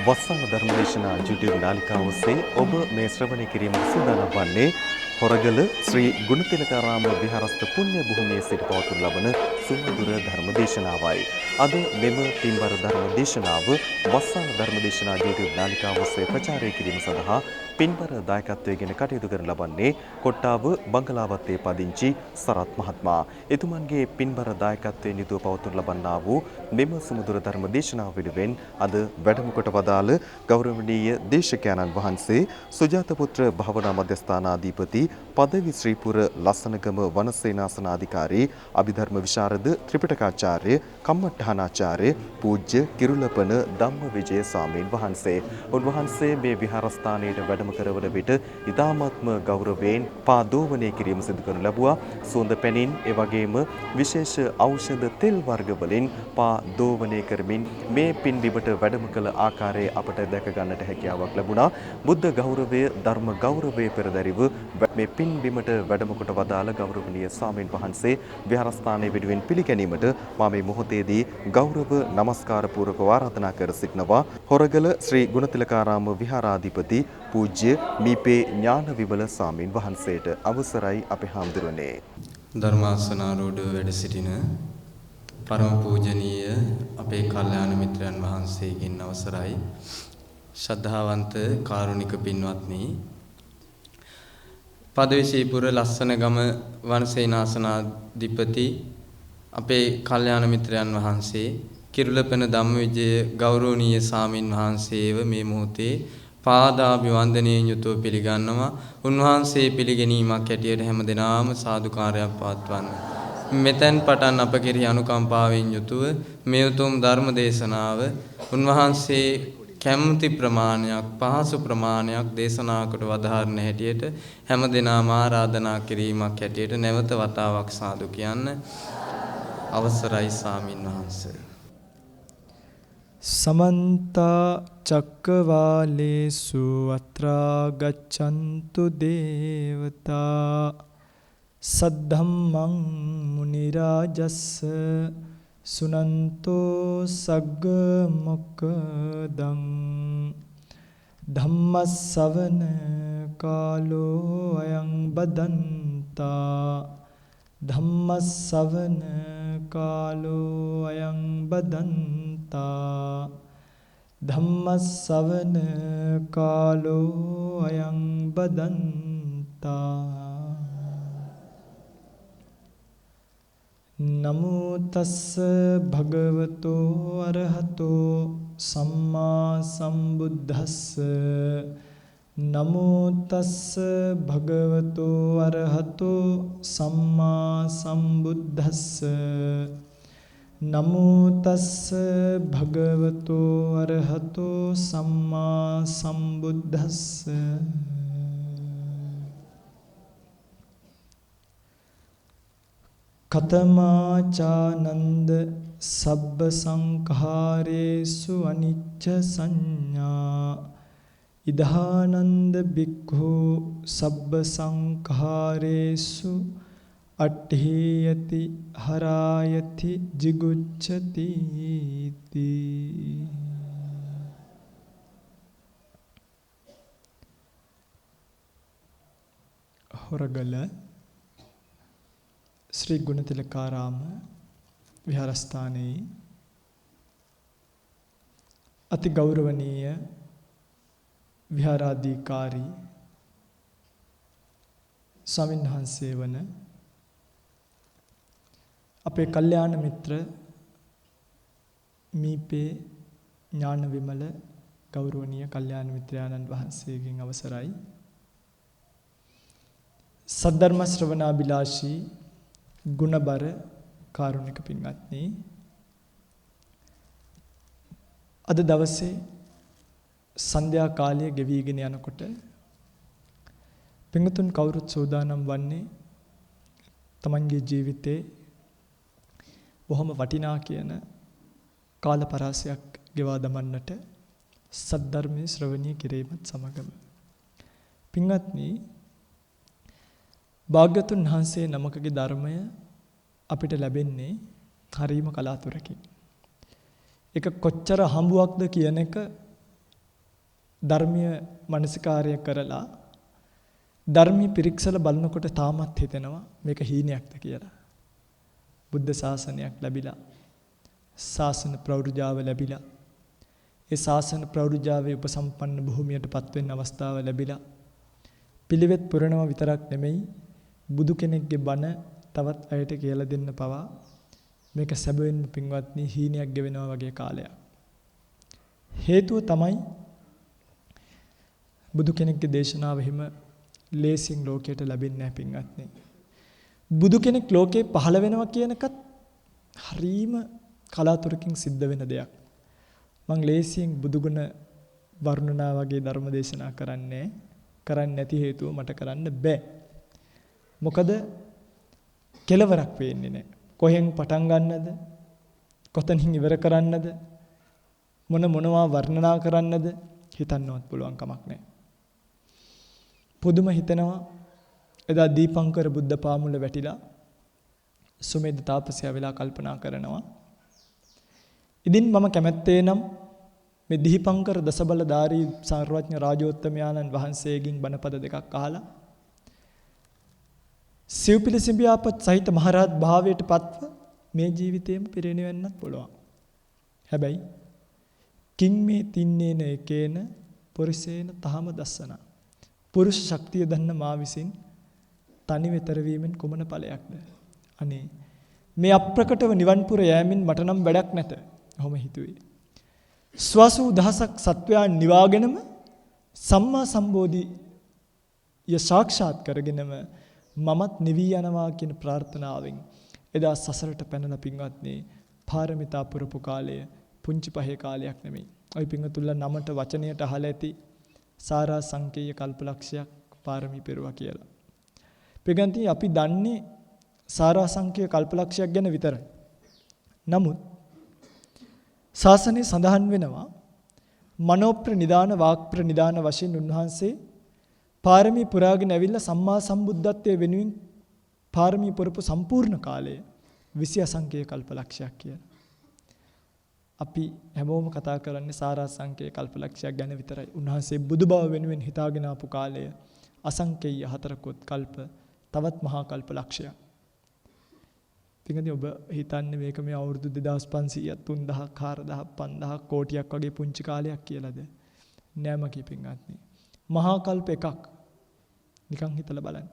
වස්සාන ධර්මදේශනා YouTube නාලිකාව ඔස්සේ ඔබ මේ ශ්‍රවණය කිරීමට සූදානම් වන්නේ හොරගල ශ්‍රී ගුණතිලකාරාම විහාරස්ථ පුණ්‍ය භූමියේ සිට පවත්වනු ලබන සුමధుර ධර්මදේශනාවයි. අද මෙම පින්බර ධර්මදේශනාව වස්සාන ධර්මදේශනා YouTube නාලිකාව ඔස්සේ ප්‍රචාරය කිරීම සඳහා පින්බර දායකත්වයෙන් කටයුතු කරන ලබන්නේ කොට්ටාව බංගලාවත්තේ පදිංචි සරත් මහත්මයා. එතුමන්ගේ පින්බර දායකත්වයෙන් යුතුව පවත්වනු ලබන්නා වූ මෙම සුමధుර ධර්මදේශනාව වෙනුවෙන් අද වැඩම කොට වදාළ ගෞරවනීය දේශකයන්න් වහන්සේ සුජාතපුත්‍ර භාවනා මධ්‍යස්ථානාධිපති පදවි ශ්‍රීපුර ලස්සනගම වනසේනාසනාධිකාරී අභිධර්ම විශාරද ත්‍රිපිටකාචාර්ය කම්මඨානාචාර්ය පූජ්‍ය කිරුළපන ධම්මවිජය ස්වාමීන් වහන්සේ. උන්වහන්සේ මේ විහාරස්ථානයට වැඩම කරවන විට ඉතාමත්ම ගෞරවයෙන් පාදෝවණය කිරීම සිදු කරනු ලැබුවා. සුවඳ පැනින් එවැගේම විශේෂ ඖෂධ තෙල් වර්ග වලින් පාදෝවණය කරමින් මේ පින්බිමට වැඩම කළ ආකාරය අපට දැක ගන්නට හැකියාවක් ලැබුණා. බුද්ධ ගෞරවය, ධර්ම ගෞරවය පෙරදරිව මේ පින්බිමට වැඩම කොට වදාළ ගෞරවනීය ස්වාමීන් වහන්සේ විහාරස්ථානයේ වෙනුවෙන් පිළිගැනීමට මා මේ මොහොතේදී ගෞරව නමස්කාර පූර්වකව ආරාධනා කර සිටිනවා. හොරගල ශ්‍රී ගුණතිලකාරාම විහාරාධිපති පූජ්‍ය මීපේ ඥානවිමල ස්වාමීන් වහන්සේට අවසරයි අපේ හාමුදුරනේ. ධර්මාසනාරූඪ වැඩ සිටින පරම පූජනීය අපේ කල්යාණ මිත්‍රයන් වහන්සේගෙන් අවසරයි. ශ්‍රද්ධාවන්ත කාරුණික පින්වත්නි, පදවිශීපුර ලස්සනගම වනසේනාසනාධිපති අපේ කල්යාණ මිත්‍රයන් වහන්සේ කිරුළපන ධම්මවිජය ගෞරවනීය ස්වාමින් වහන්සේව මේ මොහොතේ පාදාභිවන්දනයෙන් යුතුව පිළිගන්නවා. උන්වහන්සේ පිළිගැනීමක් හැටියට හැම දිනාම සාදුකාරයක් පවත්වන්න. මෙතෙන් පටන් අප කෙරෙහි අනුකම්පාවෙන් යුතුව මේ උතුම් ධර්ම දේශනාව උන්වහන්සේ කැමති ප්‍රමාණයක්, පහසු ප්‍රමාණයක් දේශනා කොට වදාරන හැටියට හැම දිනම ආරාධනා කිරීමක් හැටියට නැවත වතාවක් සාදු කියන්න. අවසරයි ස්වාමින් වහන්සේ. සමන්ත චක්කවාලේසු අත්‍රා ගච්ඡන්තු දේවතා සද්ධම්මං මුනි රාජස්ස සුනන්තෝ සග්ග මොක්ඛදං ධම්මස්සවන කාලෝ අයං බදන්තා ධම්මස්සවන කාලෝ අයං බදන්තා ධම්මස්සවන කාලෝ අයං බදන්තා. නමෝ තස්ස භගවතෝ අරහතෝ සම්මා සම්බුද්දස්ස නමෝ තස්ස භගවතෝ අරහතෝ සම්මා සම්බුද්දස්ස නමෝ තස්ස භගවතෝ අරහතෝ සම්මා සම්බුද්දස්ස. කතමාචානන්ද සබ්බ සංඛාරේසු අනිච්ච සංඥා ඉදානන්ද බික්ඛු සබ්බ සංඛාරේසු අට්ඨේයති හරායති jigucchati ති. හොරගල ශ්‍රී ගුණතිලකාරාම විහාරස්ථානයේ අති ගෞරවනීය විහාරාධිකාරී ස්වාමීන් වහන්සේ වන අපේ කල්යාණ මිත්‍ර මීපේ ඥානවිමල ගෞරවනීය කල්යාණ මිත්‍රයාණන් වහන්සේගෙන් අවසරයි. සද්ධර්ම ශ්‍රවණාබිලාෂී ගුණබර කාරුණික පින්වත්නි, අද දවසේ සන්ධ්‍යා කාලය ගෙවිගෙන යනකොට පින්වතුන් කවුරුත් සූදානම් වන්නේ තමන්ගේ ජීවිතේ බොහොම වටිනා කියන කාල පරාසයක් ගෙවා දමන්නට සද්ධර්මයේ ශ්‍රවණය කිරීමත් සමගම. පින්වත්නි, භාග්‍යවතුන් වහන්සේ නමකගේ ධර්මය අපිට ලැබෙන්නේ හරීම කලාතුරකින්. ඒක කොච්චර හම්බුවක්ද කියන එක ධර්මීය මනසිකාර්ය කරලා ධර්මී පිරික්සලා බලනකොට තාමත් හිතෙනවා මේක හීනයක්ද කියලා. බුද්ධ ශාසනයක් ලැබිලා ශාසන ප්‍රෞಢජාව ලැබිලා ඒ ශාසන ප්‍රෞಢජාවේ උපසම්පන්න භූමියටපත් වෙන්න අවස්ථාව ලැබිලා පිළිවෙත් පුරනවා විතරක් නෙමෙයි බුදු කෙනෙක්ගේ බණ තවත් අයට කියලා දෙන්න පවා මේක සැබවින්ම පින්වත්නි හීනයක් ගෙවෙනවා වගේ කාලයක්. හේතුව තමයි බුදු කෙනෙක්ගේ දේශනාව හිම ලේසියෙන් ලෝකයට ලැබෙන්නේ නැහැ පින්වත්නි. බුදු කෙනෙක් ලෝකේ පහළ වෙනවා කියන එකත් හරීම කලාතුරකින් සිද්ධ වෙන දෙයක්. මං ලේසියෙන් බුදුගුණ වර්ණනා වගේ ධර්ම දේශනා කරන්නේ නැති හේතුව මට කරන්න බෑ. මොකද කෙලවරක් වෙන්නේ නැහැ. කොහෙන් පටන් ගන්නද? කොතනින් ඉවර කරන්නද? මොනවා වර්ණනා කරන්නද? හිතන්නවත් පුළුවන් කමක් නැහැ. පුදුම හිතෙනවා එදා දීපංකර බුද්ධ පාමුල වැටිලා සුමේද තාපසයා වෙලා කල්පනා කරනවා. ඉතින් මම කැමැත්තේ නම් මේ දීපංකර දසබලධාරී සර්වඥ රාජෝත්තමයාණන් වහන්සේගෙන් බණපද දෙකක් අහලා සිව්පිලිසිඹියාපත් සහිත මහරහත් භාවයට පත්ව මේ ජීවිතේම පිරිනිවෙන්නත් පුළුවන්. හැබැයි කිං මේ තින්නේන එකේන පුරිසේන තහම දස්සන. පුරුෂ ශක්තිය දන්න මා විසින් තනි වෙතර වීමෙන් කුමන ඵලයක්ද? අනේ මේ අප්‍රකටව නිවන් පුර යෑමෙන් මට නම් වැඩක් නැත. ඔහොම හිතුවේ. ස්වසු දහසක් සත්වයන් නිවාගෙනම සම්මා සම්බෝධිය සාක්ෂාත් කරගෙනම මමත් නිවි යනවා කියන ප්‍රාර්ථනාවෙන් එදා සසරට පැනලා පින්වත්නි පාරමිතා පුරපු කාලය පුංචි පහේ කාලයක් නෙමෙයි. ඔය පින්වතුන්ලා නමට වචනයට අහලා ඇති සාරා සංකේය කල්පලක්ෂයක් පාරමී පෙරුවා කියලා. පින්වත්නි අපි දන්නේ සාරා සංකේය කල්පලක්ෂයක් ගැන විතරයි. නමුත් ශාසනයේ සඳහන් වෙනවා මනෝප්‍රනිදාන වාක්ප්‍රනිදාන වශයෙන් උන්වහන්සේ පාරමී පුරාගෙන ඇවිල්ලා සම්මා සම්බුද්ධත්වයේ වෙනුවෙන් පාරමී පුරපු සම්පූර්ණ කාලය 20 අසංකේය කල්පලක්ෂයක් කියලා. අපි හැමෝම කතා කරන්නේ සාරා සංකේය කල්පලක්ෂයක් ගැන විතරයි. උන්වහන්සේ බුදු බව වෙනුවෙන් හිතාගෙන ආපු කාලය අසංකේය හතරකොත් කල්ප තවත් මහා කල්පලක්ෂයක්. පිටින් ඔබ හිතන්නේ මේක මේ අවුරුදු 2500ක් 3000ක් 4000ක් 5000ක් කෝටියක් වගේ පුංචි කාලයක් කියලාද? නෑම කීපින්ගත්නි. මහා කල්ප එකක් නිකන් හිතලා බලන්න.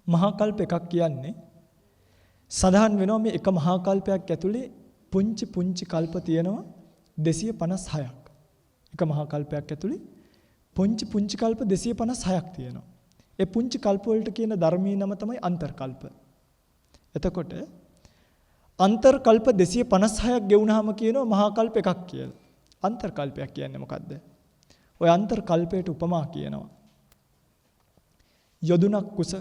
මහා කල්ප එකක් කියන්නේ සඳහන් වෙනවා මේ එක මහා කල්පයක් ඇතුලේ පුංචි කල්ප තියෙනවා 256ක්. එක මහා කල්පයක් ඇතුලේ පුංචි කල්ප 256ක් තියෙනවා. ඒ පුංචි කල්ප වලට කියන ධර්මීය නම තමයි අන්තර්කල්ප. එතකොට අන්තර්කල්ප 256ක් ගෙවුනහම කියනවා මහා කල්ප එකක් කියලා. අන්තර්කල්පයක් කියන්නේ මොකද්ද? ඔය අන්තර්කල්පයට උපමා කියනවා. යොදුනක් කුස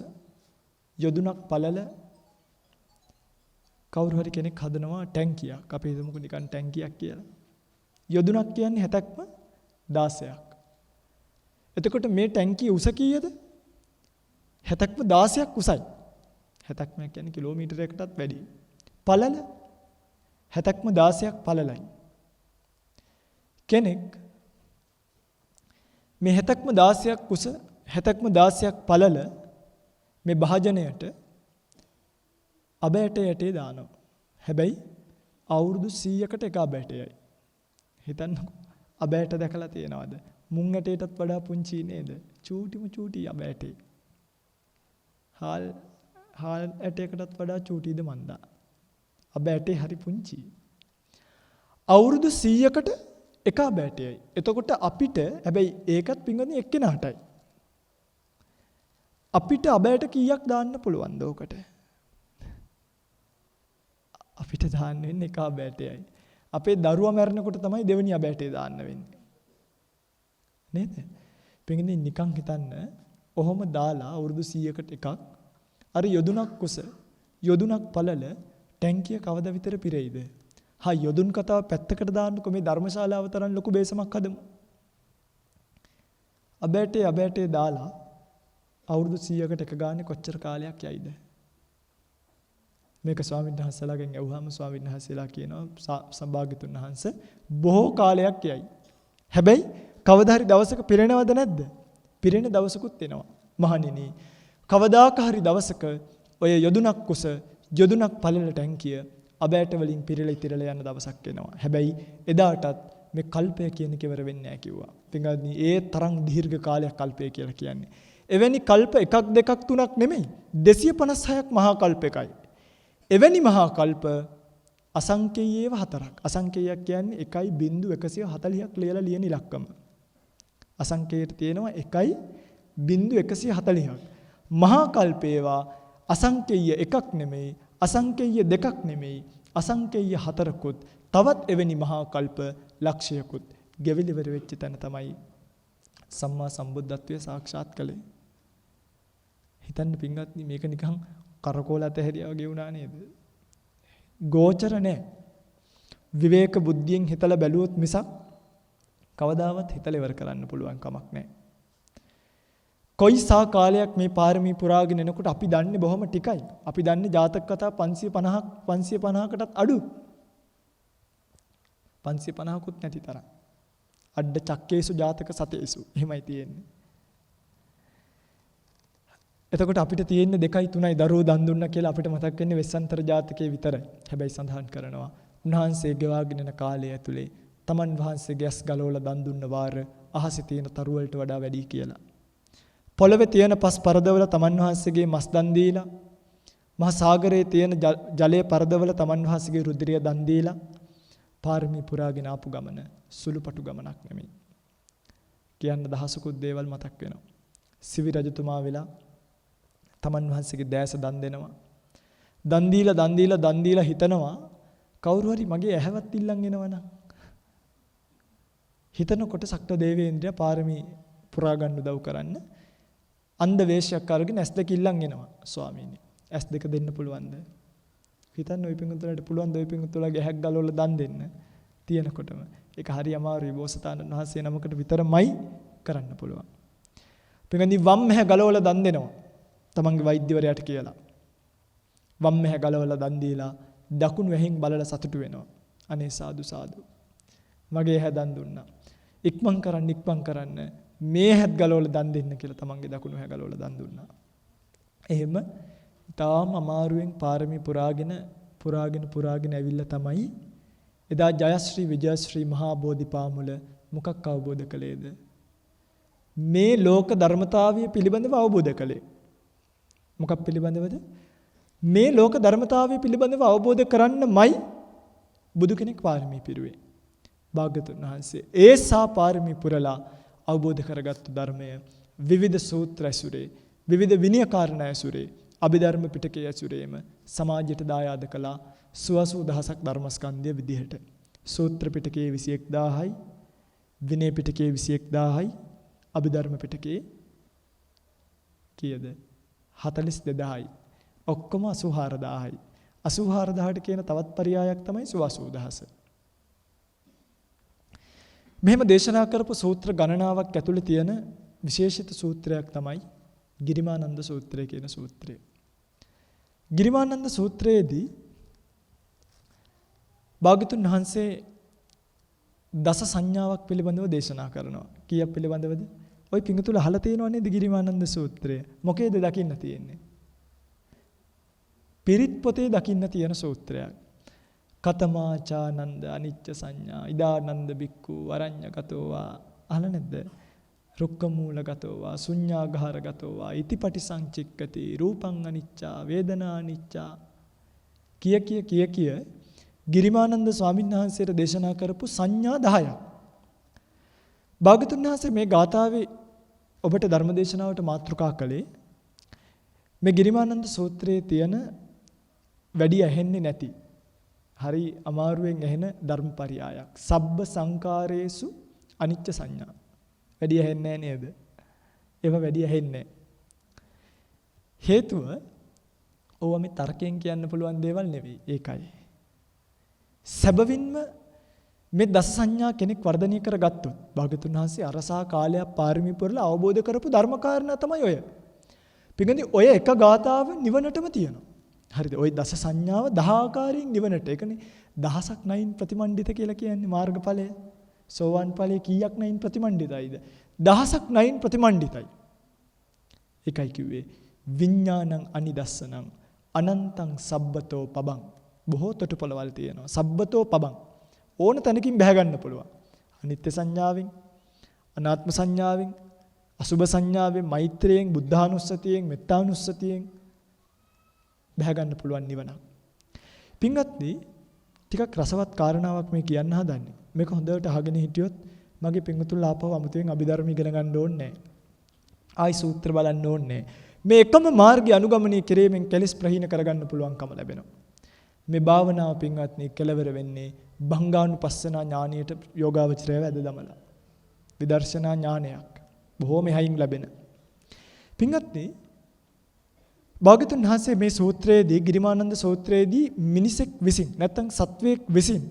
යොදුනක් පළල කවුරු හරි කෙනෙක් හදනවා ටැංකියක්. අපි හිතමුකෝ නිකන් ටැංකියක් කියලා. යොදුනක් කියන්නේ 70ක්ම 16ක්. එතකොට මේ ටැංකිය උස කීයද? 70ක්ම 16ක් උසයි. 70ක්ම කියන්නේ කිලෝමීටරයකටත් වැඩි. පළල 70ක්ම 16ක් පළලයි. කෙනෙක් මේ 70ක්ම 16ක් උස 70ක්ම 16ක් පළල මේ භාජනයට අබෑට යටේ දානවා. හැබැයි අවුරුදු 100කට එක අබෑටයයි. හිතන්නකෝ අබෑට දැකලා තියෙනවද? මුං ඇටයටත් වඩා පුංචි නේද? චූටි අබෑටේ. හාල් ඇටයකටත් වඩා චූටිද මන්දා. අබෑටේ හරි පුංචි. අවුරුදු 100කට එක අබෑටයයි. එතකොට අපිට හැබැයි ඒකත් පින්වත්නි එක්කෙනාටයි. අපිට අබෑට කීයක් දාන්න පුළුවන්ද ඕකට? අපිට දාන්න වෙන්නේ එක අබෑටයයි. අපේ දරුවා මැරෙනකොට තමයි දෙවෙනි අබෑටේ දාන්න වෙන්නේ. නේද? පින්වත්නි නිකන් හිතන්න ඔහොම දාලා අවුරුදු 100කට එකක් අර යොදුනක් කුස යොදුනක් පළල ටැංකිය කවද විතර පිරෙයිද? හා යොදුන් කතාව පැත්තකට දාන්නකො මේ ධර්මශාලාව තරම් ලොකු බේසමක් හදමු. අබෑටේ දාලා අවුරුදු 100කට එක ගානේ කොච්චර කාලයක් යයිද? මේක ස්වාමීන් වහන්සේලාගෙන් ඇහුවාම ස්වාමීන් වහන්සේලා කියනවා සම්භාග්‍යතුන් වහන්සේ බොහෝ කාලයක් යයි. හැබැයි කවදා හරි දවසක පිරෙනවද නැද්ද? පිරෙන දවසකුත් එනවා. මහණෙනි, කවදාක හරි දවසක ඔය යොදුනක් කුස යොදුනක් පළල ටැංකිය අබෑට වලින් පිරෙලා ඉතිරලා යන දවසක් එනවා. හැබැයි එදාටත් මේ කල්පය කියන කෙවර වෙන්නේ නැහැ කිව්වා. පින්වත්නි, ඒ තරම් දීර්ඝ කාලයක් කල්පය කියලා කියන්නේ. එවැනි කල්ප එකක් දෙකක් තුනක් නෙමෙයි 256ක් මහා කල්ප එකයි. එවැනි මහා කල්ප අසංකේයව හතරක්. අසංකේයයක් කියන්නේ 1.140ක් ලියලා ලියන ඉලක්කම. අසංකේයයට තියෙනවා 1.140ක්. මහා කල්පේවා අසංකේය එකක් නෙමෙයි, අසංකේය දෙකක් නෙමෙයි, අසංකේය හතරකුත් තවත් එවැනි මහා කල්ප ලක්ෂයකුත් ගෙවිලිවර වෙච්ච තැන තමයි සම්මා සම්බුද්ධත්වයේ සාක්ෂාත් කළේ. හිතන්න පින්වත්නි, මේක නිකන් කරකෝල ඇතහැරියා වගේ වුණා නේද? ගෝචර නැහැ. විවේක බුද්ධියෙන් හිතලා බැලුවොත් මිසක් කවදාවත් හිතලා ඉවර කරන්න පුළුවන් කමක් නැහැ. කොයිසා කාලයක් මේ පාරමී පුරාගෙන එනකොට අපි දන්නේ බොහොම ටිකයි. අපි දන්නේ ජාතක කතා 550කටත් අඩු. 550කුත් නැති තරම්. අඩ චක්කේසු ජාතක සතේසු එහෙමයි තියෙන්නේ. එතකොට අපිට තියෙන්නේ 2යි 3යි දරුවෝ දන් දුන්නා කියලා අපිට මතක් වෙන්නේ වෙස්සන්තර ජාතකයේ විතරයි. හැබැයි සඳහන් කරනවා උන්වහන්සේ ගෙවාගෙන යන කාලය ඇතුලේ තමන් වහන්සේ ගෑස් ගලවලා දන් දුන්න වාර අහසේ තියෙන තරු වලට වඩා වැඩි කියලා. පොළවේ තියෙන පස් පරදවල තමන් වහන්සේගේ මස් දන් දීලා, මහා සාගරයේ තියෙන ජලයේ පරදවල තමන් වහන්සේගේ රුධිරය දන් දීලා පාරමී පුරාගෙන ආපු ගමන සුළුපටු ගමනක් නෙමෙයි. කියන්න දහසකුත් දේවල් මතක් වෙනවා. සිවි රජතුමා වෙලා තමන් වහන්සේගේ දැස දන් දෙනවා. දන් දීලා හිතනවා කවුරු හරි මගේ ඇහැවත් ඉල්ලන් එනවනම්. හිතනකොට සක්‍ර දේවේන්ද්‍රයා පාරමී පුරා ගන්න උදව් කරන්න අන්ධ වේශයක් අරගෙන ඇස් දෙක ඉල්ලන් එනවා. ස්වාමීනි, ඇස් දෙක දෙන්න පුළුවන්ද? හිතන්න ඔය පිංගුතුලට පුළුවන් ද ඔය පිංගුතුලගේ ඇහැක් ගලවලා දන් දෙන්න තියෙනකොටම. ඒක හරි අමාරුයි. බෝසතාණන් වහන්සේ නමකට විතරමයි කරන්න පුළුවන්. පිංගුනි වම් ඇහැ ගලවලා දන් දෙනවා. තමන්ගේ වෛද්‍යවරයාට කියලා. වම් ඇහැ ගලවලා දන් දීලා දකුණු ඇහෙන් බලලා සතුටු වෙනවා. අනේ සාදු සාදු. මගේ ඇහැ දන් දුන්නා. ඉක්මන් කරන්න මේ ඇහත් ගලවලා දන් දෙන්න කියලා තමන්ගේ දකුණු ඇහැ ගලවලා දන් දුන්නා. එහෙම තාම අමාරුවෙන් පාරමී පුරාගෙන ඇවිල්ලා තමයි එදා ජයශ්‍රී විජයශ්‍රී මහා බෝධිපාමුල මොකක් අවබෝධ කළේද? මේ ලෝක ධර්මතාවය පිළිබඳව අවබෝධ කළේ. මොකක් පිළිබඳවද? මේ ලෝක ධර්මතාවය පිළිබඳව අවබෝධ කරන්නමයි බුදු කෙනෙක් පාරමී පිරුවේ. භාග්‍යවතුන් වහන්සේ ඒසා පාරමී පුරලා අවබෝධ කරගත්තු ධර්මය විවිධ සූත්‍ර ඇසුරේ, විවිධ විනය කාරණා ඇසුරේ, අභිධර්ම පිටකයේ ඇසුරේම සමාජයට දායාද කළා 80000ක් ධර්මස්කන්ධය විදිහට. සූත්‍ර පිටකයේ 21000යි, විනය පිටකයේ 21000යි, අභිධර්ම පිටකයේ කීයද? 42000යි. ඔක්කොම 84000යි. 84000ට කියන තවත් පරයයක් තමයි 80000. මෙහෙම දේශනා කරපු සූත්‍ර ගණනාවක් ඇතුළේ තියෙන විශේෂිත සූත්‍රයක් තමයි ගිරිමානන්ද සූත්‍රය කියන සූත්‍රය. ගිරිමානන්ද සූත්‍රයේදී භාග්‍යවතුන් වහන්සේ දස සංඥාවක් පිළිබඳව දේශනා කරනවා. කීයක් පිළිබඳවද? ওই පිඟුතුල අහලා තියෙනව නේද ගිරිමානන්ද සූත්‍රය? මොකේද දකින්න තියෙන්නේ? පිරිත් පොතේ දකින්න තියෙන සූත්‍රයක්. කතමාචානන්ද අනිච්ච සංඥා ඉදානන්ද බික්ඛු වරඤ්ඤගතෝවා. අහලා නැද්ද? රුක්කමූලගතෝවා ශුඤ්ඤාගාරගතෝවා ඉතිපටි සංචික්කති රූපං අනිච්චා වේදනා අනිච්චා කිය ගිරිමානන්ද ස්වාමීන් වහන්සේට දේශනා කරපු සංඥා 10ක්. භාග්‍යවතුන් වහන්සේ මේ ගාථාවේ ඔබට ධර්ම දේශනාවට මාතෘකා කළේ මේ ගිරිමානන්ද සූත්‍රයේ තියෙන වැඩි ඇහෙන්නේ නැති හරි අමාරුවෙන් ඇහෙන ධර්මපරියායක්. සබ්බ සංකාරේසු අනිච්ච සංඥා. වැඩි ඇහෙන්නේ නේද? ඒව වැඩි ඇහෙන්නේ. හේතුව ඕවා මේ තර්කයෙන් කියන්න පුළුවන් දේවල් නෙවෙයි. ඒකයි. සැබවින්ම මේ දස සංඥා කෙනෙක් වර්ධනය කරගත්තොත් භාග්‍යවතුන් වහන්සේ අරසා කාලයක් පාරමී පුරලා අවබෝධ කරපු ධර්මකාරණා තමයි ඔය. පිටින්දී ඔය එක ගාතාව නිවනටම තියෙනවා. හරිද? ওই දස සංඥාව 10 ආකාරයෙන් නිවනට. ඒකනේ දහසක් නයින් ප්‍රතිමණ්ඩිත කියලා කියන්නේ මාර්ගඵලය. සෝවාන් ඵලයේ කීයක් නයින් ප්‍රතිමණ්ඩිතයිද? දහසක් නයින් ප්‍රතිමණ්ඩිතයි. ඒකයි කිව්වේ විඥානං අනිදස්සනං අනන්තං සබ්බතෝ පබං. බොහෝ තොටුපළවල් තියෙනවා. සබ්බතෝ පබං. ඕන තැනකින් බැහැ ගන්න පුළුවන්. අනිත්‍ය සංඥාවෙන්, අනාත්ම සංඥාවෙන්, අසුභ සංඥාවෙන්, මෛත්‍රියෙන්, බුද්ධානුස්සතියෙන්, මෙත්තානුස්සතියෙන් බැහැ ගන්න පුළුවන් නිවනක්. පින්වත්නි, ටිකක් රසවත් කාරණාවක් මේ කියන්න හදන්නේ. මේක හොඳට අහගෙන හිටියොත් මගේ පින්වතුන්ලා ආපහු අමුතුවෙන් අභිධර්ම ඉගෙන ගන්න ඕනේ නැහැ. ආයි සූත්‍ර බලන්න ඕනේ නැහැ. මේ එකම මාර්ගය අනුගමනය කිරීමෙන් කෙලෙස් ප්‍රහීන කරගන්න පුළුවන්කම ලැබෙනවා. මේ භාවනාව පින්වත්නි කෙලවර වෙන්නේ භංගානුපස්සනා ඥානියට යෝගාවචරය වැද දමලා. විදර්ශනා ඥානයක් බොහෝම එහයින් ලැබෙන. පින්වත්නි, භාග්‍යවතුන් වහන්සේ මේ සූත්‍රයේදී ගිරිමානන්ද සූත්‍රයේදී මිනිසෙක් විසින් නැත්නම් සත්වයෙක් විසින්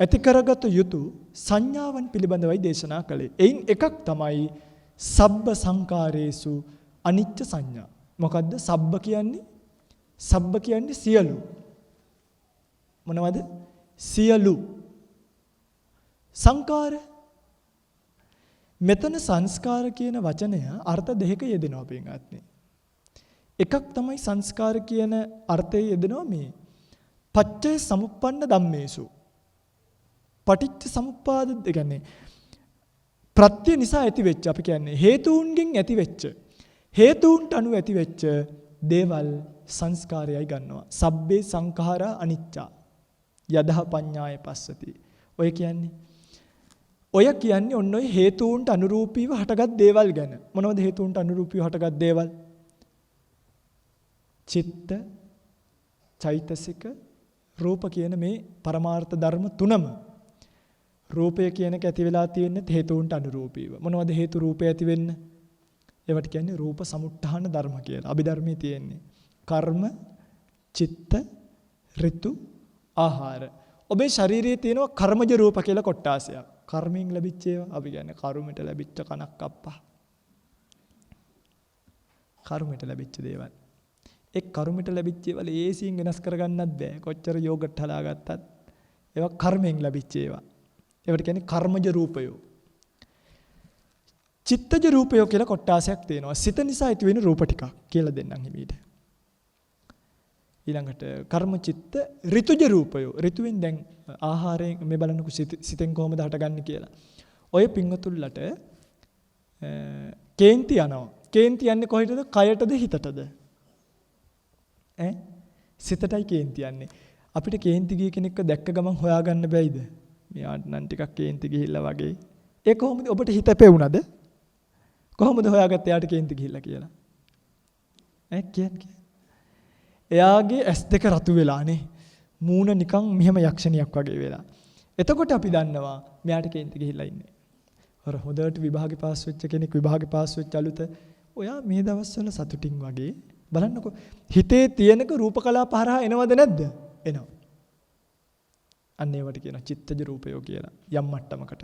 ඇති කරගත යුතු සංඥාවන් පිළිබඳවයි දේශනා කළේ. එයින් එකක් තමයි සබ්බ සංකාරේසු අනිච්ච සංඥා. මොකද්ද සබ්බ කියන්නේ? සබ්බ කියන්නේ සියලු. මොනවද? සියලු. සංකාර. මෙතන සංස්කාර කියන වචනය අර්ථ දෙකක යෙදෙනවා පින්වත්නි. එකක් තමයි සංස්කාර කියන අර්ථයේ යෙදෙනවා මේ පච්චේ සමුප්පන්න ධම්මේසු. පටිච්ච සමුප්පාද කියන්නේ ප්‍රත්‍ය නිසා ඇති වෙච්ච, අපි කියන්නේ හේතුන්ගෙන් ඇති වෙච්ච, හේතුන්ට අනුව ඇති වෙච්ච දේවල් සංස්කාරයයි ගන්නවා. සබ්බේ සංඛාරා අනිච්චා යදහ පඤ්ඤාය පස්සති. ඔය කියන්නේ ඔන්න ඔය හේතුන්ට අනුරූපීව හටගත් දේවල් ගැන. මොනවද හේතුන්ට අනුරූපීව හටගත් දේවල්? චිත්ත, චෛතසික, රූප කියන මේ පරමාර්ථ ධර්ම තුනම. රූපය කියන එක ඇති වෙලා තියෙන්නේ හේතුන්ට අනුරූපීව. මොනවද හේතු රූපය ඇති වෙන්න? ඒවට කියන්නේ රූප සමුත්ථාන ධර්ම කියලා. අභිධර්මයේ තියෙන්නේ. කර්ම, චිත්ත, ඍතු, ආහාර. ඔබේ ශරීරයේ තියෙනවා කර්මජ රූප කියලා කොටාසයක්. කර්මයෙන් ලැබිච්ච ඒවා අපි කියන්නේ කර්මයට ලැබිච්ච කනක් අප්පා. කර්මයට ලැබිච්ච දේවල්. ඒ කර්මයට ලැබිච්ච ඒවා ලේසියෙන් වෙනස් කරගන්නත් බෑ. කොච්චර යෝගට් හදාගත්තත් ඒවා කර්මයෙන් ලැබිච්ච ඒවා. ඒවට කියන්නේ කර්මජ රූපය. චිත්තජ රූපය කියලා කොටාසයක් තියෙනවා. සිත නිසා ඇති වෙන රූප ටිකක් කියලා දෙන්නම් හිමීට. ඊළඟට කර්ම චිත්ත ඍතුජ රූපය. ඍතුවෙන් දැන් ආහාරයෙන් මේ බලන්නකො සිතෙන් කොහොමද හටගන්නේ කියලා. ඔය පින්වතුන්ලට කේන්ති යනවා. කේන්ති යන්නේ කොහෙටද? කයටද හිතටද? සිතටයි කේන්ති යන්නේ. අපිට කේන්ති ගිය කෙනෙක්ව දැක්ක ගමන් හොයාගන්න බැයිද? මෙයාට නම් ටිකක් කේන්ති ගිහිල්ලා වගේ. ඒ කොහොමද ඔබට හිත පෙවුනද? කොහොමද හොයාගත්තේ එයාට කේන්ති ගිහිල්ලා කියලා? කියන්නේ. එයාගේ S2 රතු වෙලානේ. මූණ නිකන් මෙහෙම යක්ෂණියක් වගේ වෙලා. එතකොට අපි දන්නවා මෙයාට කේන්ති ගිහිල්ලා ඉන්නේ. අර හොඳට විභාගේ පාස් වෙච්ච කෙනෙක් විභාගේ පාස් වෙච්ච අලුත ඔයා මේ දවස්වල සතුටින් වගේ බලන්නකො හිතේ තියෙනක රූපකලා පහරහා එනවද නැද්ද? එනවා. අන්න ඒවට කියනවා චිත්තජ රූපය කියලා යම් මට්ටමකට.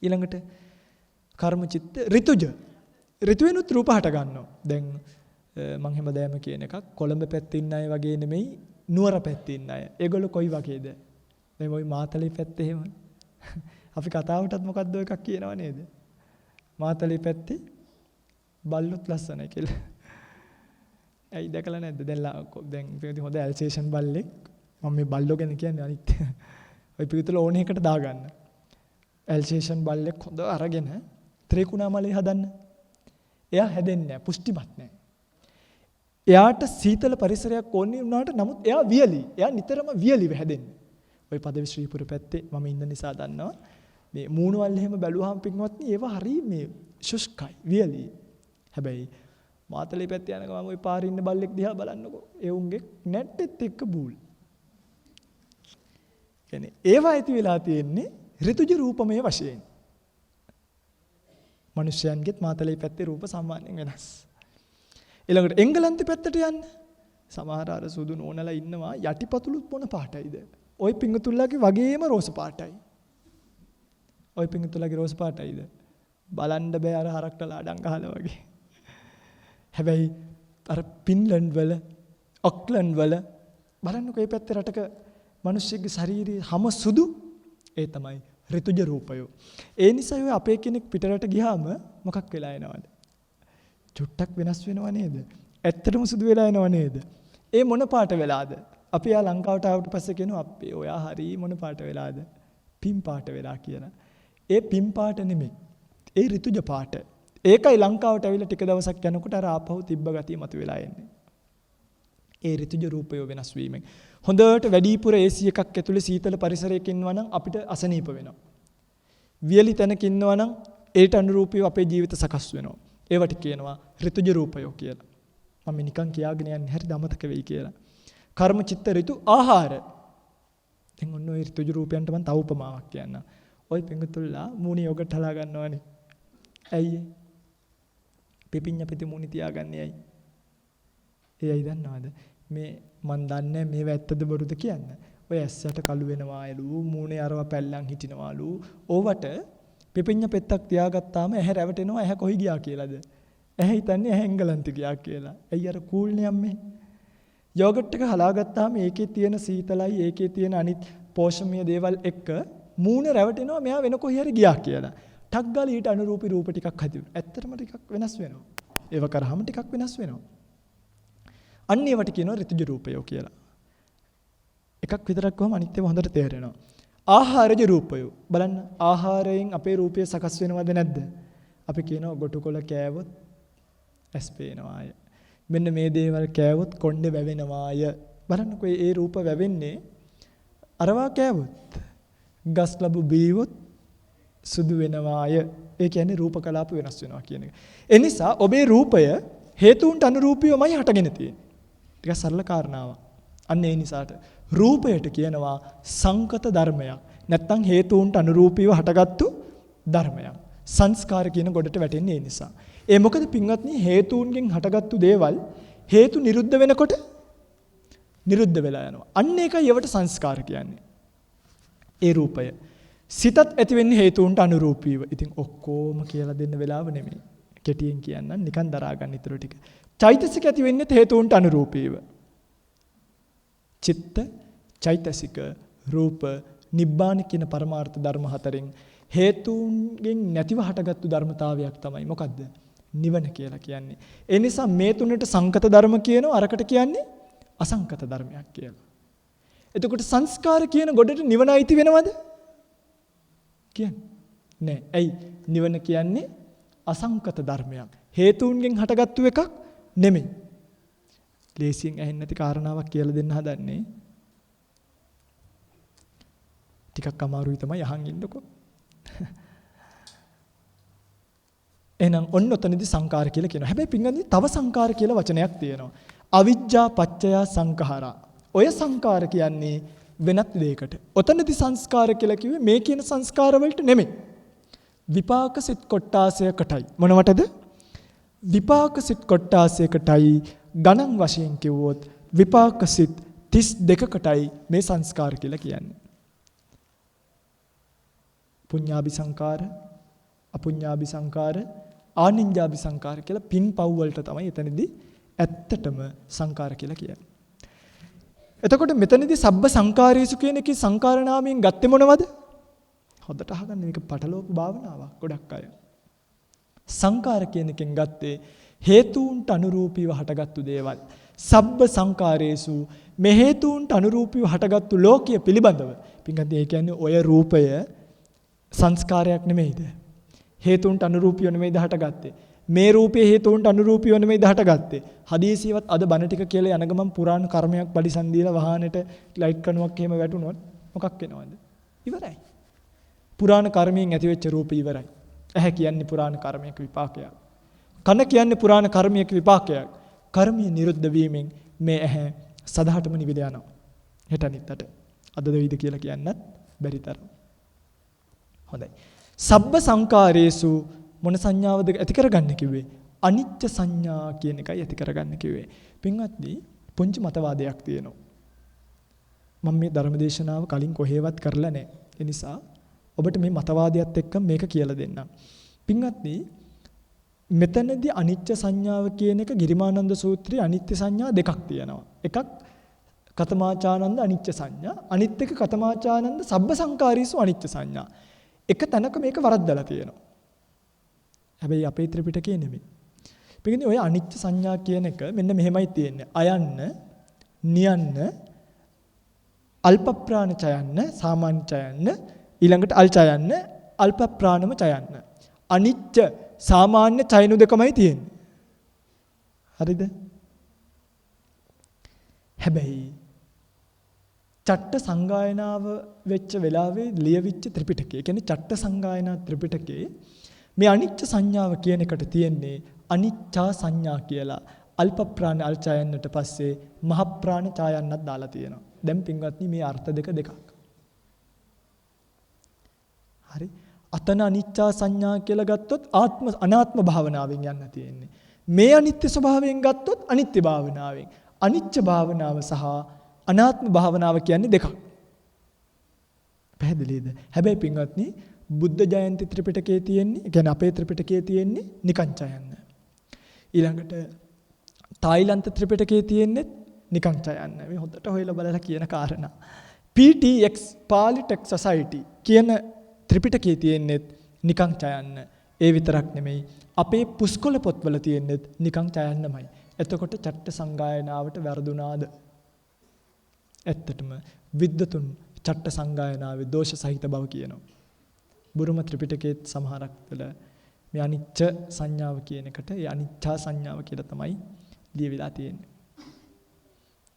ඊළඟට කර්ම චිත්ත ඍතුජ. ඍතුවෙනුත් රූප හට ගන්නවා. දැන් මම හැමදාම කියන එකක් කොළඹ පැත්තේ ඉන්න අය වගේ නෙමෙයි නුවර පැත්තේ ඉන්න අය. ඒගොල්ලෝ කොයි වගේද? මේ මොයි මාතලේ පැත්තේ එහෙම. අපි කතාවටත් මොකද්ද එකක් කියනව නේද? මාතලේ පැත්තේ බල්ලොත් ලස්සනයි කියලා. ඇයි දැකලා නැද්ද? දැන් හොඳ ඇල්සේෂන් බල්ලෙක්. මම මේ බල්ලෝ ගැන කියන්නේ අනිත්. ඔය පිටුල ඕන එකට දාගන්න. ඇල්සේෂන් බල්ලෙක් හොඳ අරගෙන ත්‍රිකුණාමලේ හදන්න. එයා හැදෙන්නේ නැහැ, පුෂ්ටිමත් නැහැ. එයාට සීතල පරිසරයක් ඕනේ වුණාට නමුත් එයා වියලි. එයා නිතරම වියලිව හැදෙන්නේ. ওই පදවි ශ්‍රීපුර පැත්තේ මම ඉන්න නිසා දන්නවා. මේ මූණවල් එහෙම බැලුවාම පින්වත්නි ඒවා හරි මේ ශුෂ්කයි, වියලි. හැබැයි මාතලේ පැත්තේ යන ගමන් ওই පාරේ ඉන්න බල්ලෙක් දිහා බලන්නකෝ. ඒ උන්ගේ නැට්ටෙත් එක්ක බූල්. කියන්නේ ඒවා ඇති වෙලා තියෙන්නේ ඍතුජ රූපමය වශයෙන්. මිනිස්යන්ගෙත් මාතලේ පැත්තේ රූප සාමාන්‍යයෙන් වෙනස්. ඊළඟට එංගලන්තේ පැත්තට යන්න. සමහර අර සුදු නෝනලා ඉන්නවා යටිපතුලුත් මොන පාටයිද? ওই පිංගුතුල්ලාගේ වගේම රෝස පාටයි. ওই පිංගුතුල්ලාගේ රෝස පාටයිද? බලන්න බෑ අර හරක්ටලා අඩම් ගහලා වගේ. හැබැයි අර පින්ලන්ඩ් වල, ඔක්ලන්ඩ් වල බලන්නකෝ මේ පැත්තේ රටක මිනිස්සුගේ ශාරීරික හැම සුදු ඒ තමයි ඍතුජ රූපය. ඒ නිසා ඔය අපේ කෙනෙක් පිටරට ගියාම මොකක් වෙලා එනවද? චුට්ටක් වෙනස් වෙනව නේද? ඇත්තටම සුදු වෙලා එනව නේද? ඒ මොන පාට වෙලාද? අපි ආ ලංකාවට ආවට පස්සේ කියනවා අපේ ඔයා හරි මොන පාට වෙලාද? පින් පාට වෙලා කියලා. ඒ පින් පාට නෙමෙයි. ඒ ඍතුජ පාට. ඒකයි ලංකාවට ඇවිල්ලා ටික දවසක් යනකොට අර ආපහු තිබ්බ ගතිය මතුවලා එන්නේ. ඒ ඍතුජ රූපය වෙනස් වීමෙන්. හොඳට වැඩිපුර AC එකක් ඇතුලේ සීතල පරිසරයක ඉන්නවා නම් අපිට අසනීප වෙනවා. වියලි තැනක ඉන්නවා නම් ඒට අනුරූපීව අපේ ජීවිත සකස් වෙනවා. ඒවට කියනවා ඍතුජ රූපය කියලා. මම නිකන් කියාගෙන යන්නේ හරිද අමතක වෙයි කියලා. කර්ම චිත්ත ඍතු ආහාර. දැන් ඔන්න ඔය ඍතුජ රූපයන්ට මම තව උපමාවක් කියන්නම්. ඔය පිඟුතුල්ලා මූණේ යෝගට් හලා ගන්නවනේ. ඇයි? පිපිඤ්ඤ පිටි මූණේ තියාගන්නේ ඇයි? එයයි දන්නවද? මේ මන් දන්නේ මේව ඇත්තද බොරුද කියන්න. ඔය ඇස්සට කළු වෙනවාලු, මූණේ අරව පැල්ලම් හිටිනවාලු. ඕවට පිපිඤ්ඤ පෙත්තක් තියාගත්තාම ඇහැ රැවටෙනවා. ඇහැ කොහි ගියා කියලාද? ඇහැ හිතන්නේ ඇහැ එංගලන්ත ගියා කියලා. ඇයි අර කූල්නේ අම්මේ? යෝගට් එක හලාගත්තාම ඒකේ තියෙන සීතලයි ඒකේ තියෙන අනිත් පෝෂණීය දේවල් එක්ක මූණ රැවටෙනවා මෙයා වෙන කොහේ හරි ගියා කියලා. ටක් ගාලා ඊට අනුරූපී රූප ටිකක් හදිනවා. ඇත්තටම ටිකක් වෙනස් වෙනවා. ඒව කරාම ටිකක් වෙනස් වෙනවා. අන්න ඒවට කියනවා ඍතුජ රූපය කියලා. එකක් විතරක් කොහොම අනිත් ඒවා හොඳට තේරෙනවා. ආහාරජ රූපය. බලන්න ආහාරයෙන් අපේ රූපය සකස් වෙනවද නැද්ද? අපි කියනවා ගොටුකොළ කෑවොත් ඇස් පේනවාය. මෙන්න මේ දේවල් කෑවොත් කොණ්ඩේ වැවෙනවාය. බලන්නකෝ ඒ රූප වැවෙන්නේ අරවා කෑවොත්. ගස් ලැබු බීවොත් සුදු වෙනවාය. ඒ කියන්නේ රූප කලාප වෙනස් වෙනවා කියන එක. ඒ නිසා ඔබේ රූපය හේතුන්ට අනුරූපීවමයි හටගෙන තියෙන්නේ. ටිකක් සරල කාරණාවක්. අන්න ඒ නිසාට රූපයට කියනවා සංකත ධර්මයක්. නැත්තම් හේතුන්ට අනුරූපීව හටගත්තු ධර්මයක්. සංස්කාර කියන ගොඩට වැටෙන්නේ ඒ නිසා. ඒ මොකද පින්වත්නි හේතුන්ගෙන් හටගත්තු දේවල් හේතු නිරුද්ධ වෙනකොට නිරුද්ධ වෙලා යනවා. අන්න ඒකයි ඒවට සංස්කාර කියන්නේ. ඒ රූපය. සිතත් ඇති වෙන්නේ හේතුන්ට අනුරූපීව. ඉතින් ඔක්කොම කියලා දෙන්න වෙලාව නෙමෙයි. කෙටියෙන් කියන්නම් නිකන් දරා ගන්න ඊටු ටික. චෛතසික ඇති වෙන්නේ හේතුන්ට අනුරූපීව. චිත්ත, චෛතසික, රූප, නිබ්බාන කියන පරමාර්ථ ධර්ම හතරෙන් හේතුන්ගෙන් නැතිව හටගත්තු ධර්මතාවයක් තමයි මොකද්ද? නිවන කියලා කියන්නේ. ඒ නිසා මේ තුනට සංකත ධර්ම කියනවා අරකට කියන්නේ අසංකත ධර්මයක් කියලා. එතකොට සංස්කාර කියන ගොඩට නිවන අයිති වෙනවද? කියන්නේ නෑ. ඇයි? නිවන කියන්නේ අසංකත ධර්මයක්. හේතුන්ගෙන් හටගත්තු එකක් නෙමෙයි. ලේසියෙන් ඇහෙන්නේ නැති කාරණාවක් කියලා දෙන්න හදන්නේ. ටිකක් අමාරුයි තමයි අහන් ඉන්නකො. එහෙනම් ඔන්න ඔතනදී සංකාර කියලා කියනවා. හැබැයි පින්වත්නි තව සංකාර කියලා වචනයක් තියෙනවා. අවිජ්ජා පච්චය සංඛාරා. ඔය සංකාර කියන්නේ වෙනත් දෙයකට. ඔතනදී සංස්කාර කියලා කිව්වේ මේ කියන සංස්කාර වලට නෙමෙයි. විපාක සිත් කොට්ටාසයකටයි. මොනවටද? විපාක සිත් කොට්ටාසයකටයි ගණන් වශයෙන් කිව්වොත් විපාක සිත් 32කටයි මේ සංස්කාර කියලා කියන්නේ. පුඤ්ඤාභි සංකාර, අපුඤ්ඤාභි සංකාර, ආනිඤ්ඤාභි සංකාර කියලා පින් පව් වලට තමයි එතනදී ඇත්තටම සංකාර කියලා කියන්නේ. එතකොට මෙතනදී සබ්බ සංකාරේසු කියන එකේ සංකාර නාමයෙන් ගත්තේ මොනවද? හොඳට අහගන්න මේක පටලවපු භාවනාවක් ගොඩක් අය. සංකාර කියන එකෙන් ගත්තේ හේතුන්ට අනුරූපීව හටගත්තු දේවල්. සබ්බ සංකාරේසු මේ හේතුන්ට අනුරූපීව හටගත්තු ලෝකීය පිළිබඳව. පින්කන්ති ඒ කියන්නේ ඔය රූපය සංස්කාරයක් නෙමෙයිද? හේතුන්ට අනුරූපීව නෙමෙයිද හටගත්තේ? මේ රූපයේ හේතුන්ට අනුරූපීව නෙමෙයිද හටගත්තේ? හදීසියවත් අද බණ ටික කියලා යන ගමන් පුරාණ කර්මයක් පරිසම් දීලා වහානෙට ලයිට් කණුවක් එහෙම වැටුණොත් මොකක් වෙනවද? ඉවරයි. පුරාණ කර්මයෙන් ඇතිවෙච්ච රූපය ඉවරයි. ඇහැ කියන්නේ පුරාණ කර්මයක විපාකයක්. කන කියන්නේ පුරාණ කර්මයක විපාකයක්. කර්මය නිරුද්ධ වීමෙන් මේ ඇහැ සදහටම නිවිද යනවා. හෙට අනිත්තට. අද දෙවිද කියලා කියන්නත් බැරි තරම්. හොඳයි. සබ්බ සංකාරේසු මොන සංඥාවද ඇති කරගන්න කිව්වේ? අනිත්‍ය සංඥා කියන එකයි ඇති කරගන්න කිව්වේ. පින්වත්නි පුංචි මතවාදයක් තියෙනවා. මම මේ ධර්මදේශනාව කලින් කොහෙවත් කරලා නැහැ. ඒ නිසා ඔබට මේ මතවාදයත් එක්ක මේක කියලා දෙන්නම්. පින්වත්නි මෙතනදී අනිත්‍ය සංඥාව කියන එක ගිරිමානන්ද සූත්‍රයේ අනිත්‍ය සංඥා දෙකක් තියෙනවා. එකක් කතමාචානන්ද අනිත්‍ය සංඥා, අනිත් එක කතමාචානන්ද සබ්බ සංකාරීසු අනිත්‍ය සංඥා. එක තැනක මේක වරද්දලා තියෙනවා. හැබැයි අපේ ත්‍රිපිටකයේ නෙමෙයි. පිටින් ඔය අනිත්‍ය සංඥා කියන එක මෙන්න මෙහෙමයි තියෙන්නේ. අයන්න, නියන්න, අල්ප ප්‍රාණ චයන්න, සාමාන්‍ය චයන්න, ඊළඟට අල් චයන්න, අල්ප ප්‍රාණම චයන්න. අනිත්‍ය සාමාන්‍ය චයනු දෙකමයි තියෙන්නේ. හරිද? හැබැයි චට්ට සංගායනාව වෙච්ච වෙලාවේ ලියවිච්ච ත්‍රිපිටකය. ඒ කියන්නේ චට්ට සංගායනා ත්‍රිපිටකයේ මේ අනිත්‍ය සංඥාව කියන එකට තියෙන්නේ අනිච්චා සංඥා කියලා. අල්ප ප්‍රාණ අල් ඡායන්නට පස්සේ මහ ප්‍රාණ ඡායන්නත් දාලා තියෙනවා. දැන් පින්වත්නි මේ අර්ථ දෙකක්. හරි. අතන අනිච්චා සංඥා කියලා ගත්තොත් ආත්ම අනාත්ම භාවනාවෙන් යන්න තියෙන්නේ. මේ අනිත්‍ය ස්වභාවයෙන් ගත්තොත් අනිත්‍ය භාවනාවෙන්. අනිච්ච භාවනාව සහ අනාත්ම භාවනාව කියන්නේ දෙකක්. පැහැදිලිද? හැබැයි පින්වත්නි බුද්ධ ජයන්ති ත්‍රිපිටකයේ තියෙන්නේ, කියන්නේ අපේ ත්‍රිපිටකයේ තියෙන්නේ නිකං ඡයන්න. ඊළඟට තායිලන්ත ත්‍රිපිටකයේ තියෙන්නේ නිකං ඡයන්න. මේ හොඳට හොයලා බලලා කියන කාරණා. PTX පාලි ටෙක් සොසයිටි කියන ත්‍රිපිටකයේ තියෙන්නේ නිකං ඡයන්න. ඒ විතරක් නෙමෙයි අපේ පුස්කොළ පොත්වල තියෙන්නේ නිකං ඡයන්නමයි. එතකොට චට්ට සංගායනාවට වැරදුනාද? ඇත්තටම විද්වතුන් චට්ට සංගායනාවේ දෝෂ සහිත බව කියනවා. බුරුම ත්‍රිපිටකයේ සමහරක් වල මේ අනිච්ච සංඥාව කියන එකට ඒ අනිච්චා සංඥාව කියලා තමයි ලියවිලා තියෙන්නේ.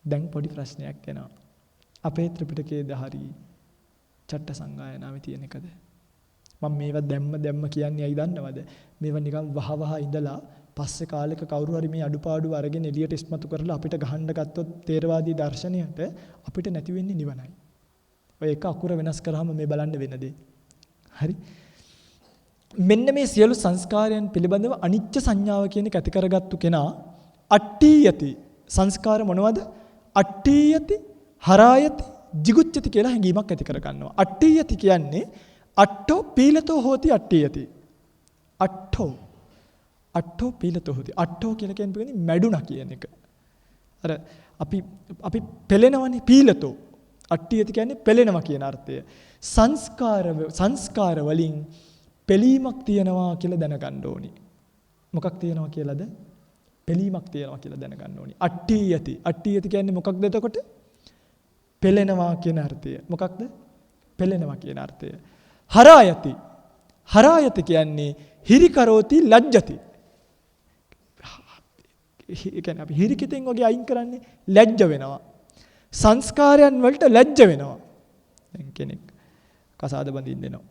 දැන් පොඩි ප්‍රශ්නයක් එනවා. අපේ ත්‍රිපිටකයේද හරි චට්ට සංගායනාවේ තියෙන එකද? මම මේවා දැම්ම කියන්නේ ඇයි දන්නවද? මේවා නිකන් වහවහ ඉඳලා පස්සේ කාලෙක කවුරු හරි මේ අඩුපාඩු අරගෙන එළියට ඉස්මතු කරලා අපිට ගහන්න ගත්තොත් තේරවාදී දර්ශනයට අපිට නැති වෙන්නේ නිවනයි. ඔය එක අකුර වෙනස් කරාම මේ බලන්න වෙන දේ. හරි. මෙන්න මේ සියලු සංස්කාරයන් පිළිබඳව අනිච්ච සංඥාව කියන එක ඇති කරගත්තු කෙනා අට්ඨියති සංස්කාර මොනවද? අට්ඨියති, හරායති, jigucchati කියලා හැඟීමක් ඇති කරගන්නවා. අට්ඨියති කියන්නේ අට්ඨෝ පීලතෝ හෝති අට්ඨියති. අට්ඨෝ පීලතෝ හෝති. අට්ඨෝ කියලා කියන්නේ මැඩුණා කියන එක. අර අපි පෙලෙනවනේ පීලතෝ. අට්ඨියති කියන්නේ පෙලෙනවා කියන අර්ථය. සංස්කාර වලින් පෙලීමක් තියනවා කියලා දැනගන්න ඕනි. මොකක් තියනවා කියලාද? පෙලීමක් තියනවා කියලා දැනගන්න ඕනි. අට්ඨියති. අට්ඨියති කියන්නේ මොකක්ද එතකොට? පෙලෙනවා කියන අර්ථය. මොකක්ද? පෙලෙනවා කියන අර්ථය. හරායති. හරායති කියන්නේ හිරිකරෝති ලැජ්ජති. ඒ කියන්නේ අපි හිරිකිතෙන් වගේ අයින් කරන්නේ ලැජ්ජ වෙනවා. සංස්කාරයන් වලට ලැජ්ජ වෙනවා. දැන් කෙනෙක් කසාද බඳින්න දෙනවා.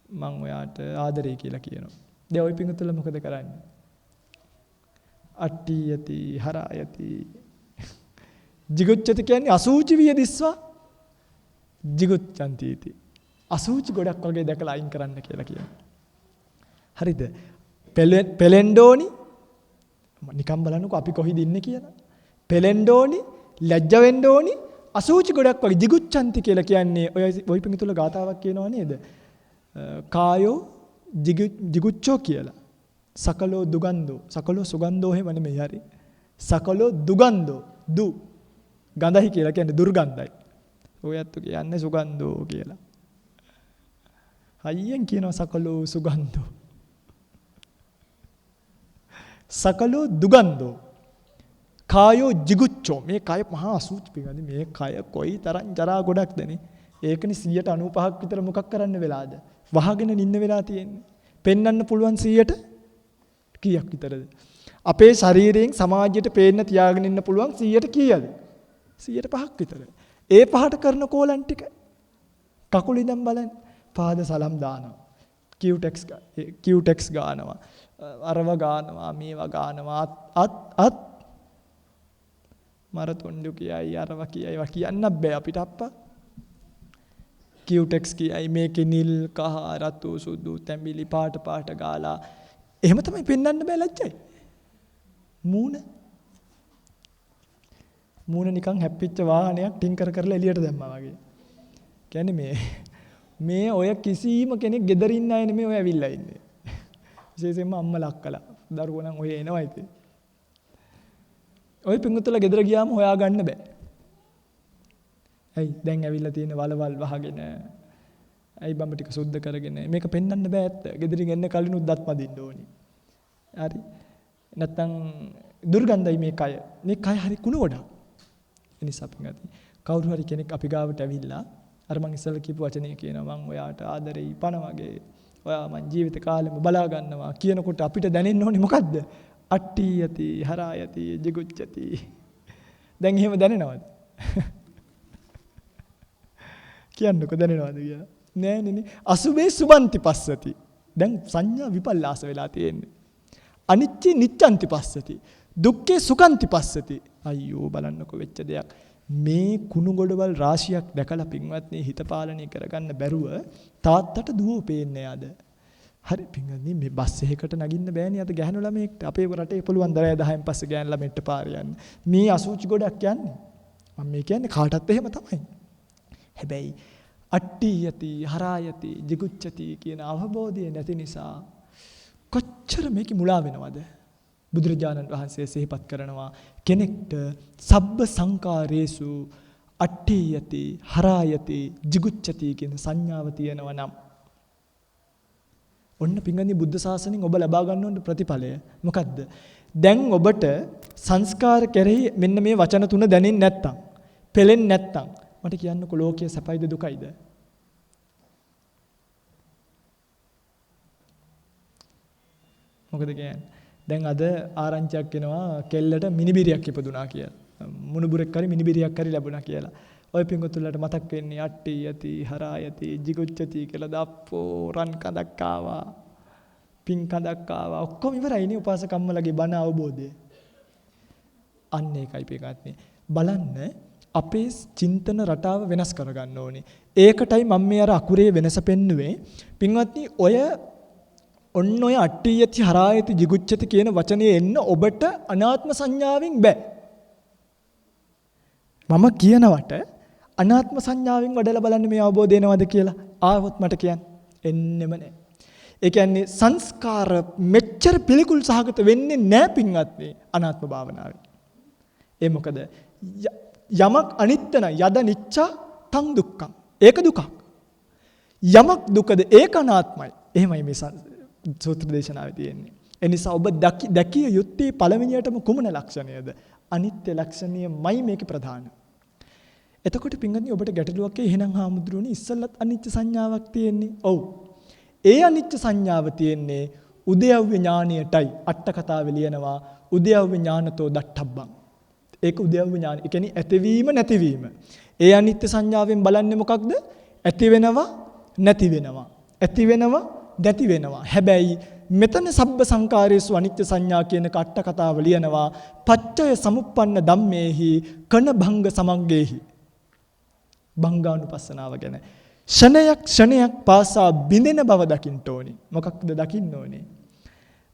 මම ඔයාට ආදරේ කියලා කියනවා. දැන් ওই පිඟුතුල මොකද කරන්නේ? අට්ඨියති හරායති. jigucchati කියන්නේ අසූචි විය දිස්වා jigucchanti इति. අසූචි ගොඩක් වගේ දැකලා අයින් කරන්න කියලා කියනවා. හරිද? පෙලෙන්න ඕනි. නිකන් බලන්නකෝ අපි කොහිද ඉන්නේ කියලා. පෙලෙන්න ඕනි, ලැජ්ජ වෙන්න ඕනි, අසූචි ගොඩක් වගේ jigucchanti කියලා කියන්නේ ඔය පිඟුතුල ගාතාවක් කියනවා නේද? කායෝ jiguccho කියලා. සකලෝ දුගන්දෝ. සකලෝ සුගන්ධෝ එහෙම නෙමෙයි හරි. සකලෝ දුගන්දෝ. දු ගඳයි කියලා කියන්නේ දුර්ගන්ධයි. ඔයත් කියන්නේ සුගන්ධෝ කියලා. හයියෙන් කියනවා සකලෝ සුගන්ධෝ. සකලෝ දුගන්ධෝ. කායෝ jiguccho. මේ කය මහා අසුචි පිඟන්නේ. මේ කය කොයි තරම් ජරා ගොඩක්ද නේ. ඒකනේ 95ක් විතර මොකක් කරන්න වෙලාද? වහගෙන නින්න වෙලා තියෙන්නේ. පෙන්වන්න පුළුවන් 100ට කීයක් විතරද? අපේ ශරීරයෙන් සමාජයට පේන්න තියාගෙන ඉන්න පුළුවන් 100ට කීයද? 105ක් විතර. ඒ පහට කරන කෝලම් ටික කකුල ඉඳන් බලන්න. පාද සලම් දානවා. කියුටෙක්ස් ගානවා. අරව ගානවා, මේවා ගානවා. අත් මරතොණ්ඩු කියයි, අරව කියයි, ඒවා කියන්න බෑ අපිට අප්පා. කියුටෙක්ස් කියයි මේකේ නිල්, කහ, රතු, සුදු, තැඹිලි පාට ගාලා එහෙම තමයි පෙන්වන්න බෑ ලැජ්ජයි. මූණ නිකන් හැප්පිච්ච වාහනයක් ටින්කර් කරලා එළියට දැම්මා වගේ. කියන්නේ මේ ඔය කිසිම කෙනෙක් ගෙදරින් අය නෙමෙයි ඔය ඇවිල්ලා ඉන්නේ. විශේෂයෙන්ම අම්මලා අක්කලා. දරුවෝ නම් ඔය එනවා ඉතින්. ඔය පිඟුතුලා ගෙදර ගියාම හොයාගන්න බෑ. ඇයි දැන් ඇවිල්ලා තියෙන වලවල් වහගෙන ඇයි බඹ ටික සුද්ධ කරගෙන මේක පෙන්වන්න බෑ ඇත්ත. ගෙදරින් එන්න කලින් උද්දත් මදින්න ඕනි. හරි. නැත්තම් දුර්ගන්ධයි මේ කය. මේ කය හරි කුණු ගොඩක්. ඒ නිසා පින්වත්නි කවුරු හරි කෙනෙක් අපි ගාවට ඇවිල්ලා අර මං ඉස්සෙල්ලා කියපු වචනේ කියනවා මං ඔයාට ආදරෙයි පණ වගේ. ඔයා මං ජීවිත කාලෙම බලා ගන්නවා කියනකොට අපිට දැනෙන්න ඕනේ මොකද්ද? අට්ටි යති හරා යති ජිගුච්ඡති. දැන් එහෙම දැනෙනවද? කියන්නකො දැනෙනවද කියලා? නෑ නේ. අසුබේ සුබන්ති පස්සති. දැන් සංඥා විපල්ලාස වෙලා තියෙන්නේ. අනිච්චේ නිච්ඡන්ති පස්සති. දුක්ඛේ සුඛන්ති පස්සති. අයියෝ බලන්නකො වෙච්ච දෙයක්. මේ කුණු ගොඩවල් රාශියක් දැකලා පින්වත්නි හිත පාලනය කරගන්න බැරුව තාත්තට දුවෝ පේන්නේ ආද. හරි පින්වත්නි මේ බස් එකකට නගින්න බෑනේ අද ගැහණු ළමයෙක්ට. අපේ රටේ පුළුවන් දරය 10න් පස්සේ ගෑන් ළමෙක්ට පාර යන්න. මේ අසුචි ගොඩක් යන්නේ. මම මේ කියන්නේ කාටත් එහෙම තමයි. හැබැයි අට්ටි යති හරා යති jigucchati කියන අවබෝධය නැති නිසා කොච්චර මේකේ මුලා වෙනවද? බුදුරජාණන් වහන්සේ සිහිපත් කරනවා කෙනෙක්ට සබ්බ සංකාරේසු අට්ටි යති හරා යති jigucchati කියන සංඥාව තියෙනවා නම් ඔන්න පින්වත්නි බුද්ධ ශාසනයෙන් ඔබ ලබා ගන්න ඕන ප්‍රතිඵලය මොකද්ද? දැන් ඔබට සංස්කාර කෙරෙහි මෙන්න මේ වචන තුන දැනෙන්නේ නැත්තම්, පෙලෙන්නේ නැත්තම් මට කියන්නකෝ ලෝකයේ සැපයිද දුකයිද? මොකද කියන්නේ? දැන් අද ආරංචියක් එනවා කෙල්ලට මිනිබිරියක් ඉපදුනා කියලා. මුණුබුරෙක් හරි මිනිබිරියක් හරි ලැබුණා කියලා. ඔය පිංගුතුල්ලට මතක් වෙන්නේ අට්ටි යති හරා යති jigucchati කියලා දප්පෝ රන් කඳක් ආවා. පිං කඳක් ආවා. ඔක්කොම ඉවරයිනේ උපාසකම්මලගේ බණ අවබෝධය. අන්න ඒකයි පිටගන්නේ. බලන්න අපේ චින්තන රටාව වෙනස් කරගන්න ඕනේ. ඒකටයි මම මේ අර අකුරේ වෙනස පෙන්නුවේ. පින්වත්නි ඔය අට්ටි යති හරා යති jigucchati කියන වචනේ එන්න ඔබට අනාත්ම සංඥාවෙන් බෑ. මම කියනවට අනාත්ම සංඥාවෙන් වඩලා බලන්න මේ අවබෝධය එනවද කියලා ආවොත් මට කියන්න. එන්නෙම නෑ. ඒ කියන්නේ සංස්කාර මෙච්චර පිළිකුල් සහගත වෙන්නේ නෑ පින්වත්නි අනාත්ම භාවනාවෙන්. ඒ මොකද යමක් අනිත්‍ය නම් යද නිච්චා තං දුක්ඛං. ඒක දුකක්. යමක් දුකද ඒක අනාත්මයි. එහෙමයි මේ සූත්‍ර දේශනාවේ තියෙන්නේ. ඒ නිසා ඔබ දැකිය යුත්තේ පළවෙනියටම කුමන ලක්ෂණයද? අනිත්‍ය ලක්ෂණයමයි මේකේ ප්‍රධාන. එතකොට පින්වත්නි ඔබට ගැටලුවක් එහෙනම් හාමුදුරුවනේ ඉස්සෙල්ලත් අනිත්‍ය සංඥාවක් තියෙන්නේ. ඔව්. ඒ අනිත්‍ය සංඥාව තියෙන්නේ උද්‍යව්‍ය ඥානයටයි. අට කතාවේ ලියනවා උද්‍යව්‍ය ඥානතෝ දට්ඨබ්බං. ඒක උද්‍යව්‍ය ඥාන. ඒ කියන්නේ ඇතිවීම නැතිවීම. ඒ අනිත්‍ය සංඥාවෙන් බලන්නේ මොකක්ද? ඇති වෙනවා නැති වෙනවා. ඇති වෙනවා නැති වෙනවා. හැබැයි මෙතන සබ්බ සංකාරේසු අනිත්‍ය සංඥා කියන අට කතාව ලියනවා පච්චය සමුප්පන්න ධම්මේහි කන භංග සමග්ගේහි. භංගානුපස්සනාව ගැන ක්ෂණයක් පාසා බිඳෙන බව දකින්න ඕනි. මොකක්ද දකින්න ඕනේ?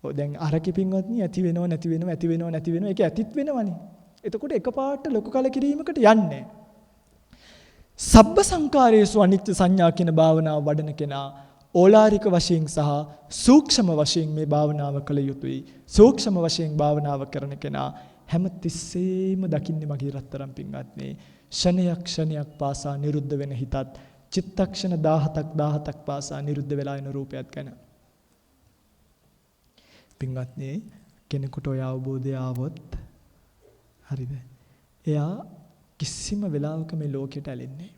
ඔව් දැන් අරකි පින්වත්නි ඇති වෙනව නැති වෙනව ඇති වෙනව නැති වෙනව ඒක ඇතිත් වෙනවනේ. එතකොට එකපාරට ලොකු කලකිරීමකට යන්නේ. සබ්බ සංකාරේසු අනිත්‍ය සංඥා කියන භාවනාව වඩන කෙනා ඕලාරික වශයෙන් සහ සූක්ෂම වශයෙන් මේ භාවනාව කළ යුතුයි. සූක්ෂම වශයෙන් භාවනාව කරන කෙනා හැම තිස්සෙම දකින්නේ මගේ රත්තරන් පින්වත්නි. ක්ෂණයක් පාසා නිරුද්ධ වෙන හිතත් චිත්තක්ෂණ 17ක් පාසා නිරුද්ධ වෙලා යන රූපයත් ගැන. පින්වත්නි කෙනෙකුට ඔය අවබෝධය ආවොත් හරිද? එයා කිසිම වෙලාවක මේ ලෝකෙට ඇලෙන්නේ.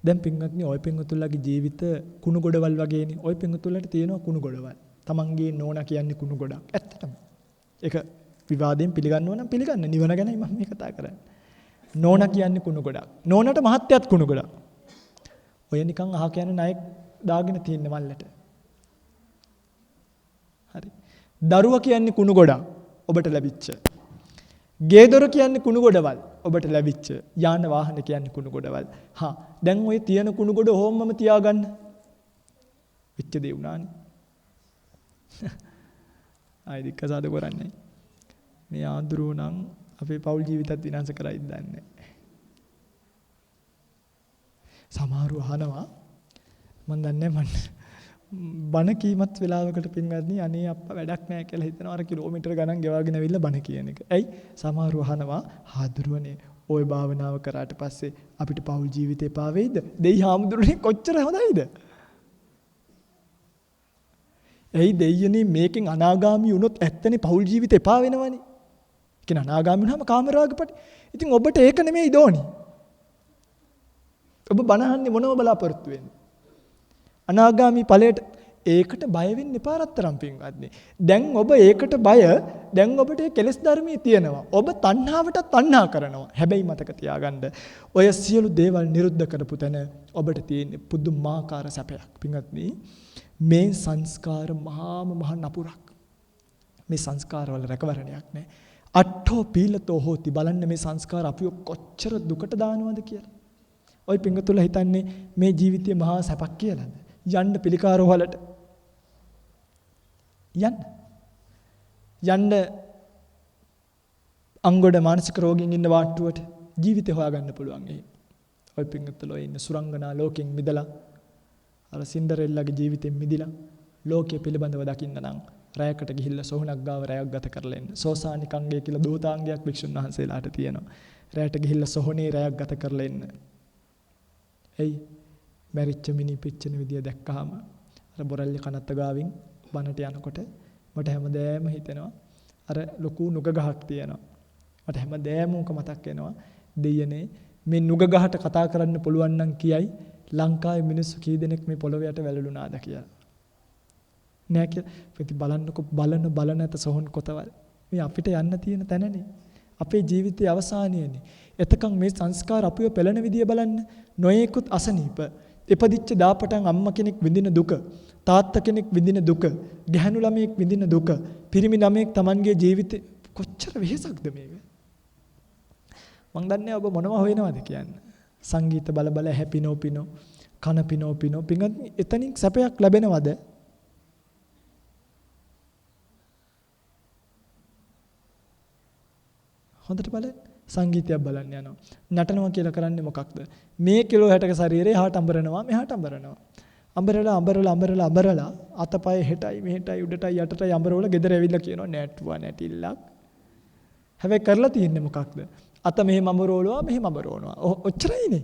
දැන් පින්වත්නි ඔය පින්වතුන්ලගේ ජීවිත කුණු ගොඩවල් වගේනේ. ඔය පින්වතුන්ලට තියෙනවා කුණු ගොඩවල්. තමන්ගේ නෝනා කියන්නේ කුණු ගොඩක්. ඇත්තටම. ඒක විවාදයෙන් පිළිගන්නව නම් පිළිගන්න. නිවන ගැනයි මම මේ කතා කරන්නේ. නෝනා කියන්නේ කුණු ගොඩක්. නෝනාට මහත්යත් කුණු ගොඩක්. ඔය නිකන් අහ කියන ණයෙක් දාගෙන තින්න මල්ලට. හරි. දරුවා කියන්නේ කුණු ගොඩක්. ඔබට ලැබිච්ච. ගේ දොර කියන්නේ කුණු ගොඩවල්. ඔබට ලැබිච්ච. යාන වාහන කියන්නේ කුණු ගොඩවල්. දැන් ඔය තියෙන කුණු ගොඩ ඕම්මම තියාගන්න. වෙච්ච දේ වුණානේ. ආයි දික්කසාද කරන්නේ. මේ ආඳුරෝ නම් අපේ පෞල් ජීවිතත් විනාශ කරයිද දන්නේ. සමහරව අහනවා මන් දන්නේ බණ කීමත් වෙලාවකට පින්වත්නි අනේ අප්පා වැඩක් නැහැ කියලා හිතනවා අර කිලෝමීටර ගණන් ගෙවාගෙන ඇවිල්ලා බණ කියන එක. ඇයි? සමහරව අහනවා හාදුරුවනේ ওই භාවනාව කරාට පස්සේ අපිට පෞල් ජීවිතේ පා වෙයිද? දෙයි හාමුදුරනේ කොච්චර හොඳයිද? ඇයි දෙයියනේ මේකෙන් අනාගාමී වුණොත් ඇත්තනේ පෞල් ජීවිතේ එපා වෙනවනේ. කියන අනාගාමී වුණාම කාමරාගපටි. ඉතින් ඔබට ඒක නෙමෙයි දෝනි. ඔබ බනහන්නේ මොනව බලාපොරොත්තු වෙන්නේ? අනාගාමී ඵලයට ඒකට බය වෙන්න එපා රත්තරන් පින්වත්නි. දැන් ඔබ ඒකට බය දැන් ඔබට කෙලෙස් ධර්මයේ තියෙනවා. ඔබ තණ්හාවට තණ්හා කරනවා. හැබැයි මතක තියාගන්න ඔය සියලු දේවල් නිරුද්ධ කරපු තැන ඔබට තියෙන පුදුමාකාර සැපයක්. පින්වත්නි මේ සංස්කාර මහාම මහ නපුරක්. මේ සංස්කාරවල රැකවරණයක් නැහැ. අට්ඨෝ පීලතෝ හෝති බලන්න මේ සංස්කාර අපිව කොච්චර දුකට දානවද කියලා. ඔය පින්වතුන්ලා හිතන්නේ මේ ජීවිතේ මහා සැපක් කියලාද? යන්න පිළිකාරෝහලට යන්න අංගොඩ මානසික රෝගීන් ඉන්න වාට්ටුවට ජීවිතය හොයාගන්න පුළුවන්. ඔය පින්වතුන්ලා ඉන්න සුරංගනා ලෝකෙන් මිදලා අර සින්ඩරෙල්ලාගේ ජීවිතෙන් මිදිලා ලෝකයේ පිළිබඳව දකින්න නම් රැයකට ගිහිල්ලා සොහනක් ගාව රැයක් ගත කරලා එන්න. සෝසානිකංගය කියලා දූතාංගයක් වික්ෂුන් වහන්සේලාට තියෙනවා. රැයට ගිහිල්ලා සොහනේ රැයක් ගත කරලා එන්න. එයි මැරිච්ච මිනි පිච්චෙන විදිය දැක්කහම අර බොරැල්ලේ කනත්ත ගාවින් බනට යනකොට මට හැමදෑම හිතෙනවා අර ලොකු නුග ගහක් තියෙනවා. මට හැමදෑම උක මතක් වෙනවා දෙයනේ මේ නුග ගහට කතා කරන්න පුළුවන් නම් කියයි ලංකාවේ මිනිස්සු කී දෙනෙක් මේ පොළොවේ යට වැළලුණාද කියලා. නෑ කියලා. ඉතින් බලන්නකො බලන ඇත සොහොන් කොතවල්. මේ අපිට යන්න තියෙන තැනනේ. අපේ ජීවිතයේ අවසානයේනේ. එතකන් මේ සංස්කාර අපිව පෙළෙන විදිය බලන්න. නොයෙකුත් අසනීප. ඉපදිච්ච දාපටන් අම්මා කෙනෙක් විඳින දුක, තාත්තා කෙනෙක් විඳින දුක, ගැහැණු ළමයෙක් විඳින දුක, පිරිමි ළමයෙක් Tamanගේ ජීවිතේ කොච්චර වෙහෙසක්ද මේක. මං දන්නේ ඔබ මොනවා හොයනවද කියන්නේ. සංගීත බල බල හැපිනෝ පිනෝ කන පිනෝ පින්වත් එතනින් සැපයක් ලැබෙනවද? හොඳට බලන්න. සංගීතයක් බලන්න යනවා. නටනවා කියලා කරන්නේ මොකක්ද? මේ කිලෝ 60ක ශරීරේ එහාට අඹරනවා මෙහාට අඹරනවා. අඹරලා අතපය හෙටයි මෙහෙටයි උඩටයි යටටයි අඹරවල ගෙදර ඇවිල්ලා කියනවා නැටුවා නැටිල්ලක්. හැබැයි කරලා තියෙන්නේ මොකක්ද? අත මෙහෙම අඹරවලුවා මෙහෙම අඹරවනවා. ඔච්චරයිනේ.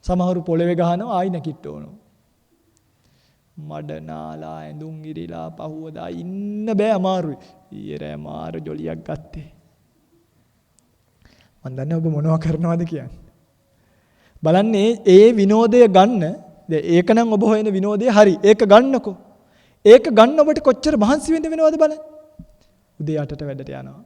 සමහරු පොළවේ ගහනවා ආයි නැකිටවනවා. මඩ නාලා ඇඳුම් ඉරිලා පහුවදා ඉන්න බෑ අමාරුයි. ඊයේ රෑ මාර ජොලියක් ගත්තේ. මන් දන්නේ ඔබ මොනවා කරනවද කියන්නේ. බලන්නේ ඒ විනෝදය ගන්න. ඒක නම් ඔබ හොයන විනෝදය හරි. ඒක ගන්නකෝ. ඒක ගන්න ඔබට කොච්චර මහන්සි වෙන්න වෙනවද බලන්න. උදේ 8ට වැඩට යනවා.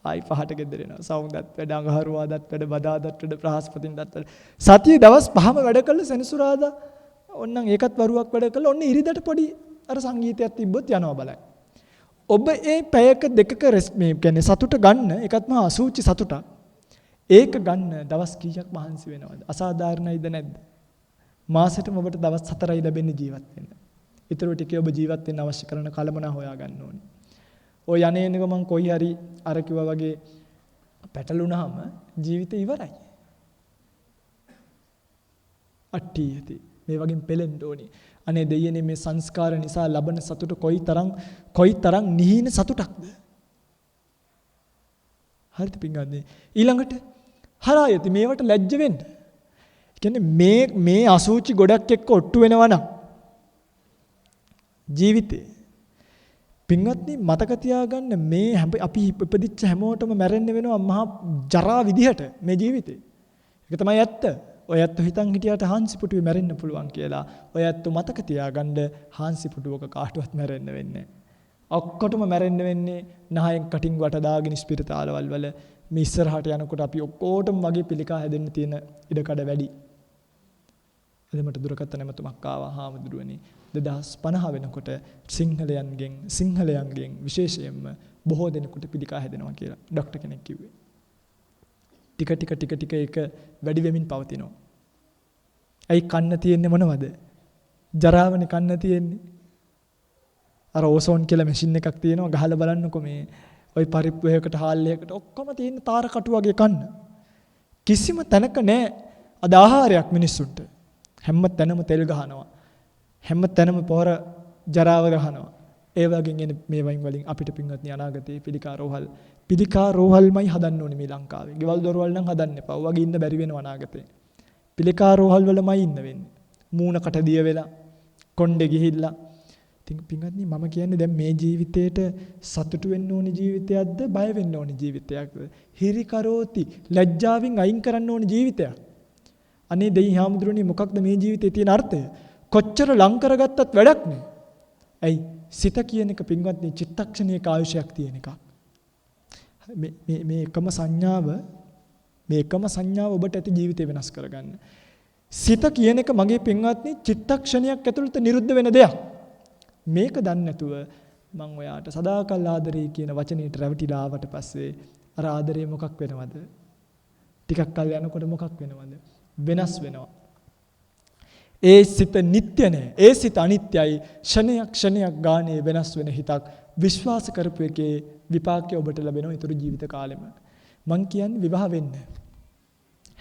ආයි 5ට ගෙදර එනවා. සවුන්දත් වැඩ, අඟහරුවාදත් වැඩ, බදාදත් වැඩ, බ්‍රහස්පතින්දත් වැඩ. සතියේ දවස් 5ම වැඩ කළා සෙනසුරාදා. ඔන්නම් ඒකත් වරුවක් වැඩ කළා. ඔන්න ඉරිදට පොඩි අර සංගීතයක් තිබ්බොත් යනවා බලන්න. ඔබ ඒ පැයක දෙකක මේ කියන්නේ සතුට ගන්න එකත් මහා අසූචි සතුටක්. ඒක ගන්න දවස් කීයක් මහන්සි වෙනවද? අසාධාරණයිද නැද්ද? මාසෙටම ඔබට දවස් 4යි ලැබෙන්නේ ජීවත් වෙන්න. ඊටු ටිකේ ඔබ ජීවත් වෙන්න අවශ්‍ය කරන කලමනා හොයා ගන්න ඕනේ. ඔය යන්නේක මං කොයි හරි අර කිව්වා වගේ පැටලුණාම ජීවිතේ ඉවරයි. අට්ටියති. මේ වගේ පෙලෙන්න ඕනේ. අනේ දෙයනේ මේ සංස්කාර නිසා ලබන සතුට කොයිතරම් නිහින සතුටක්ද? හරිද පින්වත්නි? ඊළඟට හරායති මේවට ලැජ්ජ වෙන්න. කියන්නේ මේ අසූචි ගොඩක් එක්ක ඔට්ටු වෙනවා නම් ජීවිතේ පින්වත්නි මතක තියාගන්න මේ අපි ඉපදිච්ච හැමෝටම මැරෙන්න වෙනවා මහා ජරා විදිහට මේ ජීවිතේ. ඒක තමයි ඇත්ත. ඔය ඇත්ත හිතන් හිටියට හාන්සි පුටුවේ මැරෙන්න පුළුවන් කියලා. ඔය ඇත්ත මතක තියාගන්න හාන්සි පුටුවක කාටවත් මැරෙන්න වෙන්නේ නැහැ. ඔක්කොටම මැරෙන්න වෙන්නේ නහයෙන් කටින් වට දාගෙන ස්පිරිතාලවල වල මේ ඉස්සරහට යනකොට අපි ඔක්කොටම වගේ පිළිකා හැදෙන්න තියෙන ඉඩකඩ වැඩි. එද මට දුරකථන නැමතුමක් ආවා හාමුදුරුවනේ 2050 වෙනකොට සිංහලයන්ගෙන් විශේෂයෙන්ම බොහෝ දෙනෙකුට පිළිකා හැදෙනවා කියලා ડોක්ටර් කෙනෙක් කිව්වේ. ටික ඒක වැඩි වෙමින් පවතිනවා. ඇයි කන්න තියෙන්නේ මොනවද? ජරාවනේ කන්න තියෙන්නේ. අර ඕසෝන් කියලා මැෂින් එකක් තියෙනවා ගහලා බලන්නකො මේ ওই පරිප්පුවයකට හාල්ලයකට ඔක්කොම තියෙන තාර කටු වගේ කන්න. කිසිම තැනක නැහැ අද ආහාරයක් මිනිස්සුන්ට. හැම තැනම තෙල් ගහනවා. හැම තැනම පොර ජරාව ගහනවා. ඒ වගේ එන මේ වලින් අපිට පින්වත්නි අනාගතයේ පිළිකා රෝහල්මයි හදන්න ඕනේ මේ ලංකාවේ. ගෙවල් දොරවල් නම් හදන්න එපා. වගේ ඉන්න බැරි වෙනවා අනාගතේ. පිළිකා රෝහල් වලමයි ඉන්න වෙන්නේ. මූණකට දිය වෙලා කොණ්ඩේ ගිහිල්ලා ඉතින් පින්වත්නි මම කියන්නේ දැන් මේ ජීවිතේට සතුටු වෙන්න ඕනි ජීවිතයක්ද බය වෙන්න ඕනි ජීවිතයක්ද? හිරි කරෝති ලැජ්ජාවෙන් අයින් කරන්න ඕනි ජීවිතයක්. අනේ දෙයි හාමුදුරනේ මොකක්ද මේ ජීවිතේ තියෙන අර්ථය? කොච්චර ලං කරගත්තත් වැඩක් නෑ. ඇයි? සිත කියන එක පින්වත්නි චිත්තක්ෂණයක ආයුෂයක් තියෙන එකක්. මේ එකම සංඥාව ඔබට ඇති ජීවිතේ වෙනස් කරගන්න. සිත කියන එක මගේ පින්වත්නි චිත්තක්ෂණයක් ඇතුළත නිරුද්ධ වෙන දෙයක්. මේක දන්නේ නැතුව මම ඔයාට සදාකල් ආදරේ කියන වචනේට රැවටිලා ආවට පස්සේ අර ආදරේ මොකක් වෙනවද? ටිකක් කල් යනකොට මොකක් වෙනවද? වෙනස් වෙනවා. ඒ සිත නිට්ටය නෑ. ඒ සිත අනිත්‍යයි. ක්ෂණයක් ගානේ වෙනස් වෙන හිතක් විශ්වාස කරපු එකේ විපාකය ඔබට ලැබෙනවා ඊටු ජීවිත කාලෙම. මං කියන්නේ විවාහ වෙන්න.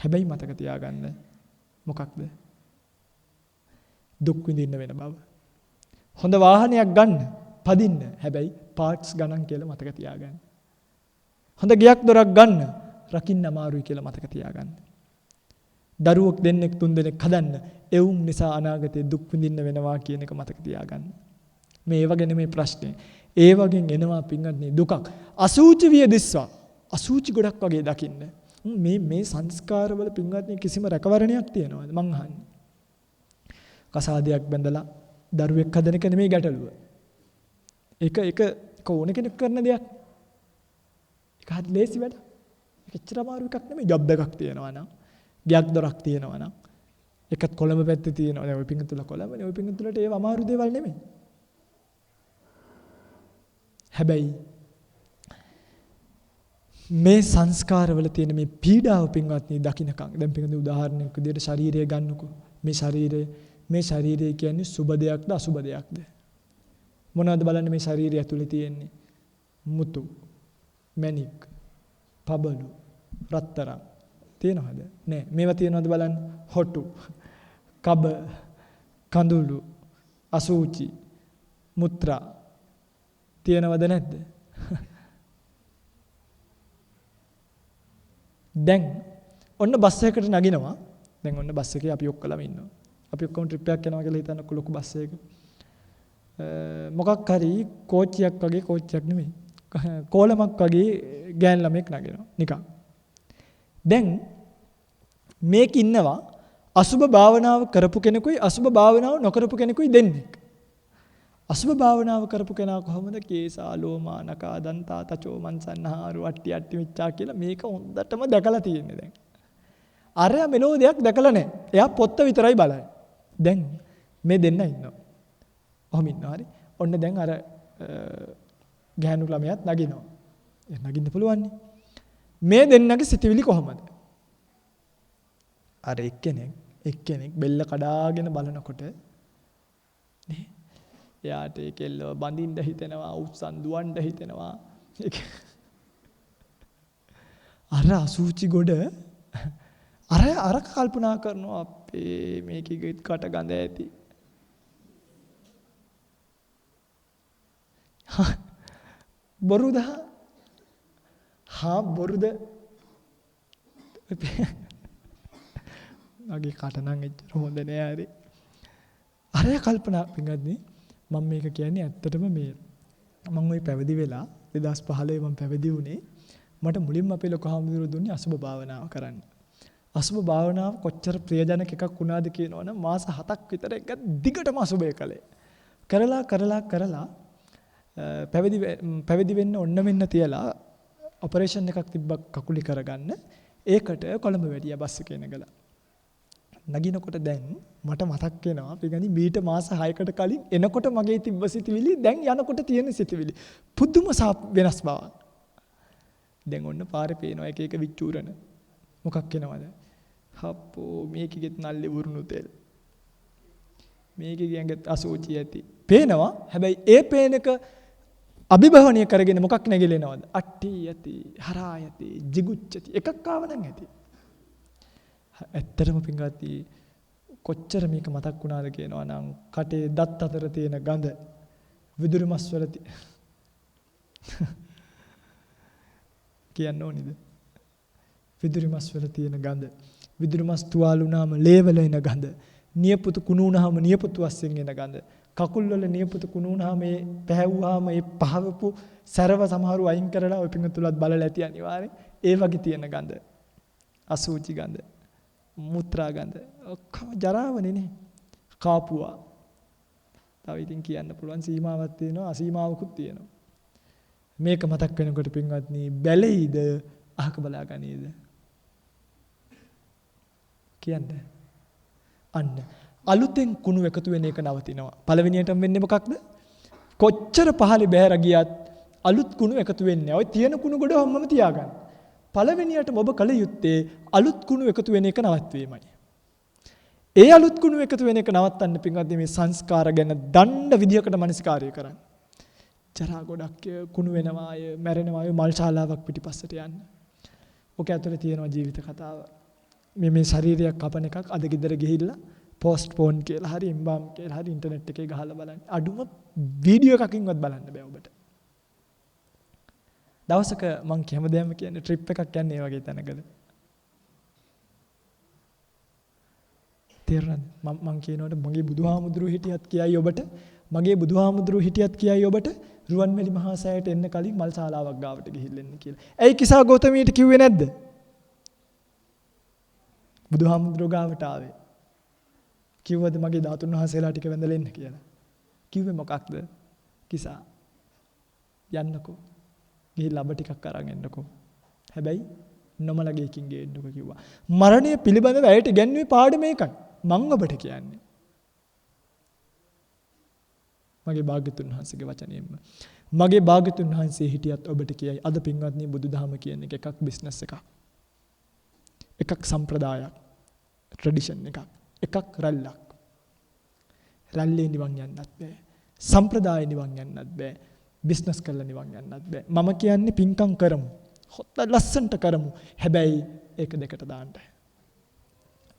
හැබැයි මතක තියාගන්න මොකක්ද? දුක් විඳින්න වෙන බව. හොඳ වාහනයක් ගන්න, පදින්න. හැබැයි පාර්ට්ස් ගණන් කියලා මතක තියාගන්න. හොඳ ගයක් දොරක් ගන්න, රකින්න අමාරුයි කියලා මතක තියාගන්න. දරුවෝ දෙන්නෙක් තුන් දෙනෙක් හදන්න, එවුන් නිසා අනාගතේ දුක් විඳින්න වෙනවා කියන එක මතක තියාගන්න. මේ වගේ නෙමෙයි ප්‍රශ්නේ. ඒ වගේ එනවා පින්වත්නි දුකක්. අසූචි විය දිස්වා. අසූචි ගොඩක් වගේ දකින්න. මේ සංස්කාරවල පින්වත්නි කිසිම රැකවරණයක් තියනවද? මං අහන්නේ. කසාදයක් බැඳලා දරුවෙක් හදන එක නෙමෙයි ගැටලුව. ඒක ඕන කෙනෙක් කරන දෙයක්. ඒක හරි ලේසි වැඩ. ඒක එච්චර අමාරු එකක් නෙමෙයි. ජොබ් එකක් තියනවා නම්, ගයක් දොරක් තියනවා නම්, එකත් කොළඹ පැත්තේ තියනවා. දැන් ඔය පිංගුතුල කොළඹනේ. ඔය පිංගුතුලට ඒව අමාරු දේවල් නෙමෙයි. හැබැයි මේ සංස්කාරවල තියෙන මේ පීඩාව පින්වත්නි දකින්නකම් දැන් පින්වත්නි උදාහරණයක් විදිහට ශරීරය ගන්නකො. මේ ශරීරය කියන්නේ සුබ දෙයක්ද අසුබ දෙයක්ද? මොනවද බලන්න මේ ශරීරය ඇතුලේ තියෙන්නේ? මුතු, මණික්, පබළු, රත්තරන් තියෙනවද? නෑ. මේවා තියෙනවද බලන්න? හොටු, කබ, කඳුළු, අසූචි, මුත්‍රා තියෙනවද නැද්ද? දැන් ඔන්න බස් එකකට නගිනවා. දැන් ඔන්න බස් එකේ අපි ඔක්කොලම ඉන්නවා. අපි ඔක්කොම ට්‍රිප් එකක් යනවා කියලා හිතන්නකො ලොකු බස් එකක. මොකක් හරි කෝච්චියක් නෙමෙයි. කෝලමක් වගේ ගෑන් ළමෙක් නගිනවා නිකන්. දැන් මේක ඉන්නවා අසුබ භාවනාව කරපු කෙනෙකුයි අසුබ භාවනාව නොකරපු කෙනෙකුයි දෙන්නෙක්. අසුබ භාවනාව කරපු කෙනා කොහොමද? කේසා ලෝමා නකා දන්තා තචෝ මන්සන්හාරු අට්ටි මිච්චා කියලා මේක හොඳටම දැකලා තියෙන්නේ දැන්. අරයා මෙලෝ දෙයක් දැකලා නැහැ. එයා පොත්ත විතරයි බලන්නේ. දැන් මේ දෙන්න ඉන්නවා. ඔහොම ඉන්නවා හරි. ඔන්න දැන් අර ගෑනු ළමයාත් නගිනවා. නගින්න පුළුවන් නේ. මේ දෙන්නගේ සිතවිලි කොහොමද? අර එක්කෙනෙක් බෙල්ල කඩාගෙන බලනකොට නේ එයාට ඒ කෙල්ලව බඳින්න හිතෙනවා, උස්සන් දුවන්න හිතෙනවා. අර අසූචි ගොඩ අර කල්පනා කරනවා අපේ මේකේ කට ගඳ ඇති. බොරුද? බොරුද? මගේ කට නම් එච්චර හොඳ නෑ හරි. අර කල්පනා පින්වත්නි මම මේක කියන්නේ ඇත්තටම මේ මම ওই පැවිදි වෙලා 2015 මම පැවිදි වුණේ. මට මුලින්ම අපේ ලොකු හාමුදුරුවෝ දුන්නේ අසුබ භාවනාව කරන්න. අසුබ භාවනාව කොච්චර ප්‍රියජනක එකක් වුණාද කියනවනම් මාස 7ක් විතර එක දිගටම අසුබය කළේ. කරලා පැවිදි වෙන්න ඔන්න මෙන්න තියලා ඔපරේෂන් එකක් තිබ්බ කකුලි කරගන්න. ඒකට කොළඹ වැඩියා බස් එකේ නැගලා. නගිනකොට දැන් මට මතක් වෙනවා අපි ගනි මීට මාස 6කට කලින් එනකොට මගේ තිබ්බ සිතුවිලි දැන් යනකොට තියෙන සිතුවිලි පුදුම වෙනස් බවක්. දැන් ඔන්න පාරේ පේනවා එක විචූරන. මොකක් වෙනවද? හප්පෝ මේකෙත් නල්ලේ වුරුණු තෙල්. මේකේ ගඟත් අසෝචි ඇති. පේනවා. හැබැයි ඒ පේනක අභිභවනය කරගෙන මොකක් නැගිලෙනවද? අට්ටි ඇති, හරා ඇති, jigucchati එකක් ආව නම් ඇති. ඇත්තටම පින්ගාති කොච්චර මේක මතක් වුණාද කියනවා නම් කටේ දත් අතර තියෙන ගඳ විදුරු මස් වල කියන්න ඕනිද? විදුරු මස් වල තියෙන ගඳ, විදුරු මස් තුවාල වුණාම ලේ වල එන ගඳ, නියපොතු කුණු වුණාම නියපොතු වස්යෙන් එන ගඳ. කකුල් වල නියපොතු කුණු වුණාම ඒ පැහැවුවාම ඒ පහවපු සරව සමහරු අයින් කරලා ඔය පිංගුතුලත් බලලා ඇති අනිවාර්යෙන්. ඒ වගේ තියෙන ගඳ. අසුචි ගඳ. මුත්‍රා ගඳ. ඔක්කොම ජරාවනේ නේ. කාපුවා. තව ඉතින් කියන්න පුළුවන් සීමාවක් තියෙනවා අසීමාවකුත් තියෙනවා. මේක මතක් වෙනකොට පින්වත්නි බැලෙයිද අහක බලා ගනීද? කියන්නේ අන්න අලුතෙන් කුණු එකතු වෙන එක නවතිනවා. පළවෙනියටම වෙන්නේ මොකක්ද? කොච්චර පහලේ බෑර ගියත් අලුත් කුණු එකතු වෙන්නේ. ඔය තියෙන කුණු ගොඩ හැමම තියාගන්න. පළවෙනියටම ඔබ කල යුත්තේ අලුත් කුණු එකතු වෙන එක නවත්වීමයි. ඒ අලුත් කුණු එකතු වෙන එක නවත්තන්න පින්වත්නි මේ සංස්කාර ගැන දණ්ඩ විදියකට මනසිකාරය කරන්න. ජරා ගොඩක් කුණු වෙනවාය, මැරෙනවාය මල් ශාලාවක් පිටිපස්සට යන්න. ඔක ඇතුලේ තියෙනවා ජීවිත කතාව. මේ ශරීරයක් කපන එකක් අද ගෙදර ගිහිල්ලා පෝස්ට්පෝන් කියලා හරි ඉම්බාම් කියලා හරි ඉන්ටර්නෙට් එකේ ගහලා බලන්න. අඩුම වීඩියෝ එකකින්වත් බලන්න බෑ ඔබට. දවසක මං හැමදේම කියන්නේ ට්‍රිප් එකක් යන්නේ ඒ වගේ තැනකද. තේරුණාද? මං කියනකොට මගේ බුදුහාමුදුරුවෝ හිටියත් කියයි ඔබට, මගේ බුදුහාමුදුරුවෝ හිටියත් කියයි ඔබට රුවන්වැලි මහා සෑයට එන්න කලින් මල් ශාලාවක් ගාවට ගිහිල්ලා එන්න කියලා. ඇයි කිසා ගෞතමීට කිව්වේ නැද්ද? බුදුහාමුදුරුවෝ ගාවට ආවේ. කිව්වද මගේ ධාතුන් වහන්සේලා ටික වැඳලා එන්න කියලා? කිව්වේ මොකක්ද? කිසා යන්නකෝ. ගිහිල්ලා අබ ටිකක් අරන් එන්නකෝ. හැබැයි නොමලගේ එකින් ගේන්නකෝ කිව්වා. මරණය පිළිබඳව ඇයට ඉගැන්වුවේ පාඩම මේකයි. මං ඔබට කියන්නේ. මගේ භාග්‍යතුන් වහන්සේගේ වචනයෙන්ම. මගේ භාග්‍යතුන් වහන්සේ හිටියත් ඔබට කියයි අද පින්වත්නි බුදුදහම කියන එක එකක් බිස්නස් එකක්. එකක් සම්ප්‍රදායක්. ට්‍රැඩිෂන් එකක්. එකක් රැල්ලක්. රැල්ලේ නිවන් යන්නත් බෑ. සම්ප්‍රදාය නිවන් යන්නත් බෑ. බිස්නස් කරලා නිවන් යන්නත් බෑ. මම කියන්නේ පින්කම් කරමු. හොත් ලස්සන්ට කරමු. හැබැයි ඒක දෙකට දාන්න.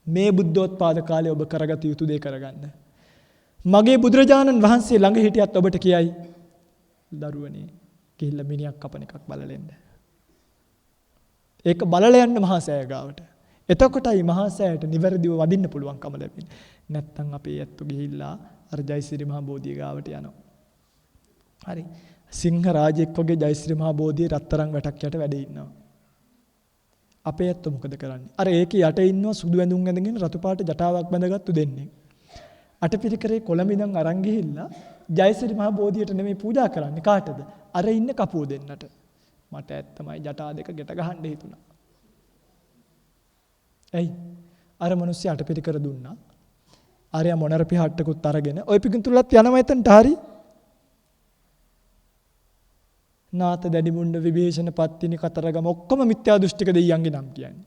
මේ බුද්ධෝත්පාද කාලේ ඔබ කරගත යුතු දේ කරගන්න. මගේ බුදුරජාණන් වහන්සේ ළඟ හිටියත් ඔබට කියයි දරුවනේ ගිහිල්ලා මිනිහක් කපන එකක් බලලා එන්න. ඒක බලලා යන්න මහා සෑය ගාවට. එතකොටයි මහා සෑයට නිවැරදිව වදින්න පුළුවන්කම ලැබෙන්නේ. නැත්තම් අපේ ඇත්තු ගිහිල්ලා අර ජයසිරි මහා බෝධිය ගාවට යනවා. හරි. සිංහ රාජෙක් වගේ ජයසිරි මහා බෝධියේ රත්තරන් වැටක් යට වැඩ ඉන්නවා. අපේ ඇත්තු මොකද කරන්නේ? අර ඒකේ යට ඉන්නවා සුදු ඇඳුම් ඇඳගෙන රතු පාට ජටාවක් බැඳගත්තු දෙන්නේ. අටපිරිකරේ කොළඹ ඉඳන් අරන් ගිහිල්ලා ජයසිරි මහා බෝධියට නෙමෙයි පූජා කරන්නේ කාටද? අර ඉන්න කපුව දෙන්නට. මට ඇත්තමයි ජටා දෙක ගැට ගහන්න හිතුණා. ඇයි? අර මිනිස්සු අටපිරිකර දුන්නා. ආර්ය මොනර පිහට්ටකුත් අරගෙන ඔය පිටින්තුලත් යනවා එතනට හරි. නාත දැඩිමුණ්ඩ විභීෂණ පත්තිනි කතරගම ඔක්කොම මිත්‍යා දෘෂ්ටික දෙයියන්ගේ නම් කියන්නේ.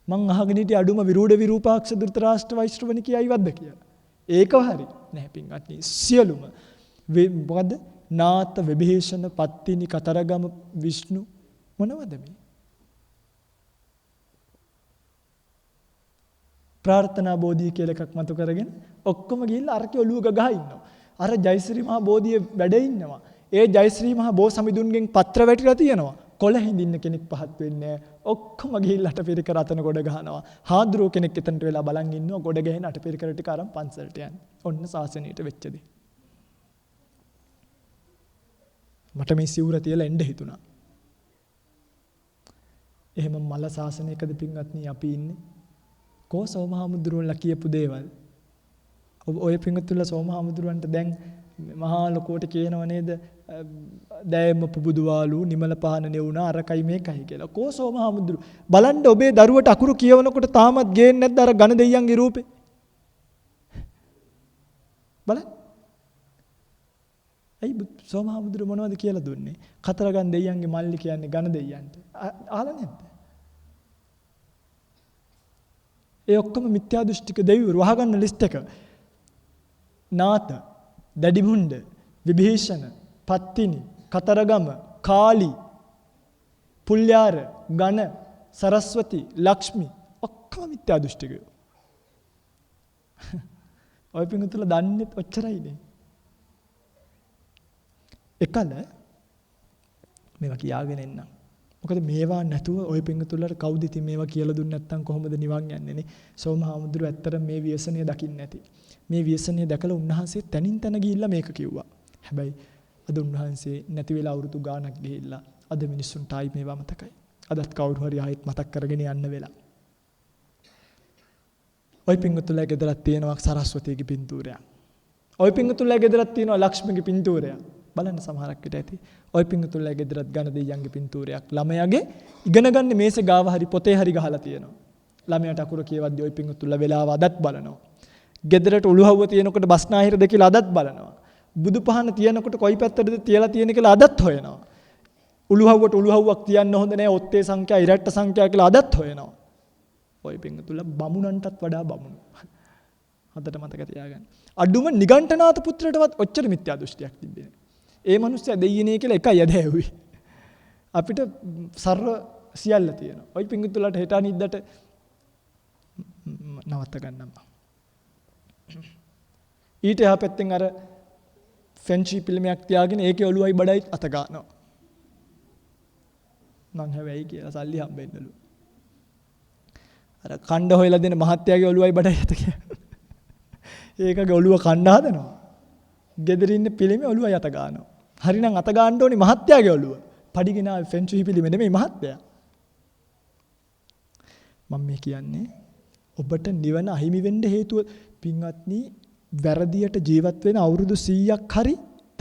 මං අහගෙන හිටිය අඩුම විරූඪ විරූපාක්ෂ ධෘතරාෂ්ට්‍ර වෛශ්‍රවණි කියයිවත්ද කියලා. ඒකව හරි නැහැ පින්වත්නි සියලුම මොකද්ද නාත විභීෂණ පත්තිනි කතරගම විෂ්ණු මොනවද මේ ප්‍රාර්ථනා බෝධිය කියලා එකක් මතු කරගෙන ඔක්කොම ගිහිල්ලා අරකේ ඔළුව ගගහ ඉන්නවා. අර ජයශ්‍රී මහා බෝධිය වැඩ ඉන්නවා. ඒ ජයශ්‍රී මහා බෝසමිඳුන්ගෙන් පත්‍ර වැටිලා තියෙනවා. කොළ හිඳින්න කෙනෙක් පහත් වෙන්නේ ඔක්කොම ගිහිල්ලා අටපිරිකර අතන ගොඩ ගහනවා. හාද්‍රෝ කෙනෙක් එතනට වෙලා බලන් ඉන්නවා ගොඩ ගහන අටපිරිකර ටික අරන් පන්සලට යන්නේ. ඔන්න සාසනීයට වෙච්ච දේ. මට මේ සිවුර තියලා එන්න හිතුණා. එහෙම මල සාසනයකද පින්වත්නි අපි ඉන්නේ? කෝ සෝමහාමුදුරුවන්ලා කියපු දේවල්. ඔය පින්වත්තුලා සෝමහාමුදුරුවන්ට දැන් මහා ලොකෝට කියනව නේද? දෑම පුබුදුවාලු නිමල පහන නෙවුණා අරකයි මේකයි කියලා. කෝ සෝමහාමුදුරු බලන්න ඔබේ දරුවට අකුරු කියවනකොට තාමත් ගේන්නේ නැද්ද අර ඝන දෙයියන්ගේ රූපේ? බලන්න. ඇයි සෝමහාමුදුරු මොනවද කියලා දුන්නේ? කතරගම් දෙයියන්ගේ මල්ලි කියන්නේ ඝන දෙයියන්ට. අහලා නැද්ද? ඒ ඔක්කොම මිත්‍යා දෘෂ්ටික දෙවිවරු වහගන්න ලිස්ට් එක. නාත, දැඩිමුණ්ඩ, විභීෂණ, පත්තිනි, කතරගම, කාලි, පුල්යාර, ගණ, සරස්වති, ලක්ෂ්මි ඔක්කොම මිත්‍යා දෘෂ්ටිකයෝ. ඔය පිටුතුල දන්නේ ඔච්චරයිනේ. එකල මේවා කියාගෙන එන්නම්. මොකද මේවා නැතුව ওই පිංගුතුල්ලට කවුද ඉතින් මේවා කියලා දුන්නේ නැත්නම් කොහොමද නිවන් යන්නේ නේ? සෝමහාමුදුරුවෝ ඇත්තට මේ ව්‍යසනය දකින්නේ නැති. මේ ව්‍යසනය දැකලා උන්වහන්සේ තනින් තන ගිහිල්ලා මේක කිව්වා. හැබැයි අද උන්වහන්සේ නැති වෙලා අවුරුදු ගාණක් ගිහිල්ලා අද මිනිස්සුන්ට ආයි මේවා මතකයි. අදත් කවුරු හරි ආයෙත් මතක් කරගෙන යන්න වෙලා. ওই පිංගුතුල්ලා ගෙදරක් තියෙනවා සරස්වතීගේ පින්තූරයක්. ওই පිංගුතුල්ලා ගෙදරක් තියෙනවා ලක්ෂ්මීගේ පින්තූරයක්. බලන්න සමහරක් විට ඇති. ওই පිංගුතුල්ලා ගෙදරත් ඝන දෙයියන්ගේ පින්තූරයක්. ළමයාගේ ඉගෙන ගන්න මේසේ ගාව හරි පොතේ හරි ගහලා තියෙනවා. ළමයාට අකුර කියවද්දී ওই පිංගුතුල්ලා වෙලාව අදත් බලනවා. ගෙදරට උළුහව්ව තියෙනකොට බස්නාහිර දෙකලා අදත් බලනවා. බුදුපහන තියෙනකොට කොයි පැත්තටද තියලා තියෙන කියලා අදත් හොයනවා. උළුහව්වට උළුහව්වක් තියන්න හොඳ නැහැ. ඔත්තේ සංඛ්‍යා ඉරට්ට සංඛ්‍යා කියලා අදත් හොයනවා. ওই පිංගුතුල්ලා බමුණන්ටත් වඩා බමුණු. හදට මතක තියාගන්න. අඩුම නිගණ්ඨනාත පුත්‍රයටවත් ඔච්චර මිත්‍යා දෘෂ්ටියක් තිබ්බේ නැහැ. ඒ මිනිස්සයා දෙයියනේ කියලා එකයි යදෑව්වේ. අපිට සර්ව සියල්ල තියෙනවා. ওই පිංගුතුල්ලාට හෙට අනිද්දාට නවත්ත ගන්නම්. ඊට එහා පැත්තෙන් අර ෆෙන්චි පිළිමයක් තියාගෙන ඒකේ ඔළුවයි බඩයි අත ගන්නවා. මං හැවයි කියලා සල්ලි හම්බෙන්නලු. අර කණ්ඩ හොයලා දෙන මහත්තයාගේ ඔළුවයි බඩයි අත කියලා. ඒකගේ ඔළුව කණ්ඩ හදනවා. ගෙදර ඉන්න පිළිමේ ඔළුවයි අත ගන්නවා. හරිනම් අත ගන්න ඕනේ මහත්තයාගේ ඔළුව. පඩිගෙන ආවේ ෆෙන්චි පිළිමේ නෙමෙයි මහත්තයා. මම මේ කියන්නේ ඔබට නිවන අහිමි වෙන්න හේතුව පින්වත්නි වැරදියට ජීවත් වෙන අවුරුදු 100ක්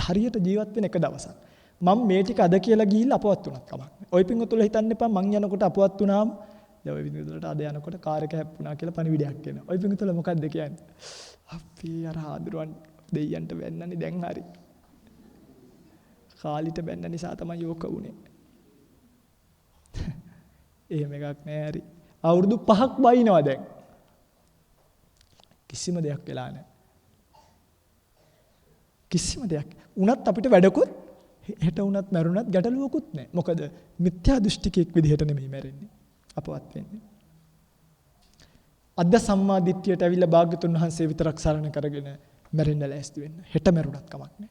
හරියට ජීවත් වෙන එක දවසක්. මම මේ ටික අද කියලා ගිහිල්ලා අපවත් වුණත් කමක් නැහැ. ওই පින්වතුන්ලා හිතන්න එපා මං යනකොට අපවත් වුණාම දැන් ওই පින්වතුන්ලාට අද යනකොට කාර් එක හැප්පුණා කියලා පණිවිඩයක් එනවා. ওই පින්වතුන්ලා මොකක්ද කියන්නේ? අපි අර ආදුරන් දෙයියන්ට වෙන්නනේ දැන් හරි. කාලිට බැන්න නිසා තමයි යෝක වුනේ. එහෙම එකක් නෑ හරි. අවුරුදු 5ක් බයිනවා දැන්. කිසිම දෙයක් වෙලා නැහැ. කිසිම දෙයක්. උනත් අපිට වැඩකුත් හෙට උනත් මැරුණත් ගැටලුවකුත් නැහැ. මොකද මිත්‍යා දෘෂ්ටිකෙක් විදිහට නෙමෙයි මැරෙන්නේ. අපවත් වෙන්නේ. අද සම්මා දිට්ඨියට ඇවිල්ලා භාග්‍යතුන් වහන්සේ විතරක් සරණ කරගෙන මැරෙන්න ලෑස්ති වෙන්න. හෙට මැරුණත් කමක් නැහැ.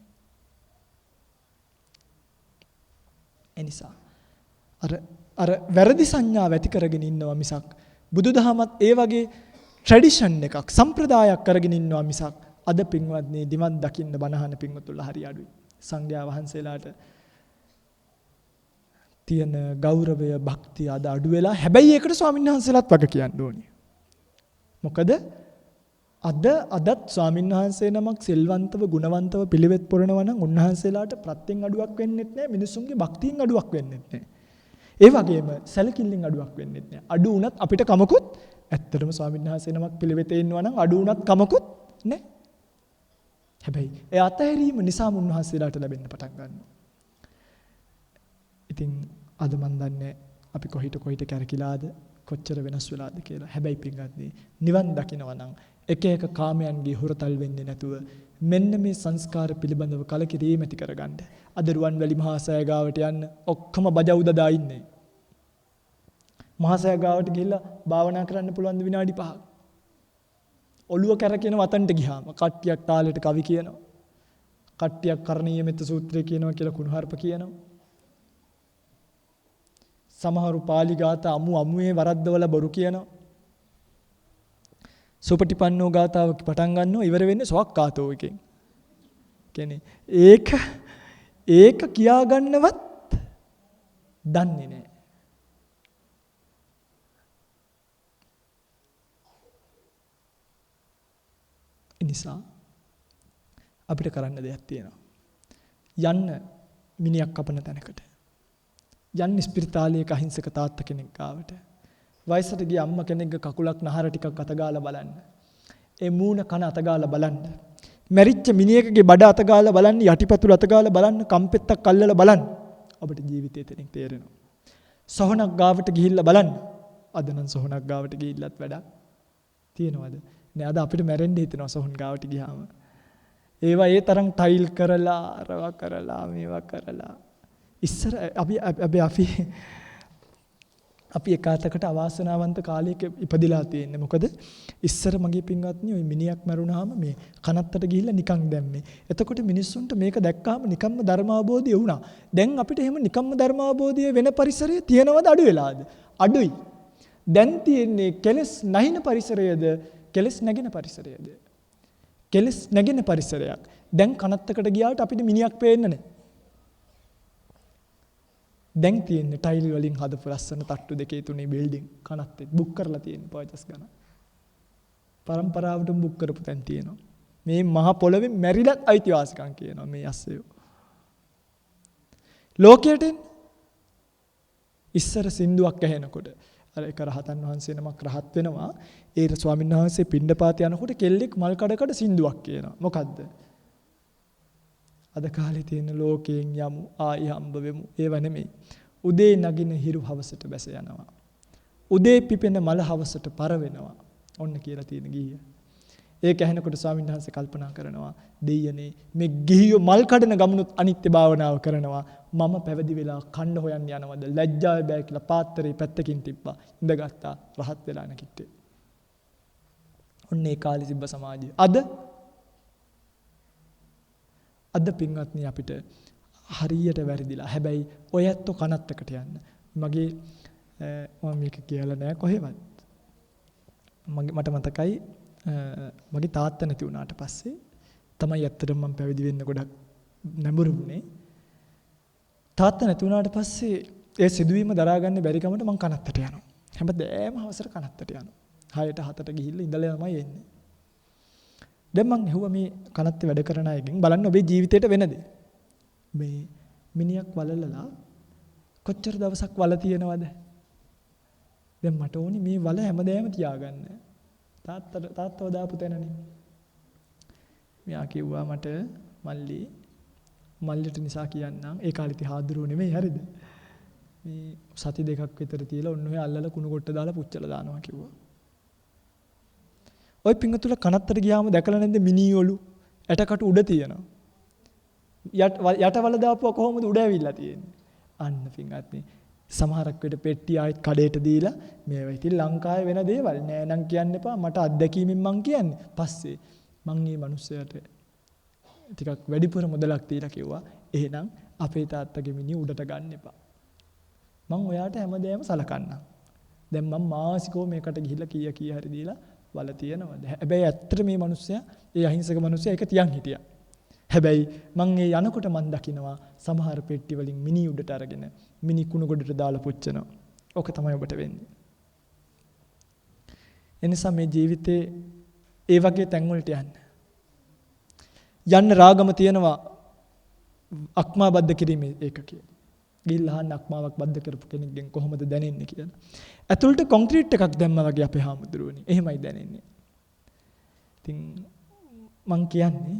එනිසා අර වැරදි සංඥාව ඇති කරගෙන ඉන්නවා මිසක් බුදුදහමත් ඒ වගේ ට්‍රැඩිෂන් එකක් සම්ප්‍රදායක් කරගෙන ඉන්නවා මිසක් අද පින්වත්නි දිවන් දකින්න බණහන පින්වතුන්ලා හරි අඩුයි. සංඝයා වහන්සේලාට තියෙන ගෞරවය භක්තිය අද අඩු වෙලා හැබැයි ඒකට ස්වාමීන් වහන්සේලාත් වග කියන්න ඕනේ. මොකද අදත් ස්වාමීන් වහන්සේ නමක් සිල්වන්තව ගුණවන්තව පිළිවෙත් පුරනවා නම් උන්වහන්සේලාට ප්‍රත්‍යෙන් අඩුවක් වෙන්නෙත් නැහැ මිනිසුන්ගේ භක්තියෙන් අඩුවක් වෙන්නෙත් නැහැ. ඒ වගේම සැලකිල්ලෙන් අඩුවක් වෙන්නෙත් නැහැ. අඩු වුණත් අපිට කමකුත් ඇත්තටම ස්වාමීන් වහන්සේ නමක් පිළිවෙතේ ඉන්නවා නම් අඩු වුණත් කමකුත් නැහැ. හැබැයි ඒ අතහැරීම නිසා උන්වහන්සේලාට ලැබෙන්න පටන් ගන්නවා. ඉතින් අද මන් දන්නේ අපි කොහිට කැරකිලාද කොච්චර වෙනස් වෙලාද කියලා. හැබැයි පින්වත්නි නිවන් දකිනවා නම් එක එක කාමයන්ගේ හොරතල් වෙන්නේ නැතුව මෙන්න මේ සංස්කාර පිළිබඳව කලකිරීම ඇති කරගන්න. අද රුවන්වැලි මහා සෑය ගාවට යන්න ඔක්කොම බජව් දදා ඉන්නේ. මහා සෑය ගාවට ගිහිල්ලා භාවනා කරන්න පුළුවන් ද විනාඩි 5ක්. ඔළුව කැරකෙන වතන්ට ගියාම කට්ටියක් තාලෙට කවි කියනවා. කට්ටියක් කරණීය මෙත්ත සූත්‍රය කියනවා කියලා කුණුහරුප කියනවා. සමහරු පාලි ගාථා අමුවේ වරද්දවල බොරු කියනවා. සුපටිපන්නෝ ගාථාව පටන් ගන්නවා ඉවර වෙන්නේ සවක්කාතෝ එකෙන්. කියන්නේ ඒක කියා ගන්නවත් දන්නේ නැහැ. ඒ නිසා අපිට කරන්න දෙයක් තියෙනවා. යන්න මිනිහක් කපන තැනකට. යන්න ස්පිරිතාලයක අහිංසක තාත්තා කෙනෙක් ගාවට. වයසට ගිය අම්මා කෙනෙක්ගේ කකුලක් නහර ටිකක් අතගාලා බලන්න. ඒ මූණ කන අතගාලා බලන්න. මැරිච්ච මිනිහෙකගේ බඩ අතගාලා බලන්න, යටිපතුල අතගාලා බලන්න, කම්පෙත්තක් අල්ලලා බලන්න. ඔබට ජීවිතේ තෙනින් තේරෙනවා. සොහනක් ගාවට ගිහිල්ලා බලන්න. අද නම් සොහනක් ගාවට ගිහිල්ලත් වැඩක් තියෙනවද? නෑ අද අපිට මැරෙන්න හිතෙනවා සොහන් ගාවට ගියාම. ඒවා ඒ තරම් ටයිල් කරලා, අරවා කරලා, මේවා කරලා. ඉස්සර අපි අපි එකාතකට අවාසනාවන්ත කාලයක ඉපදිලා තියෙන්නේ. මොකද ඉස්සර මගේ පින්වත්නි ওই මිනිහක් මරුණාම මේ කනත්තට ගිහිල්ලා නිකන් දැම්මේ. එතකොට මිනිස්සුන්ට මේක දැක්කාම නිකම්ම ධර්මාබෝධය වුණා. දැන් අපිට එහෙම නිකම්ම ධර්මාබෝධය වෙන පරිසරය තියෙනවද අඩු වෙලාද? අඩුයි. දැන් තියෙන්නේ කෙලස් නැහින පරිසරයද කෙලස් නැගෙන පරිසරයද? කෙලස් නැගෙන පරිසරයක්. දැන් කනත්තකට ගියාට අපිට මිනිහක් පේන්නේ නැහැ. දැන් තියෙන්නේ ටයිල් වලින් හදපු ලස්සන තට්ටු දෙකේ තුනේ බිල්ඩින් කනත්තේ බුක් කරලා තියෙන පර්චස් ගන්න. පරම්පරාවටම බුක් කරපු තැන් තියෙනවා. මේ මහ පොළවේ මැරිලත් අයිතිවාසිකම් කියනවා මේ අස්සයෝ. ලෝකයට ඉස්සර සින්දුවක් ඇහෙනකොට අර එක රහතන් වහන්සේ නමක් රහත් වෙනවා. ඒ ස්වාමීන් වහන්සේ පිණ්ඩපාත යනකොට කෙල්ලෙක් මල් කඩකට සින්දුවක් කියනවා. මොකද්ද? අද කාලේ තියෙන ලෝකයෙන් යමු ආයි හම්බ වෙමු ඒව නෙමෙයි. උදේ නගින හිරු හවසට බැස යනවා. උදේ පිපෙන මල හවසට පර වෙනවා. ඔන්න කියලා තියෙන ගිහිය. ඒක ඇහෙනකොට ස්වාමීන් වහන්සේ කල්පනා කරනවා දෙයියනේ මේ ගිහියෝ මල් කඩන ගමනුත් අනිත්‍ය භාවනාව කරනවා. මම පැවිදි වෙලා කන්න හොයන්න යනවද ලැජ්ජාව බෑ කියලා පාත්‍රේ පැත්තකින් තිබ්බා. ඉඳගත්තා රහත් වෙලා නැකිටේ. ඔන්න ඒ කාලේ තිබ්බ සමාජය. අද පින්වත්නි අපිට හරියට වැරදිලා. හැබැයි ඔය ඇත්තෝ කනත්තකට යන්න. මගේ මම මේක කියලා නෑ කොහෙවත්. මට මතකයි මගේ තාත්තා නැති වුණාට පස්සේ තමයි ඇත්තටම මම පැවිදි වෙන්න ගොඩක් නැඹුරු වුණේ. තාත්තා නැති වුණාට පස්සේ ඒ සිදුවීම දරා ගන්න බැරි කමට මම කනත්තට යනවා. හැමදාම හවසට කනත්තට යනවා. 6ට 7ට ගිහිල්ලා ඉඳලා තමයි එන්නේ. දැන් මං ඇහුවා මේ කනත්තේ වැඩ කරන අයගෙන් බලන්න ඔබේ ජීවිතේට වෙන දේ. මේ මිනිහක් වලලලා කොච්චර දවසක් වල තියනවද? දැන් මට ඕනි මේ වල හැමදාම තියාගන්න. තාත්තව දාපු තැනනේ. මෙයා කිව්වා මට මල්ලිට නිසා කියන්නම්. ඒ කාලේ හාදුරුව නෙමෙයි හරිද? මේ සති දෙකක් විතර තියලා ඔන්න ඔය අල්ලලා කුණු කොට දාලා පුච්චලා දානවා කිව්වා. ඔය පිංගතුල කනත්තට ගියාම දැකලා නැද්ද මිනිඔලු ඇටකට උඩ තියෙනවා. යටවල දාපුවා කොහොමද උඩ ඇවිල්ලා තියෙන්නේ? අන්න පිංගත්නි සමහරක් වෙලට පෙට්ටිය ආයෙත් කඩේට දීලා මේවා ඉතින් ලංකාවේ වෙන දේවල් නෑ නම් කියන්න එපා. මට අත්දැකීමෙන් මං කියන්නේ. පස්සේ මං මේ මිනිස්සයාට ටිකක් වැඩිපුර මුදලක් දීලා කිව්වා එහෙනම් අපේ තාත්තගේ මිනිහ උඩට ගන්න එපා. මං ඔයාට හැමදේම සලකන්නම්. දැන් මං මාසිකව මේකට ගිහිල්ලා කීය හරි දීලා වල තියනවාද? හැබැයි ඇත්තට මේ මිනිස්සයා ඒ අහිංසක මිනිස්සයා ඒක තියන් හිටියා. හැබැයි මං ඒ යනකොට මං දකිනවා සමහර පෙට්ටි වලින් මිනි උඩට අරගෙන මිනි කුණු ගොඩට දාලා පුච්චනවා. ඕක තමයි ඔබට වෙන්නේ. එනිසා මේ ජීවිතේ ඒ වගේ තැන් වලට යන්න රාගම තියනවා අක්මා බද්ධ කිරීමේ ඒක කියලා. ගිහිල්ලා අහන්න අක්මාවක් බද්ධ කරපු කෙනෙක්ගෙන් කොහොමද දැනෙන්නේ කියලා. ඇතුළට කොන්ක්‍රීට් එකක් දැම්මා වගේ අපේ හාමුදුරුවනේ. එහෙමයි දැනෙන්නේ. ඉතින් මං කියන්නේ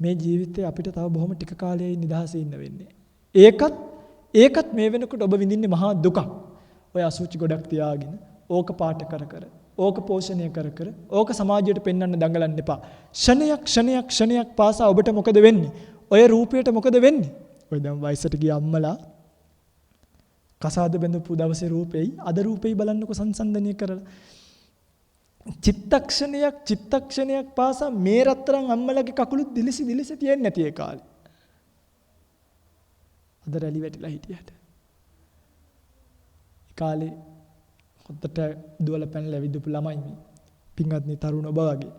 මේ ජීවිතේ අපිට තව බොහොම ටික කාලයයි නිදහසේ ඉන්න වෙන්නේ. ඒකත් මේ වෙනකොට ඔබ විඳින්නේ මහා දුකක්. ඔය අසුචි ගොඩක් තියාගෙන ඕක පාට කර ඕක පෝෂණය කර ඕක සමාජයට පෙන්වන්න දඟලන්න එපා. ක්ෂණයක් පාසා ඔබට මොකද වෙන්නේ? ඔය රූපයට මොකද වෙන්නේ? ඔය දැන් වයසට ගිය අම්මලා කසාද බැඳපු දවසේ රූපෙයි අද රූපෙයි බලන්නකො සංසන්දනය කරලා. චිත්තක්ෂණයක් පාසා මේ රත්තරන් අම්මලගේ කකුළු දිලිසි තියෙන්නේ නැති ඒ කාලේ. අද රැලි වැටිලා හිටියට. ඒ කාලේ හොද්දට දුවල පැනලා ඇවිදපු ළමයි මේ පින්වත්නි තරුණ ඔබ වගේ.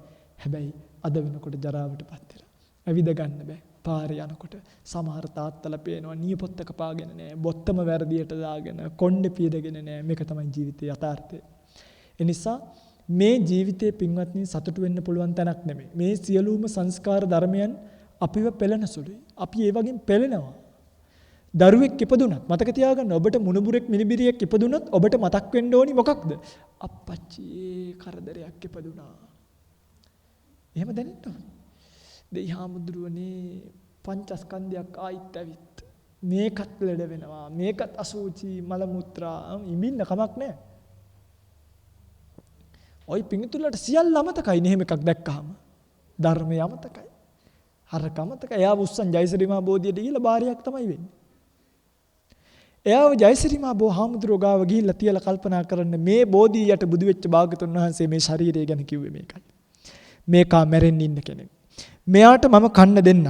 හැබැයි අද වෙනකොට ජරාවටපත් වෙලා. ඇවිද ගන්න බෑ. පාරේ යනකොට සමහර තාත්තලා පේනවා නියපොත්තක පාගෙන නෑ, බොත්තම වැරදියට දාගෙන, කොණ්ඩේ පීඩගෙන නෑ. මේක තමයි ජීවිතයේ යථාර්ථය. ඒ නිසා මේ ජීවිතයේ පින්වත්නි සතුටු වෙන්න පුළුවන් තැනක් නෙමෙයි. මේ සියලුම සංස්කාර ධර්මයන් අපිව පෙළෙන සුළුයි. අපි ඒ වගේම පෙළෙනවා. දරුවෙක් ඉපදුනත් මතක තියාගන්න ඔබට මුණුබුරෙක් මිනිබිරියෙක් ඉපදුනත් ඔබට මතක් වෙන්න ඕනි මොකක්ද? අප්පච්චි කරදරයක් ඉපදුනා. එහෙම දැනෙන්න ඕනේ. දෙයි හාමුදුරුවනේ පංචස්කන්ධයක් ආයිත් ඇවිත් මේකත් ලෙඩ වෙනවා. මේකත් අසුචි මල මුත්‍රා ඉමින්න කමක් නැහැ. ඔය පිඟුතුලට සියල්ල අමතකයි නෙහෙම එකක් දැක්කහම. ධර්මය අමතකයි. හරක අමතකයි. එයා උස්සන් ජයසිරි මහ බෝධියට ගිහලා බාරියක් තමයි වෙන්නේ. එයාව ජයසිරිමා බෝ හාමුදුරුවෝ ගාව ගිහිල්ලා තියලා කල්පනා කරන්න මේ බෝධිය යට බුදු වෙච්ච භාගතුන් වහන්සේ මේ ශරීරය ගැන කිව්වේ මේකයි. මේකා මැරෙන්න ඉන්න කෙනෙක්. මෙයාට මම කන්න දෙන්නම්.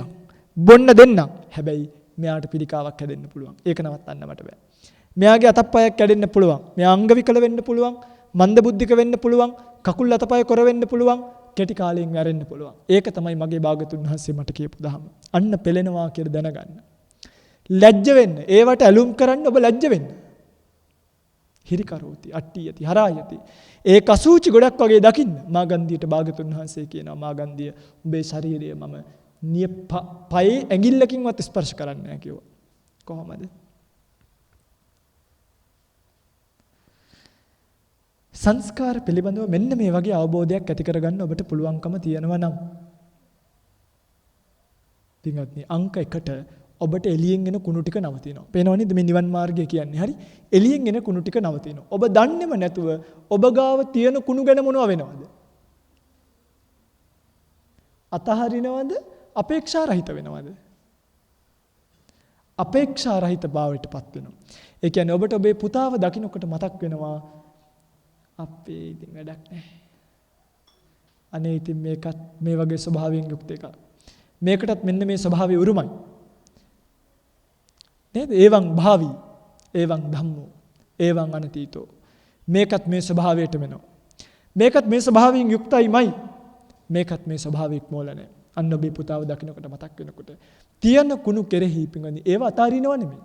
බොන්න දෙන්නම්. හැබැයි මෙයාට පිළිකාවක් හැදෙන්න පුළුවන්. ඒක නවත්තන්න මට බෑ. මෙයාගේ අතප්පයක් කැඩෙන්න පුළුවන්. මෙයා අංග විකල වෙන්න පුළුවන්. මන්ද බුද්ධික වෙන්න පුළුවන්. කකුල් අතපය කොර වෙන්න පුළුවන්. කෙටි කාලයෙන් මැරෙන්න පුළුවන්. ඒක තමයි මගේ භාගතුන් වහන්සේ මට කියපු දහම. අන්න පෙළෙනවා කියලා දැනගන්න. ලැජ්ජ වෙන්න. ඒවට ඇලුම් කරන්න ඔබ ලැජ්ජ වෙන්න. හිරි කරෝති, අට්ටි යති, හරායති. ඒ කසූචි ගොඩක් වගේ දකින්න. මාගන්ධියට භාගතුන් වහන්සේ කියනවා මාගන්ධිය උඹේ ශරීරය මම පයේ ඇඟිල්ලකින්වත් ස්පර්ශ කරන්නේ නැහැ කිව්වා. කොහොමද? සංස්කාර පිළිබඳව මෙන්න මේ වගේ අවබෝධයක් ඇති කරගන්න ඔබට පුළුවන්කම තියෙනවා නම් පින්වත්නි අංක 1ට ඔබට එළියෙන් එන කුණු ටික නවතිනවා. පේනව නේද මේ නිවන් මාර්ගය කියන්නේ? හරි. එළියෙන් එන කුණු ටික නවතිනවා. ඔබ දන්නේම නැතුව ඔබ ගාව තියෙන කුණු ගැන මොනව වෙනවද? අතහරිනවද? අපේක්ෂා රහිත වෙනවද? අපේක්ෂා රහිත භාවයටපත් වෙනවා. ඒ කියන්නේ ඔබට ඔබේ පුතාව දකින්නකොට මතක් වෙනවා අපේ ඉතින් වැඩක් නැහැ. අනේ ඉතින් මේකත් මේ වගේ ස්වභාවයෙන් යුක්ත එකක්. මේකටත් මෙන්න මේ ස්වභාවය උරුමයි. නේද? ඒවං භාවි, ඒවං ධම්මෝ, ඒවං අනතීතෝ. මේකත් මේ ස්වභාවයට වෙනවා. මේකත් මේ ස්වභාවයෙන් යුක්තයිමයි. මේකත් මේ ස්වභාවයක් මෝල නැහැ. අන්න ඔබේ පුතාව දකින්නකොට මතක් වෙනකොට තියන කුණු කෙරෙහි පිංගනි ඒව අතාරිනව නෙමෙයි.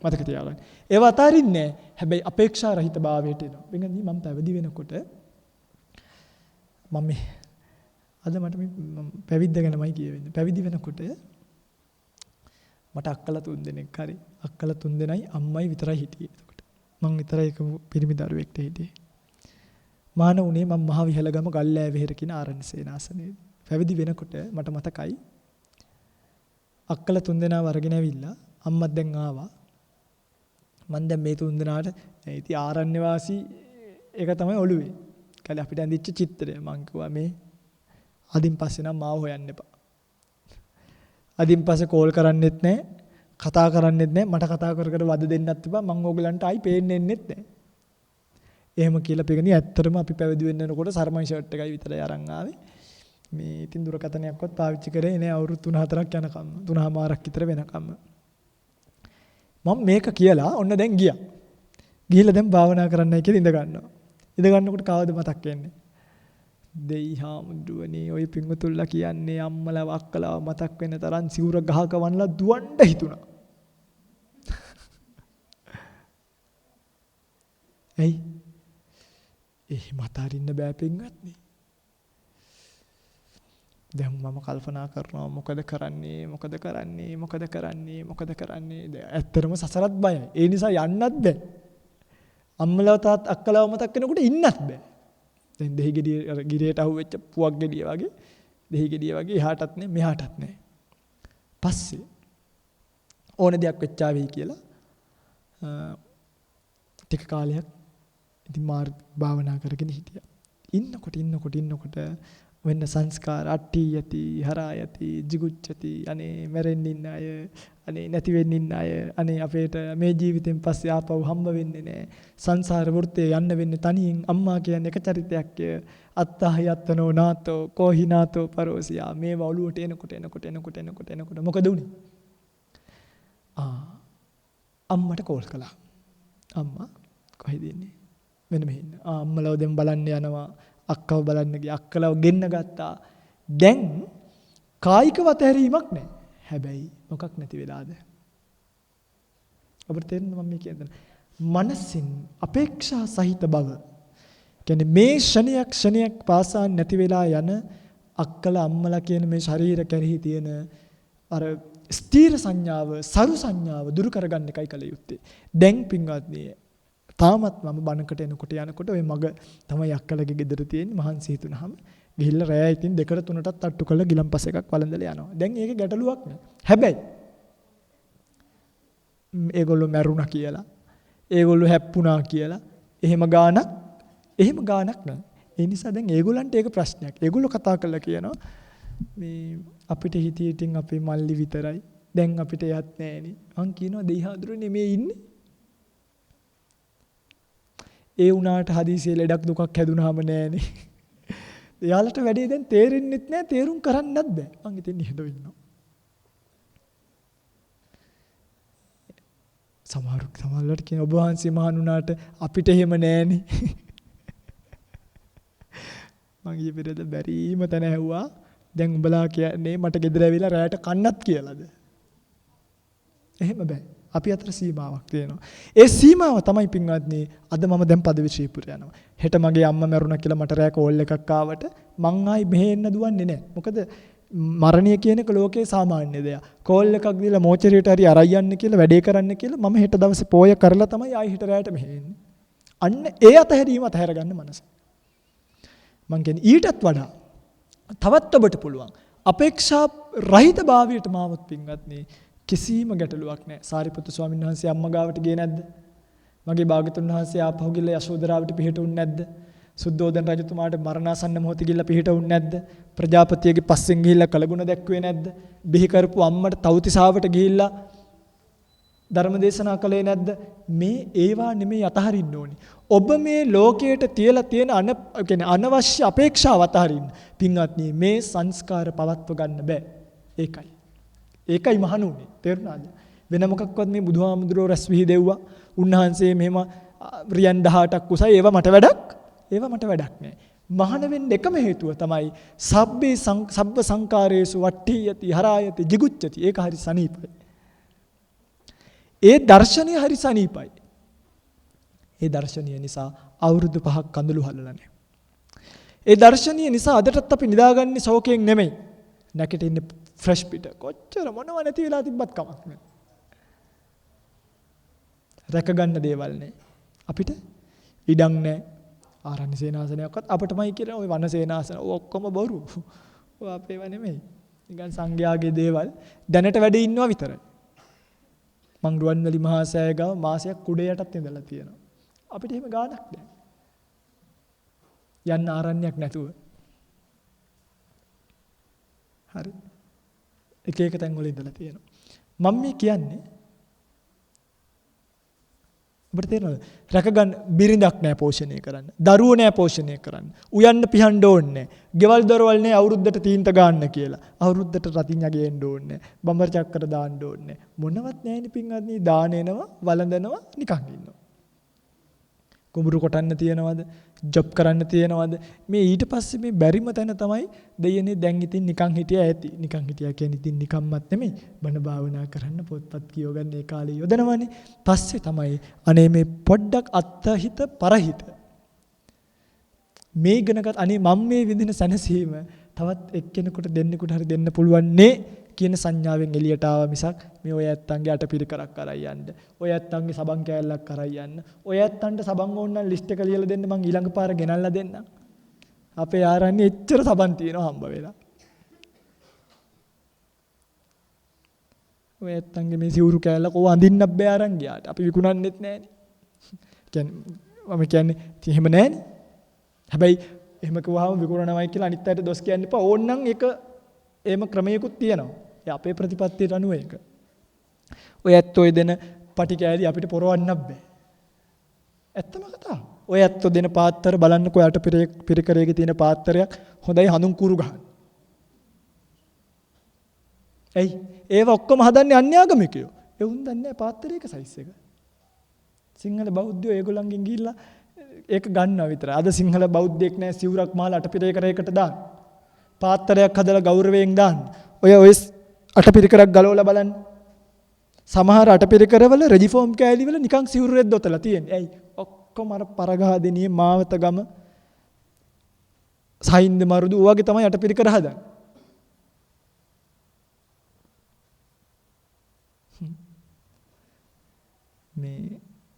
මතක තියාගන්න. ඒව අතාරින්නේ හැබැයි අපේක්ෂා රහිත භාවයට එනවා. පිංගනි මම පැවිදි වෙනකොට මම අද මට මේ පැවිද්ද ගැනමයි කියවෙන්නේ. පැවිදි වෙනකොට මට අක්කලා 3 දෙනෙක් හරි අක්කලා 3 දෙනයි අම්මයි විතරයි හිටියේ. එතකොට මං විතරයි එක පිරිමි දරුවෙක්ට හිටියේ. මාන උනේ මම මහ විහලගම ගල්ලෑ වෙහෙර කියන ආරණ්‍ය සේනාසනයේ. පැවිදි වෙනකොට මට මතකයි අක්කලා 3 දෙනා වරගෙන ඇවිල්ලා අම්මත් දැන් ආවා. මම දැන් මේ 3 දෙනාට ඉතින් ආරණ්‍ය වාසී ඒක තමයි ඔළුවේ. කලින් අපිට ඇඳිච්ච චිත්‍රය මං කිව්වා මේ අදින් පස්සේ නම් මාව හොයන්න එපා. අදින් පස්සේ කෝල් කරන්නෙත් නැහැ, කතා කරන්නෙත් නැහැ, මට කතා කර කර වද දෙන්නත් එපා. මං ඕගලන්ට ආයි පේන්නේ නැන්නෙත් නැහැ. එහෙම කියලා පෙගණි ඇත්තටම අපි පැවිදි වෙන්නකොට සර්මයි ෂර්ට් එකයි විතරයි අරන් ආවේ. මේ ඉතින් දුරකථනයක්වත් පාවිච්චි කරේ නෑ අවුරුදු 3-4ක් යනකම් 3මාරක් විතර වෙනකම්. මම මේක කියලා ඔන්න දැන් ගියා. ගිහිල්ලා දැන් භාවනා කරන්නයි කියලා ඉඳ ගන්නවා. ඉඳ ගන්නකොට කවද මතක් වෙන්නේ? දෙයි හාමුදුරනේ ඔය පිංගුතුල්ලා කියන්නේ අම්මලා අක්කලා මතක් වෙන තරම් සිවුර ගහක වන්ලා දුවන්න හිතුණා. එයි මට අරින්න බෑ පිංගත්නි. දැන් මම කල්පනා කරනවා මොකද කරන්නේ ඇත්තටම සසරත් බයයි. ඒ නිසා යන්නත් බෑ. අම්මලා තාත් අක්කලාව මතක් වෙනකොට ඉන්නත් බෑ. දැන් දෙහි ගෙඩිය ගිරේට අහුවෙච්ච පුවක් ගෙඩිය වගේ දෙහි ගෙඩිය වගේ එහාටත් නෑ මෙහාටත් නෑ. පස්සේ ඕන දෙයක් වෙච්චාවි කියලා ටික කාලයක් ඉතින් මාර් භාවනා කරගෙන හිටියා. ඉන්නකොට වෙන්න සංස්කාර අට්ටි යති හරා යති jigucchati අනේ මැරෙන්න ඉන්න අය අනේ නැති වෙන්න ඉන්න අය අනේ අපේට මේ ජීවිතෙන් පස්සේ ආපහු හම්බ වෙන්නේ නැහැ සංසාර වෘත්තේ යන්න වෙන්නේ තනියෙන් අම්මා කියන්නේ එක චරිතයක් අත්තහ යත්තනෝ නාතෝ කෝහි නාතෝ පරෝසියා මේව ඔළුවට එනකොට මොකද උනේ අම්මට කෝල් කළා අම්මා කොහෙද ඉන්නේ මෙන්න මෙහෙ ඉන්න අම්මලව දැන් බලන්න යනවා අක්කව බලන්න ගියා අක්කලව ගෙන්න ගත්තා දැන් කායිකව තැරීමක් නැහැ හැබැයි මොකක් නැති වෙලාද අපිට තේරෙනවද මම මේ කියන්නේ මනසින් අපේක්ෂා සහිත බව කියන්නේ මේ ක්ෂණයක් පාසා නැති වෙලා යන අක්කලා අම්මලා කියන මේ ශරීර කෙරෙහි තියෙන අර ස්ථීර සංඥාව සරු සංඥාව දුරු කරගන්න එකයි කල යුත්තේ දැන් පින්වත්නි තාමත් මම බණකට එනකොට යනකොට ওই මග තමයි අක්කලගේ ගෙදර තියෙන්නේ මහන්සි හිතුනහම ගිහිල්ලා රෑ ඉතින් 2-3ටත් තට්ටු කරලා ගිලම්පස් එකක් වළඳලා යනවා. දැන් ඒක ගැටලුවක් නෑ. හැබැයි ඒගොල්ලෝ මැරුණා කියලා ඒගොල්ලෝ හැප්පුණා කියලා එහෙම ගානක් නෑ. ඒ නිසා දැන් ඒගොල්ලන්ට ඒක ප්‍රශ්නයක්. ඒගොල්ලෝ කතා කරලා කියනවා මේ අපිට හිතේ ඉතින් අපේ මල්ලි විතරයි. දැන් අපිට යත් නෑනේ. මං කියනවා දෙයිහාඳුරනේ මේ ඉන්නේ. ඒ වුණාට හදිසියෙ ලෙඩක් දුකක් හැදුනහම නෑනේ. එයාලට වැඩේ දැන් තේරෙන්නෙත් නෑ, තේරුම් කරන්නත් බෑ. මං ඉතින් නිහඬව ඉන්නවා. සමහරවිට කියන ඔබ වහන්සේ මහාන් වුණාට අපිට එහෙම නෑනේ. මං ඊයේ පෙරේද බැරිම තැන ඇහුවා. දැන් උඹලා කියන්නේ මට ගෙදර ඇවිල්ලා රැයට කන්නත් කියලාද? එහෙම බෑ. අපි අතර සීමාවක් තියෙනවා. ඒ සීමාව තමයි පින්වත්නි අද මම දැන් පදවි ශ්‍රීපුර යනවා. හෙට මගේ අම්මා මැරුණා කියලා මට රෑ කෝල් එකක් ආවට මං ආයි මෙහෙ එන්න දුවන්නේ නැහැ. මොකද මරණය කියන එක ලෝකේ සාමාන්‍ය දෙයක්. කෝල් එකක් දීලා මෝචරියට හරි අරයි යන්න කියලා වැඩේ කරන්න කියලා මම හෙට දවසේ පෝය කරලා තමයි ආයි හෙට රෑට මෙහෙ එන්නේ. අන්න ඒ අතහැරීම අතහැර ගන්න මනස. මං කියන්නේ ඊටත් වඩා තවත් ඔබට පුළුවන් අපේක්ෂා රහිත භාවයට මාවත් පින්වත්නි කිසිම ගැටලුවක් නැහැ. සාරිපුත්තු ස්වාමීන් වහන්සේ අම්මා ගාවට ගියේ නැද්ද? මගේ භාගතුන් වහන්සේ ආපහු ගිහලා යශෝදරාවට පිහිටුන්නේ නැද්ද? සුද්ධෝදන රජතුමාට මරණාසන්න මොහොතේ ගිහලා පිහිටුන්නේ නැද්ද? ප්‍රජාපතියගේ පස්සෙන් ගිහිල්ලා කලගුණ දැක්ුවේ නැද්ද? බිහි කරපු අම්මට තවතිසාවට ගිහිල්ලා ධර්ම දේශනා කළේ නැද්ද? මේ ඒවා නෙමෙයි අතහරින්න ඕනේ. ඔබ මේ ලෝකයට තියලා තියෙන අනවශ්‍ය අපේක්ෂාව අතහරින්න. පින්වත්නි මේ සංස්කාර පවත්ව ගන්න බෑ. ඒකයි මහණුනේ. තේරුණාද? වෙන මොකක්වත් මේ බුදුහාමුදුරුවෝ රැස් විහිදෙව්වා. උන්වහන්සේ මෙහෙම රියන් 18ක් උසයි ඒවා මට වැඩක් නෑ. මහණ වෙන්න එකම හේතුව තමයි සබ්බ සංකාරේසු වට්ඨියති හරායති jigucchati. ඒක හරි සනීපයි. ඒ දර්ශනය හරි සනීපයි. ඒ දර්ශනය නිසා අවුරුදු 5ක් කඳුළු හලලා නැහැ. ඒ දර්ශනය නිසා අදටත් අපි නිදාගන්නේ ශෝකයෙන් නෙමෙයි. නැගිටින්නේ ෆ්‍රෙෂ් පිට. කොච්චර මොනව නැති වෙලා තිබ්බත් කමක් නැහැ. රැක ගන්න දේවල් නැහැ. අපිට ඉඩම් නැහැ. ආරණ්‍ය සේනාසනයක්වත් අපිටමයි කියලා ওই වන සේනාසන ඔක්කොම බොරු. ඔය අපේව නෙමෙයි. නිකන් සංඝයාගේ දේවල් දැනට වැඩ ඉන්නවා විතරයි. මං රුවන්වැලි මහා සෑය ගාව මාසයක් කුඩේ යටත් ඉඳලා තියෙනවා. අපිට එහෙම ගාණක් නැහැ. යන්න ආරණ්‍යයක් නැතුව. හරි. එක තැන් වල ඉඳලා තියෙනවා. මම මේ කියන්නේ ඔබට තේරෙනවද? රැකගන්න බිරිඳක් නැහැ පෝෂණය කරන්න. දරුවෝ නැහැ පෝෂණය කරන්න. උයන්න පිහන්න ඕනේ නැහැ. ගෙවල් දොරවල් නැහැ අවුරුද්දට තීන්ත ගන්න කියලා. අවුරුද්දට රතිඤ්ඤා ගේන්න ඕනේ නැහැ. බඹර චක්කර දාන්න ඕනේ නැහැ. මොනවත් නැහැනේ පින්වත්නි. දාන එනවා, වළඳනවා, නිකන් ඉන්නවා. කුඹුරු කොටන්න තියනවද? ජොබ් කරන්න තියනවද? මේ ඊට පස්සේ මේ බැරිම තැන තමයි දෙයනේ දැන් ඉතින් නිකන් හිටියා ඇති. නිකන් හිටියා කියන්නේ ඉතින් නිකම්මත් නෙමෙයි. බණ භාවනා කරන්න පොත්පත් කියව ගන්න ඒ කාලේ යොදනවනේ. පස්සේ තමයි අනේ මේ පොඩ්ඩක් අත්හිත පරහිත. මේ ඉගෙනගත් අනේ මම මේ විඳින සැනසීම තවත් එක්කෙනෙකුට දෙන්නෙකුට හරි දෙන්න පුළුවන් නේ කියන සංඥාවෙන් එළියට ආවා මිසක් මේ ඔය ඇත්තන්ගේ අටපිරිකරක් කරයි යන්න. ඔය ඇත්තන්ගේ සබන් කෑල්ලක් කරයි යන්න. ඔය ඇත්තන්ට සබන් ඕන නම් ලිස්ට් එක ලියලා දෙන්න මං ඊළඟ පාර ගෙනල්ලා දෙන්නම්. අපේ ආරන්නේ එච්චර සබන් තියෙනවා හම්බ වෙලා. ඔය ඇත්තන්ගේ මේ සිවුරු කෑල්ලක ඕව අඳින්නත් බෑ අරන් ගියාට. අපි විකුණන්නෙත් නෑනේ. කියන්නේ එහෙම නෑනේ. හැබැයි එහෙම කිව්වහම විකුණනවයි කියලා අනිත් අයට දොස් කියන්න එපා. ඕන්නම් ඒක එහෙම ක්‍රමයකුත් තියෙනවා. ඒ අපේ ප්‍රතිපත්තියට අනුව ඒක. ඔය ඇත්තෝ දෙන පටි කෑලි අපිට පොරවන්නත් බෑ. ඇත්තම කතාව. ඔය ඇත්තෝ දෙන පාත්තර බලන්නකෝ යට පිරිකරේගේ තියෙන පාත්තරයක් හොඳයි හඳුන් කුරු ගහන. එයි ඒව ඔක්කොම හදන්නේ අන්‍යාගමිකයෝ. ඒ උන් දන්නේ පාත්තරයක සයිස් එක. සිංහල බෞද්ධයෝ ඒගොල්ලන්ගෙන් ගිහිල්ලා ඒක ගන්නවා විතරයි. අද සිංහල බෞද්ධයෙක් නෑ සිවුරක් මාලා අටපිරිකරයකට දාන්න. පාත්තරයක් හදලා ගෞරවයෙන් දාන්න. ඔය අටපිරිකරක් ගලවලා බලන්න. සමහර අටපිරිකරවල රෙජිෆෝම් කෑලි වල නිකන් සිවුරු රෙද්ද ඔතලා තියෙන්නේ. ඇයි? ඔක්කොම අර පරගහදෙනියේ මාවතගම සයින්ද මරුදු ඔයගේ තමයි අටපිරිකර හදන්නේ. මේ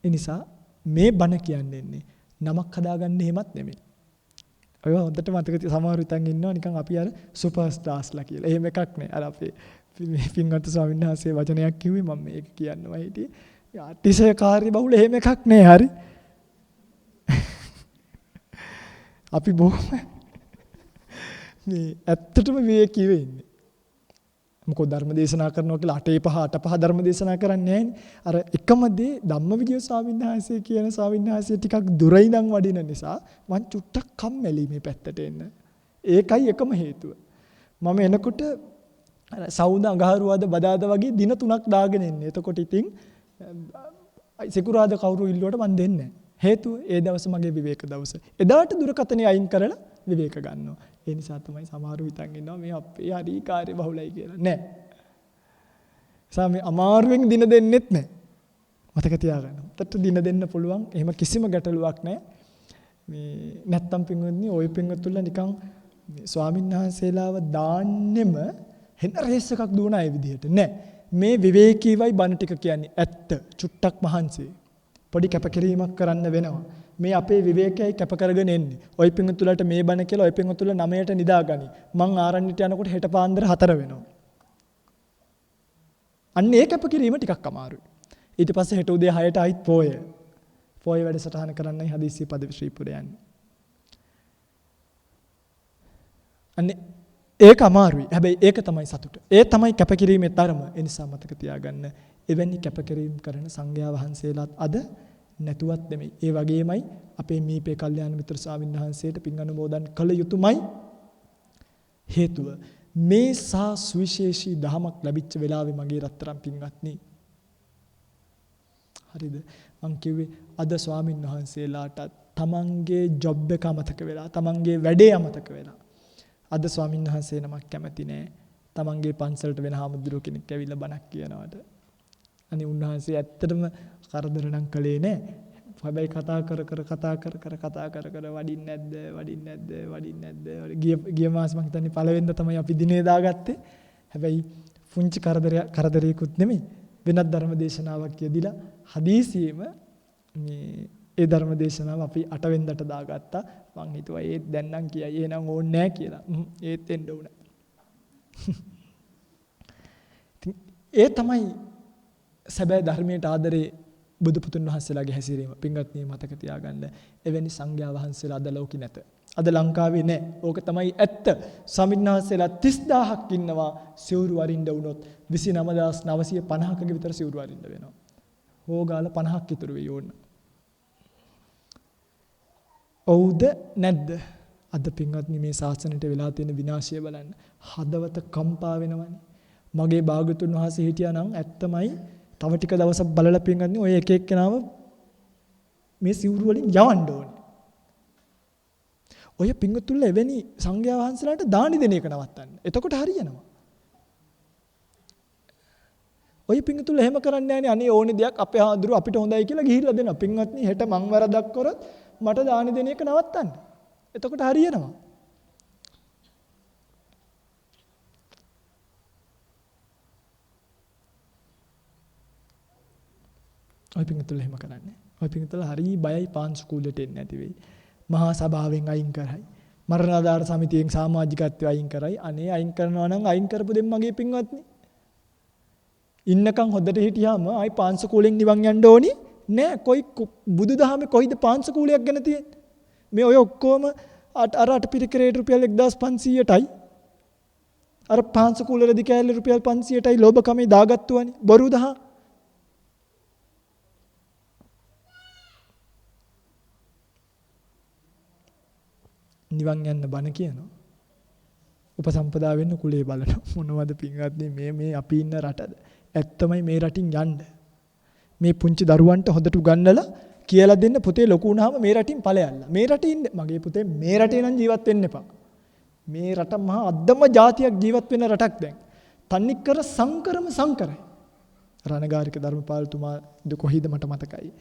ඒ නිසා මේ බණ කියන්නේ නමක් හදාගන්න එහෙමත් නෙමෙයි. ඔය හොඳට මතක සමහර විතන් ඉන්නවා නිකන් අපි අර සුපර් ස්ටාර්ස්ලා කියලා. එහෙම එකක් නෑ. අර අපේ පින්වත් ස්වාමීන් වහන්සේ වචනයක් කිව්වේ මම මේක කියන්නවා හිටියේ. අතිශය කාර්ය බහුල එහෙම එකක් නෑ. හරි. අපි බොහොම මේ ඇත්තටම මේ කිව්වේ ඉන්නේ. මොකෝ ධර්ම දේශනා කරනවා කියලා 8:5 ධර්ම දේශනා කරන්නේ නැහැ. අර එකම දේ ධම්මවිජය ස්වාමීන් වහන්සේ කියන ස්වාමීන් වහන්සේ ටිකක් දුර ඉඳන් වඩින නිසා මං චුට්ටක් කම්මැලි මේ පැත්තට එන්න. ඒකයි එකම හේතුව. මම එනකොට සවුද අඟහරුවාද බදාදා වගේ දින 3ක් දාගෙන එන්නේ. එතකොට ඉතින් සිකුරාද කවුරු ඉල්ලුවට මන් දෙන්නේ නැහැ. හේතුව ඒ දවස මගේ විවේක දවස. එදාට දුරකථනය අයින් කරලා විවේක ගන්නවා. ඒ නිසා තමයි සමහරව හිතන් ඉන්නවා මේ අපේ හරි කාර්ය බහුලයි කියලා. නෑ. සාමි අමාරුවෙන් දින දෙන්නෙත් නෑ. මතක තියාගන්න. උත්තර දින දෙන්න පුළුවන්. එහෙම කිසිම ගැටලුවක් නෑ. මේ නැත්තම් පින්වත්නි ඔය පින්වත්තුලා නිකන් ස්වාමීන් වහන්සේලාව දාන්නෙම හෙන රේස් එකක් දුවන අය විදිහට නෑ. මේ විවේකීවයි බණ ටික කියන්නේ ඇත්ත. චුට්ටක් මහන්සි. පොඩි කැපකිරීමක් කරන්න වෙනවා. මේ අපේ විවේකයයි කැප කරගෙන එන්නේ. ඔය පිංගුතුලට මේ බණ කියලා ඔය පිංගුතුල 9ට නිදාගනි. මං ආරණ්‍යට යනකොට හෙට පාන්දර 4 වෙනවා. අන්න ඒ කැපකිරීම ටිකක් අමාරුයි. ඊට පස්සේ හෙට උදේ 6ට ආයිත් පොය. පොය වැඩසටහන කරන්නයි හදිස්සි පදවි ශ්‍රීපුර යන්නේ. අන්න ඒක අමාරුයි. හැබැයි ඒක තමයි සතුට. ඒ තමයි කැපකිරීමේ තරම. ඒ නිසා මතක තියාගන්න එවැනි කැපකිරීම කරන සංඝයා වහන්සේලාත් අද නැතුවත් නෙමෙයි. ඒ වගේමයි අපේ මීපේ කල්යාණ මිත්‍ර ස්වාමීන් වහන්සේට පින් අනුමෝදන් කළ යුතුමයි. හේතුව මේ සා සුවිශේෂී දහමක් ලැබිච්ච වෙලාවේ මගේ රත්තරන් පින්වත්නි. හරිද? මං කිව්වේ අද ස්වාමීන් වහන්සේලාට තමන්ගේ ජොබ් එක අමතක වෙලා, තමන්ගේ වැඩේ අමතක වෙලා. අද ස්වාමීන් වහන්සේ නමක් කැමති නෑ තමන්ගේ පන්සලට වෙන හාමුදුරුවෝ කෙනෙක් ඇවිල්ලා බණක් කියනවාට. අනේ උන්වහන්සේ ඇත්තටම කරදර නම් කළේ නෑ. හැබැයි කතා කර වඩින්නේ නැද්ද ගිය මාස මං හිතන්නේ පළවෙනිද තමයි අපි දිනේ දාගත්තේ. හැබැයි පුංචි කරදරයකුත් නෙමෙයි. වෙනත් ධර්ම දේශනාවක් කියදිලා හදීසියෙම මේ ඒ ධර්ම දේශනාව අපි 8 වෙනිදාට දාගත්තා. මං හිතුවා ඒත් දැන් නම් කියයි එහෙනම් ඕනේ නෑ කියලා. ඒත් එන්න උනා. ඒ තමයි සැබෑ ධර්මයට ආදරේ බුදුපුතුන් වහන්සේලාගේ හැසිරීම. පින්වත්නි මතක තියාගන්න එවැනි සංඝයා වහන්සේලා අද ලෝකේ නැත. අද ලංකාවේ නැහැ. ඕක තමයි ඇත්ත. ස්වාමීන් වහන්සේලා 30000ක් ඉන්නවා. සිවුරු අරින්න වුණොත් 29950ක විතර සිවුරු අරින්න වෙනවා. හොගාල 50ක් ඉතුරු වෙයි ඕන. ඔව්ද නැද්ද? අද පින්වත්නි මේ ශාසනයට වෙලා තියෙන විනාශය බලන්න. හදවත කම්පා වෙනවනේ. මගේ භාගතුන් වහන්සේ හිටියා නම් ඇත්තමයි තව ටික දවසක් බලලා පින්වත්නි ඔය එක එක්කෙනාව මේ සිවුරු වලින් යවන්න ඕනේ. ඔය පින්වත්තුල්ල එවැනි සංඝයා වහන්සේලාට දානි දෙන එක නවත්තන්න. එතකොට හරියනවා. ඔය පින්වත්තුල්ල එහෙම කරන්නේ නැහනේ. අනේ ඕනේ දෙයක් අපේ ආඳුරු අපිට හොඳයි කියලා ගිහිල්ලා දෙනවා. පින්වත්නි හෙට මං වරදක් කරොත් මට දානි දෙන එක නවත්තන්න. එතකොට හරියනවා. ඔය පින්වත්තුල්ල එහෙම කරන්නේ. ඔය පින්වත්තුල්ල හරි බයයි පාන්සුකූලෙට එන්නේ නැති වෙයි. මහා සභාවෙන් අයින් කරයි. මරණාධාර සමිතියෙන් සමාජිකත්වය අයින් කරයි. අනේ අයින් කරනවා නම් අයින් කරපු දෙන්න මගේ පින්වත්නි. ඉන්නකම් හොදට හිටියාම ආයි පාන්සුකූලෙන් නිවන් යන්න ඕනි නෑ. කොයි බුදුදහමේ කොයිද පාන්සුකූලයක් ගැන තියෙන්නේ? මේ ඔය ඔක්කොම අර අටපිරිකරේට රුපියල් 1500ටයි අර පාන්සුකූලෙදි කෑල්ල රුපියල් 500ටයි ලෝභකමේ දාගත්තුවනේ. බොරු දහම්. නිවන් යන්න බණ කියනවා. උපසම්පදා වෙන්න කුලේ බලන මොනවද පින්වත්නි මේ අපි ඉන්න රටද? ඇත්තමයි මේ රටින් යන්න. මේ පුංචි දරුවන්ට හොඳට උගන්වලා කියලා දෙන්න පුතේ ලොකු වුණාම මේ රටින් ඵලයල්ලා. මේ රටේ ඉන්න මගේ පුතේ මේ රටේ නම් ජීවත් වෙන්න එපා. මේ රට මහා අද්දම ජාතියක් ජීවත් වෙන රටක් දැන්. තන්නිකර සංකරයි. රණගාරික ධර්මපාලතුමා කොහේද මට මතකයි.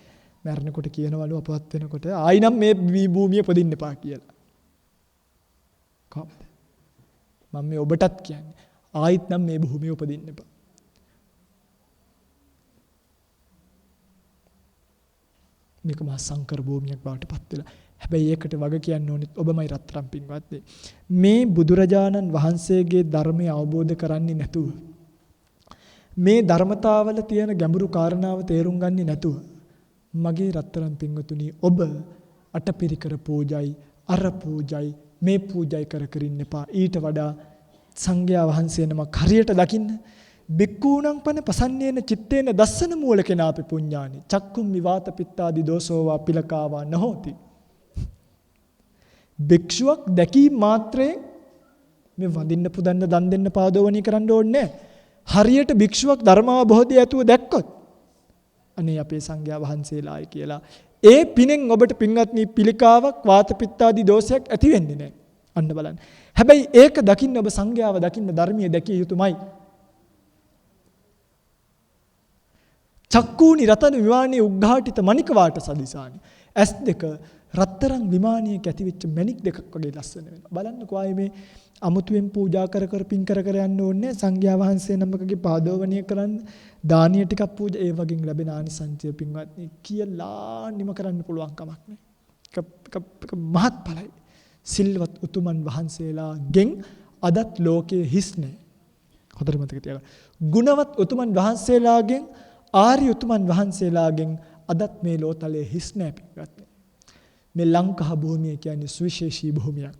මරණකොට කියනවලු අපවත් වෙනකොට ආයි නම් මේ භූමිය පොදින්න එපා කියලා. කොහොමද? මම මේ ඔබටත් කියන්නේ ආයිත් නම් මේ භූමිය උපදින්න එපා. මේක මහා සංකර භූමියක් බවට පත් වෙලා. හැබැයි ඒකට වග කියන්න ඕනෙත් ඔබමයි රත්තරන් පින්වත්නි. මේ බුදුරජාණන් වහන්සේගේ ධර්මය අවබෝධ කරන්නේ නැතුව මේ ධර්මතාවල තියෙන ගැඹුරු කාරණාව තේරුම් ගන්නේ නැතුව මගේ රත්තරන් පින්වතුනි ඔබ අටපිරිකර පූජයි අර පූජයි මේ පූජයි කර ඉන්න එපා. ඊට වඩා සංඝයා වහන්සේ නමක් හරියට දකින්න බික්කූණං පන පසන්නේන චිත්තේන දස්සන මූලකෙනාපි පුඤ්ඤානි චක්කුම් විවාත පිත්තාදි දෝසෝවා පිලකාවා නොහෝති. භික්ෂුවක් දැකීම මාත්‍රයෙන් මේ වඳින්න පුදන්න දන් දෙන්න පාදෝවණී කරන්න ඕනේ නැහැ. හරියට භික්ෂුවක් ධර්මාවබෝධය ඇතුව දැක්කොත් අනේ අපේ සංඝයා වහන්සේලායි කියලා ඒ පිනෙන් ඔබට පින්වත්නි පිළිකාවක් වාත පිත්තාදී දෝෂයක් ඇති වෙන්නේ නැහැ. අන්න බලන්න. හැබැයි ඒක දකින්න ඔබ සංඝයාව දකින්න ධර්මයේ දැකිය යුතුමයි. චක්කූනි රතන විමානයේ උග්ඝාටිත මණික වාට සදිසානි. ඇස් දෙක රත්තරන් විමානයක ඇතිවෙච්ච මණික් දෙකක් වගේ ලස්සන වෙනවා. බලන්නකෝ ආයේ මේ අමුතුවෙන් පූජා කර කර පින් කර කර යන්න ඕනේ සංඝයා වහන්සේ නමකගේ පාදෝවණිය කරන්න දානිය ටිකක් පූජා ඒ වගේ ලැබෙන ආනිසංසය පින්වත්නි කියලා නිම කරන්න පුළුවන් කමක් නැහැ. මහත්ඵලයි. සිල්වත් උතුමන් වහන්සේලාගෙන් අදත් ලෝකයේ හිස් නැහැ. හොඳට මතක තියාගන්න. ගුණවත් උතුමන් වහන්සේලාගෙන් ආර්ය උතුමන් වහන්සේලාගෙන් අදත් මේ ලෝතලයේ හිස් නැහැ පින්වත්නි. මේ ලංකා භූමිය කියන්නේ සුවිශේෂී භූමියක්.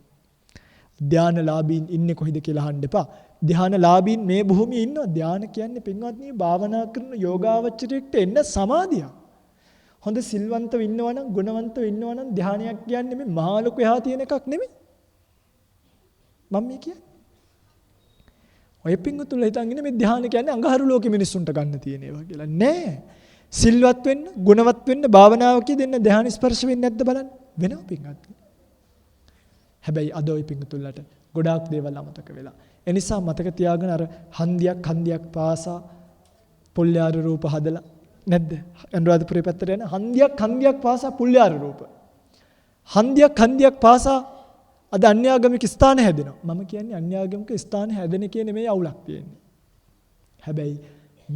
ධානලාභීන් ඉන්නේ කොහෙද කියලා අහන්න එපා. ධානලාභීන් මේ භූමියේ ඉන්නවා. ධාන කියන්නේ පින්වත්නි භාවනා කරන යෝගාවචරයෙක්ට එන්න සමාධියක්. හොඳ සිල්වන්තව ඉන්නවනම් ගුණවන්තව ඉන්නවනම් ධානයක් කියන්නේ මේ මහා ලොකු එහා තියෙන එකක් නෙමෙයි. මම මේ කියන්නේ. ඔය පින්වතුන්ලා හිතන් ඉන්නේ මේ ධාන කියන්නේ අඟහරු ලෝකෙ මිනිස්සුන්ට ගන්න තියෙන ඒවා කියලා. නෑ. සිල්වත් වෙන්න, ගුණවත් වෙන්න, භාවනාවකදී දෙන්න ධාන ස්පර්ශ වෙන්නේ නැද්ද බලන්න. වෙනවා පින්වත්නි. හැබැයි අද ඔය පිංගුතුල්ලට ගොඩාක් දේවල් අමතක වෙලා. ඒ නිසා මතක තියාගෙන අර හන්දියක් පාසා පුල්යාර රූප හදලා නැද්ද? අනුරාධපුරේ පැත්තට යන හන්දියක් පාසා පුල්යාර රූප. හන්දියක් පාසා අද අන්‍යාගමික ස්ථාන හැදෙනවා. මම කියන්නේ අන්‍යාගමික ස්ථාන හැදෙන කියන්නේ මේ අවුලක් තියෙන්නේ. හැබැයි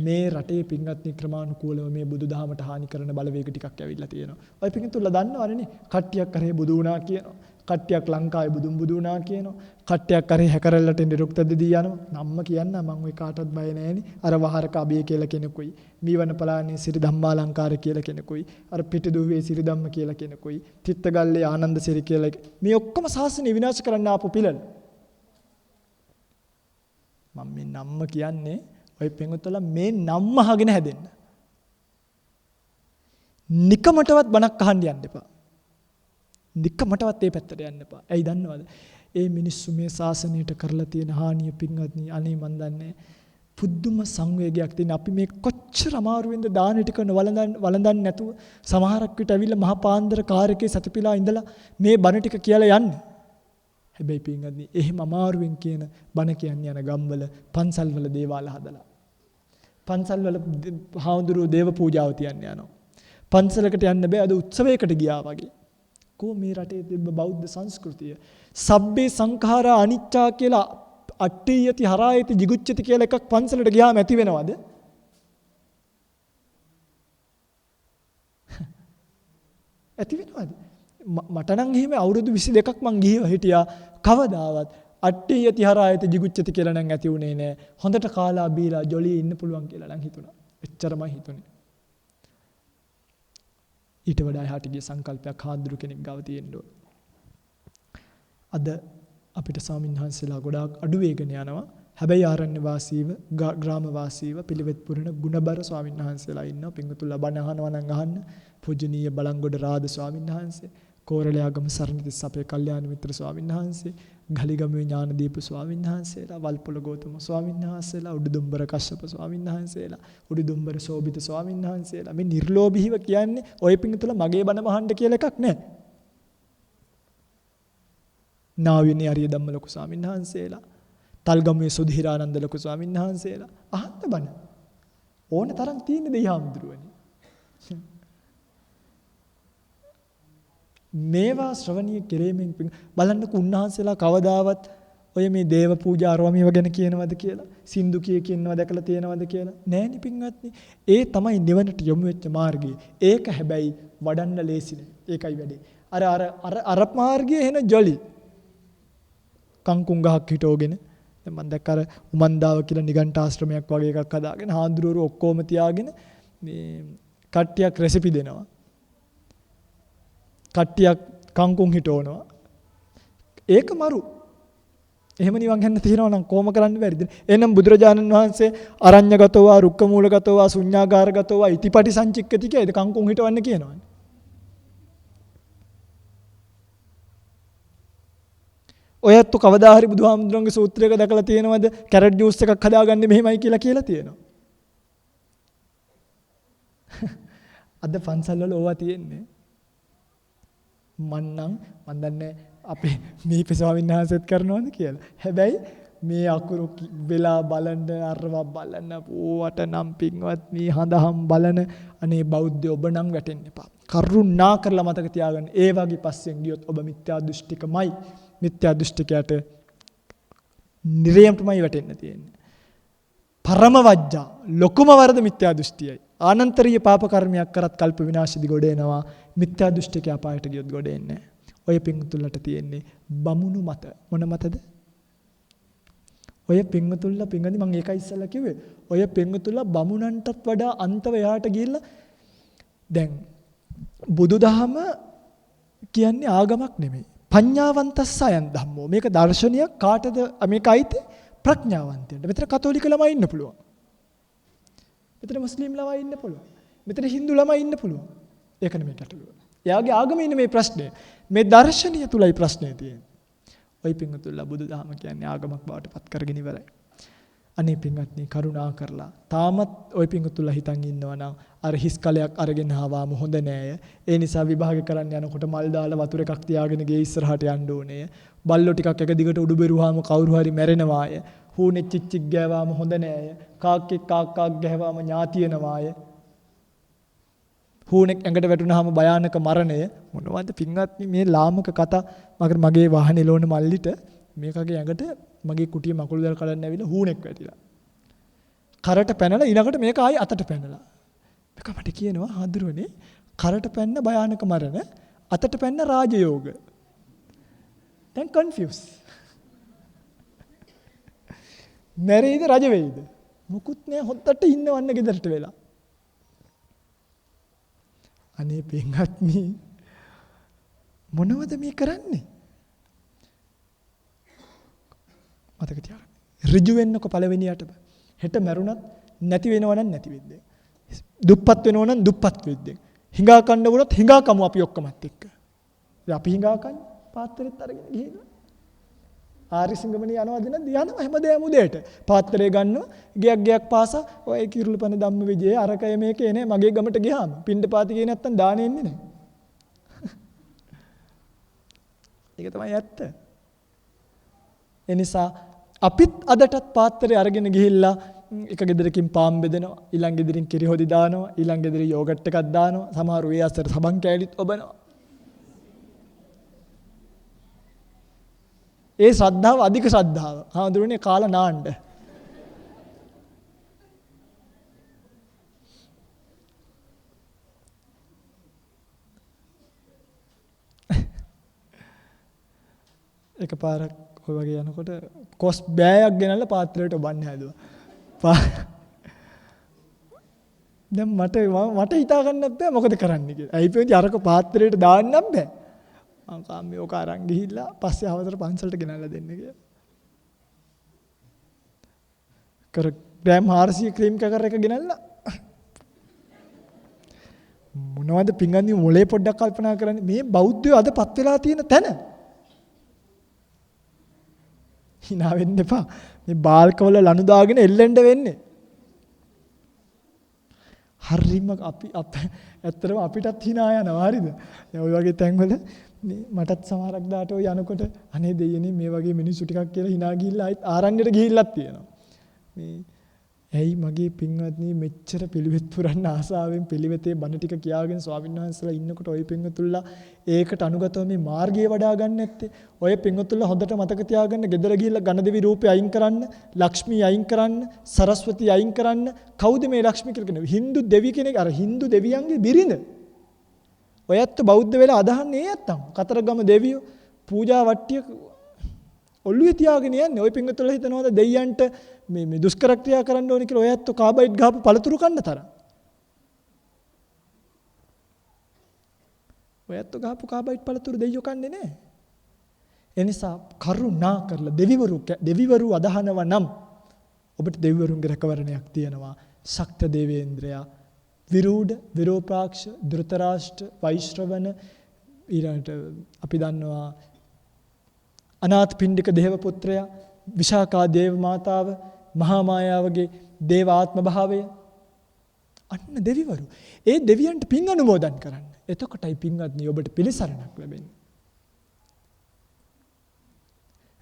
මේ රටේ පින්වත්නි ක්‍රමානුකූලව මේ බුදුදහමට හානි කරන බලවේග ටිකක් ඇවිල්ලා තියෙනවා. ඔය පිංගුතුල්ලා දන්නවනේ කට්ටියක් කරේ බුදු වුණා කියනවා. කට්ටියක් ලංකාවේ බුදුන් බුදු වුණා කියනවා. කට්ටියක් කරේ හැකරල්ලට නිරුක්ත දෙදී යනවා. නම්ම කියන්න මම ওই කාටවත් බය නැහෙනි. අර වහරක අබේ කියලා කෙනෙකුයි, මීවන පලානේ සිරි ධම්මාලංකාර කියලා කෙනෙකුයි, අර පිටිදුවේ සිරි ධම්ම කියලා කෙනෙකුයි, තිත්තගල්ලේ ආනන්ද සිරි කියලා මේ ඔක්කොම ශාසනය විනාශ කරන්න ආපු පිළල. මම මේ නම්ම කියන්නේ ඔය පෙඟුතලා මේ නම්ම අහගෙන හැදෙන්න. නිකමටවත් බණක් අහන්න යන්න එපා. නිකමටවත් ඒ පැත්තට යන්න එපා. ඇයි දන්නවද? ඒ මිනිස්සු මේ ශාසනයට කරලා තියෙන හානිය පින්වත්නි අනේ මන් දන්නේ පුදුම සංවේගයක් තියෙන. අපි මේ කොච්චර අමාරුවෙන්ද දාන ටික වළඳන්නේ නැතුව සමහරක් විට ඇවිල්ලා මහා පාන්දර කාර්යකේ සතිපිලා ඉඳලා මේ බණ ටික කියලා යන්නේ. හැබැයි පින්වත්නි එහෙම අමාරුවෙන් කියන බණ කියන්නේ යන ගම්වල පන්සල්වල දේවාල හදලා. පන්සල්වල හාමුදුරුවෝ දේව පූජාව තියන්න යනවා. පන්සලකට යන්න බෑ අද උත්සවයකට ගියා වගේ. කො මේ රටේ තිබ්බ බෞද්ධ සංස්කෘතිය සබ්බේ සංඛාරා අනිච්චා කියලා අට්ඨියති හරායති jigucchati කියලා එකක් පන්සලට ගියාම ඇති වෙනවද? ඇති වෙනවද? මට නම් එහෙම අවුරුදු 22ක් මං ගිහිව හිටියා කවදාවත් අට්ඨියති හරායති jigucchati කියලා නම් ඇති උනේ නෑ. හොඳට කාලා බීලා ජොලියේ ඉන්න පුළුවන් කියලා නම් හිතුණා. එච්චරමයි හිතුනේ. ඊට වඩා එහාට ගිය සංකල්පයක් හාමුදුරු කෙනෙක් ගාව තියෙන්න ඕන. අද අපිට ස්වාමීන් වහන්සේලා ගොඩාක් අඩු වේගන යනවා. හැබැයි ආරණ්‍ය වාසීව, ග්‍රාම වාසීව පිළිවෙත් පුරන ගුණබර ස්වාමීන් වහන්සේලා ඉන්නවා. පිංගුතුල්ලා බණ අහනවා නම් අහන්න. පූජනීය බලංගොඩ රාද ස්වාමීන් වහන්සේ, කෝරළයාගම සරණතිස්ස අපේ කල්යාණ මිත්‍ර ස්වාමීන් වහන්සේ, ගලිගමුවේ ඥානදීප ස්වාමීන් වහන්සේලා, වල්පොළ ගෞතම ස්වාමීන් වහන්සේලා, උඩුදුම්බර කශ්‍යප ස්වාමීන් වහන්සේලා, උඩුදුම්බර සෝබිත ස්වාමීන් වහන්සේලා. මේ නිර්ලෝභීව කියන්නේ ඔය පිංගුතුල්ලා මගේ බණ අහන්න කියලා එකක් නෑ. නාවිනේ අරිය ධම්ම ලොකු ස්වාමීන් වහන්සේලා, තල්ගමුවේ සුධීරානන්ද ලොකු ස්වාමීන් වහන්සේලා අහන්න බණ. ඕන තරම් තියෙන දෙයි හාමුදුරුවනේ. මේවා ශ්‍රවණීය කෙරෙමින් බලන්නකෝ උන්වහන්සේලා කවදාවත් ඔය මේ දේව පූජා ආරවමීව ගැන කියනවද කියලා, සින්දු කියනවා දැකලා තියෙනවද කියලා නෑනේ පින්වත්නි. ඒ තමයි නිවනට යොමු වෙච්ච මාර්ගය. ඒක හැබැයි වඩන්න ලේසි නෑ. ඒකයි වැඩේ. අර මාර්ගයේ එන ජොලි කංකුම් ගහක් හිටෝගෙන දැන් මම දැක්ක අර උමන්දාව කියලා නිගණ්ඨාශ්‍රමයක් වගේ එකක් හදාගෙන හාමුදුරුවෝ ඔක්කොම තියාගෙන මේ කට්ටියක් රෙසිපි දෙනවා. කට්ටියක් කංකුම් හිටවනවා. ඒක මරු. එහෙම නිවන් යන්න තියෙනවා නම් කොහොම කරන්න බැරිද? එහෙනම් බුදුරජාණන් වහන්සේ අරඤ්‍යගතව, රුක්කමූලගතව, ශුඤ්ඤාගාරගතව, ඉතිපටි සංචික්කති කියේද කංකුන් හිටවන්න කියනවනේ. ඔයත් කවදා හරි බුදුහාමුදුරන්ගේ සූත්‍රයක දැකලා තියෙනවද කැරට් ජූස් එකක් හදාගන්නේ මෙහෙමයි කියලා තියෙනවා. අද පන්සල් වල ඕවා තියෙන්නේ. මන් දන්නේ අපේ මේ ස්වාමීන් වහන්සේත් කරනවද කියලා. හැබැයි මේ අකුරු වෙලා බලන්න අරවා බලන්න ඕවට නම් පින්වත් මේ හඳහම් බලන අනේ බෞද්ධ ඔබ නම් වැටෙන්න එපා. කරුණා කරලා මතක තියාගන්න. ඒ වගේ පස්සෙන් ගියොත් ඔබ මිත්‍යා දෘෂ්ටිකමයි. මිත්‍යා දෘෂ්ටිකයට නිරයමයි වැටෙන්න තියෙන්නේ. පරම වජ්ජා ලොකුම වරද මිත්‍යා දෘෂ්ටියයි. ආනන්තරීය පාප කර්මයක් කරත් කල්ප විනාශෙදි ගොඩ එනවා. මිත්‍යා දෘෂ්ටික අපායට ගියොත් ගොඩ එන්නේ. ඔය පින්තුල්ලට තියෙන්නේ බමුණු මත. මොන මතද? ඔය පින්තුල්ල පින්ගනි මම ඒකයි ඉස්සෙල්ලා කිව්වේ. ඔය පින්තුල්ල බමුණන්ටත් වඩා අන්තව එහාට ගිහිල්ලා දැන් බුදුදහම කියන්නේ ආගමක් නෙමෙයි. පඤ්ඤාවන්තස්ස අයන් ධම්මෝ. මේක දර්ශනයක් කාටද මේකයිද? ප්‍රඥාවන්තයන්ට. මෙතන කතෝලික ළමයි ඉන්න පුළුවන්. මෙතන මුස්ලිම් ළමයි ඉන්න පුළුවන්. මෙතන හින්දු ළමයි ඉන්න පුළුවන්. ඒක නෙමෙයි ගැටලුව. එයාගේ ආගමේ නෙමෙයි ප්‍රශ්නේ. මේ දර්ශනීය තුලයි ප්‍රශ්නේ තියෙන්නේ. ඔය පින්වතුන්ලා බුදුදහම කියන්නේ ආගමක් බවට පත් කරගෙන ඉවරයි. අනේ පින්වත්නි කරුණා කරලා තාමත් ඔය පින්වතුන්ලා හිතන් ඉන්නවා නම් අර හිස් කලයක් අරගෙන ආවම හොඳ නෑය. ඒ නිසා විභාග කරන්න යනකොට මල් දාලා වතුර එකක් තියාගෙන ගේ ඉස්සරහට යන්න ඕනේ. බල්ලෝ ටිකක් එක දිගට උඩු බෙරුවාම කවුරු හරි මැරෙනවාය. හූනෙක් චිච්චික් ගෑවාම හොඳ නෑය. කාක්කෙක් කාක්කාක් ගැහුවාම ඥාතියනවාය. හූනෙක් ඇඟට වැටුනහම භයානක මරණය. මොනවද පින්වත්නි මේ ලාමක කතා. මගේ වාහනේ ලෝන මල්ලිට මේකගේ ඇඟට මගේ කුටිය මකුළු දැල් කඩන්න ඇවිල්ලා හූනෙක් වැටිලා. කරට පැනලා ඊළඟට මේක ආයි අතට පැනලා. මේක මට කියනවා හඳුරුවනේ කරට පැන්න භයානක මරණ අතට පැන්න රාජයෝග. දැන් කන්ෆියුස්. මැරෙයිද රජ වෙයිද? මුකුත් නෑ හොද්දට ඉන්නවන්න ගෙදරට වෙලා. අනේ පින්වත්නි මොනවද මේ කරන්නේ? මතක තියාගන්න. ඍජු වෙන්නකො පළවෙනියට. හෙට මැරුණත් නැති වෙනව නම් නැති වෙද්දී. දුප්පත් වෙනව නම් දුප්පත් වෙද්දී. හිඟා කන්න වුණත් හිඟා කමු අපි ඔක්කොමත් එක්ක. ඉතින් අපි හිඟා කන්නේ පාත්‍රෙත් අරගෙන ගිහිල්ලා. ආරි සිංගමණී යනවද නැද්ද? යනවා හැමදේම උදේට. පාත්‍රය ගන්නවා ගයක් පාසා ඔය කිරුළුපන ධම්ම විජේ අරකය මේකේ නේ මගේ ගමට ගියාම පින්ඩ පාති ගියේ නැත්තම් දානෙ එන්නේ නැහැ. ඒක තමයි ඇත්ත. ඒ නිසා අපිත් අදටත් පාත්‍රය අරගෙන ගිහිල්ලා එක ගෙදරකින් පාම් බෙදෙනවා, ඊළඟ ගෙදරින් කිරි හොදි දානවා, ඊළඟ ගෙදරින් යෝගට් එකක් දානවා, සමහරව ඒ අතර සබන් කෑලිත් ඔබනවා. ඒ ශ්‍රද්ධාව අධික ශ්‍රද්ධාව. හාමුදුරනේ කාලා නාන්න. එකපාරක් ඔය වගේ යනකොට කොස් බෑයක් ගෙනල්ලා පාත්‍රයට ඔබන්න හැදුවා. දැන් මට හිතා ගන්නත් බෑ මොකද කරන්න කියලා. ඇයි පෙන්ති අරක පාත්‍රයට දාන්නත් බෑ. මං කාමේ ඔක අරන් ගිහිල්ලා පස්සේ අවතර පන්සලට ගෙනල්ලා දෙන්න කියලා. ග්‍රෑම් 400 ක්‍රීම් කකර් එක ගෙනල්ලා මොනවද පිංගන්දි මොලේ පොඩ්ඩක් කල්පනා කරන්නේ මේ බෞද්ධයෝ අද පත් වෙලා තියෙන තැන. hina වෙන්න එපා. මේ බාල්කවල ලනු දාගෙන එල්ලෙන්න වෙන්නේ. හරිම අපි ඇත්තටම අපිටත් hina යනවා හරිද? දැන් ওই වගේ තැන්වල මටත් සමහරක් දාට ඔය යනකොට අනේ දෙයියනේ මේ වගේ මිනිස්සු ටිකක් කියලා hina ගිහිල්ලා ආයෙත් ආරණ්‍යට ගිහිල්ලක් තියෙනවා. මේ ඇයි මගේ පින්වත්නි මෙච්චර පිළිවෙත් පුරන්න ආසාවෙන් පිළිවෙතේ බණ ටික කියාගෙන ස්වාමීන් වහන්සේලා ඉන්නකොට ඔය පින්වතුල්ලා ඒකට අනුගතව මේ මාර්ගය වඩා ගන්න නැත්තේ. ඔය පින්වතුල්ලා හොඳට මතක තියාගන්න ගෙදර ගිහිල්ලා ගණදෙවි රූපේ අයින් කරන්න, ලක්ෂ්මී අයින් කරන්න, සරස්වති අයින් කරන්න. කවුද මේ ලක්ෂ්මී කියලා කියන්නේ? හින්දු දෙවි කෙනෙක් අර හින්දු දෙවියන්ගේ බිරිඳ. ඔයත් බෞද්ධ වෙලා අදහන්නේ නැත්තම් කතරගම දෙවියෝ පූජා වට්ටිය ඔළුවේ තියාගෙන යන්නේ. ඔය පින්වතුල්ලා හිතනවාද දෙයයන්ට මේ දුෂ්කර ක්‍රියා කරන්න ඕනේ කියලා ඔයත් කාබයිඩ් ගහපු පළතුරු කන්න තරම්. ඔයත් ගහපු කාබයිඩ් පළතුරු දෙයියෝ කන්නේ නැහැ. එනිසා කරුණා කරලා දෙවිවරු අදහනවා නම් ඔබට දෙවිවරුන්ගේ රැකවරණයක් තියෙනවා. ශක්ත දේවේන්ද්‍රයා, විරූඪ, විරූපාක්ෂ, ධෘතරාෂ්ට්‍ර, වෛශ්‍රවණ, ඊළඟට අපි දන්නවා අනාථපිණ්ඩික දේවපුත්‍රයා, විශාඛා දේව මාතාව, මහා මායාවගේ දේව ආත්ම භාවය. අන්න දෙවිවරු. ඒ දෙවියන්ට පින් අනුමෝදන් කරන්න. එතකොටයි පින්වත්නි ඔබට පිළිසරණක් ලැබෙන්නේ.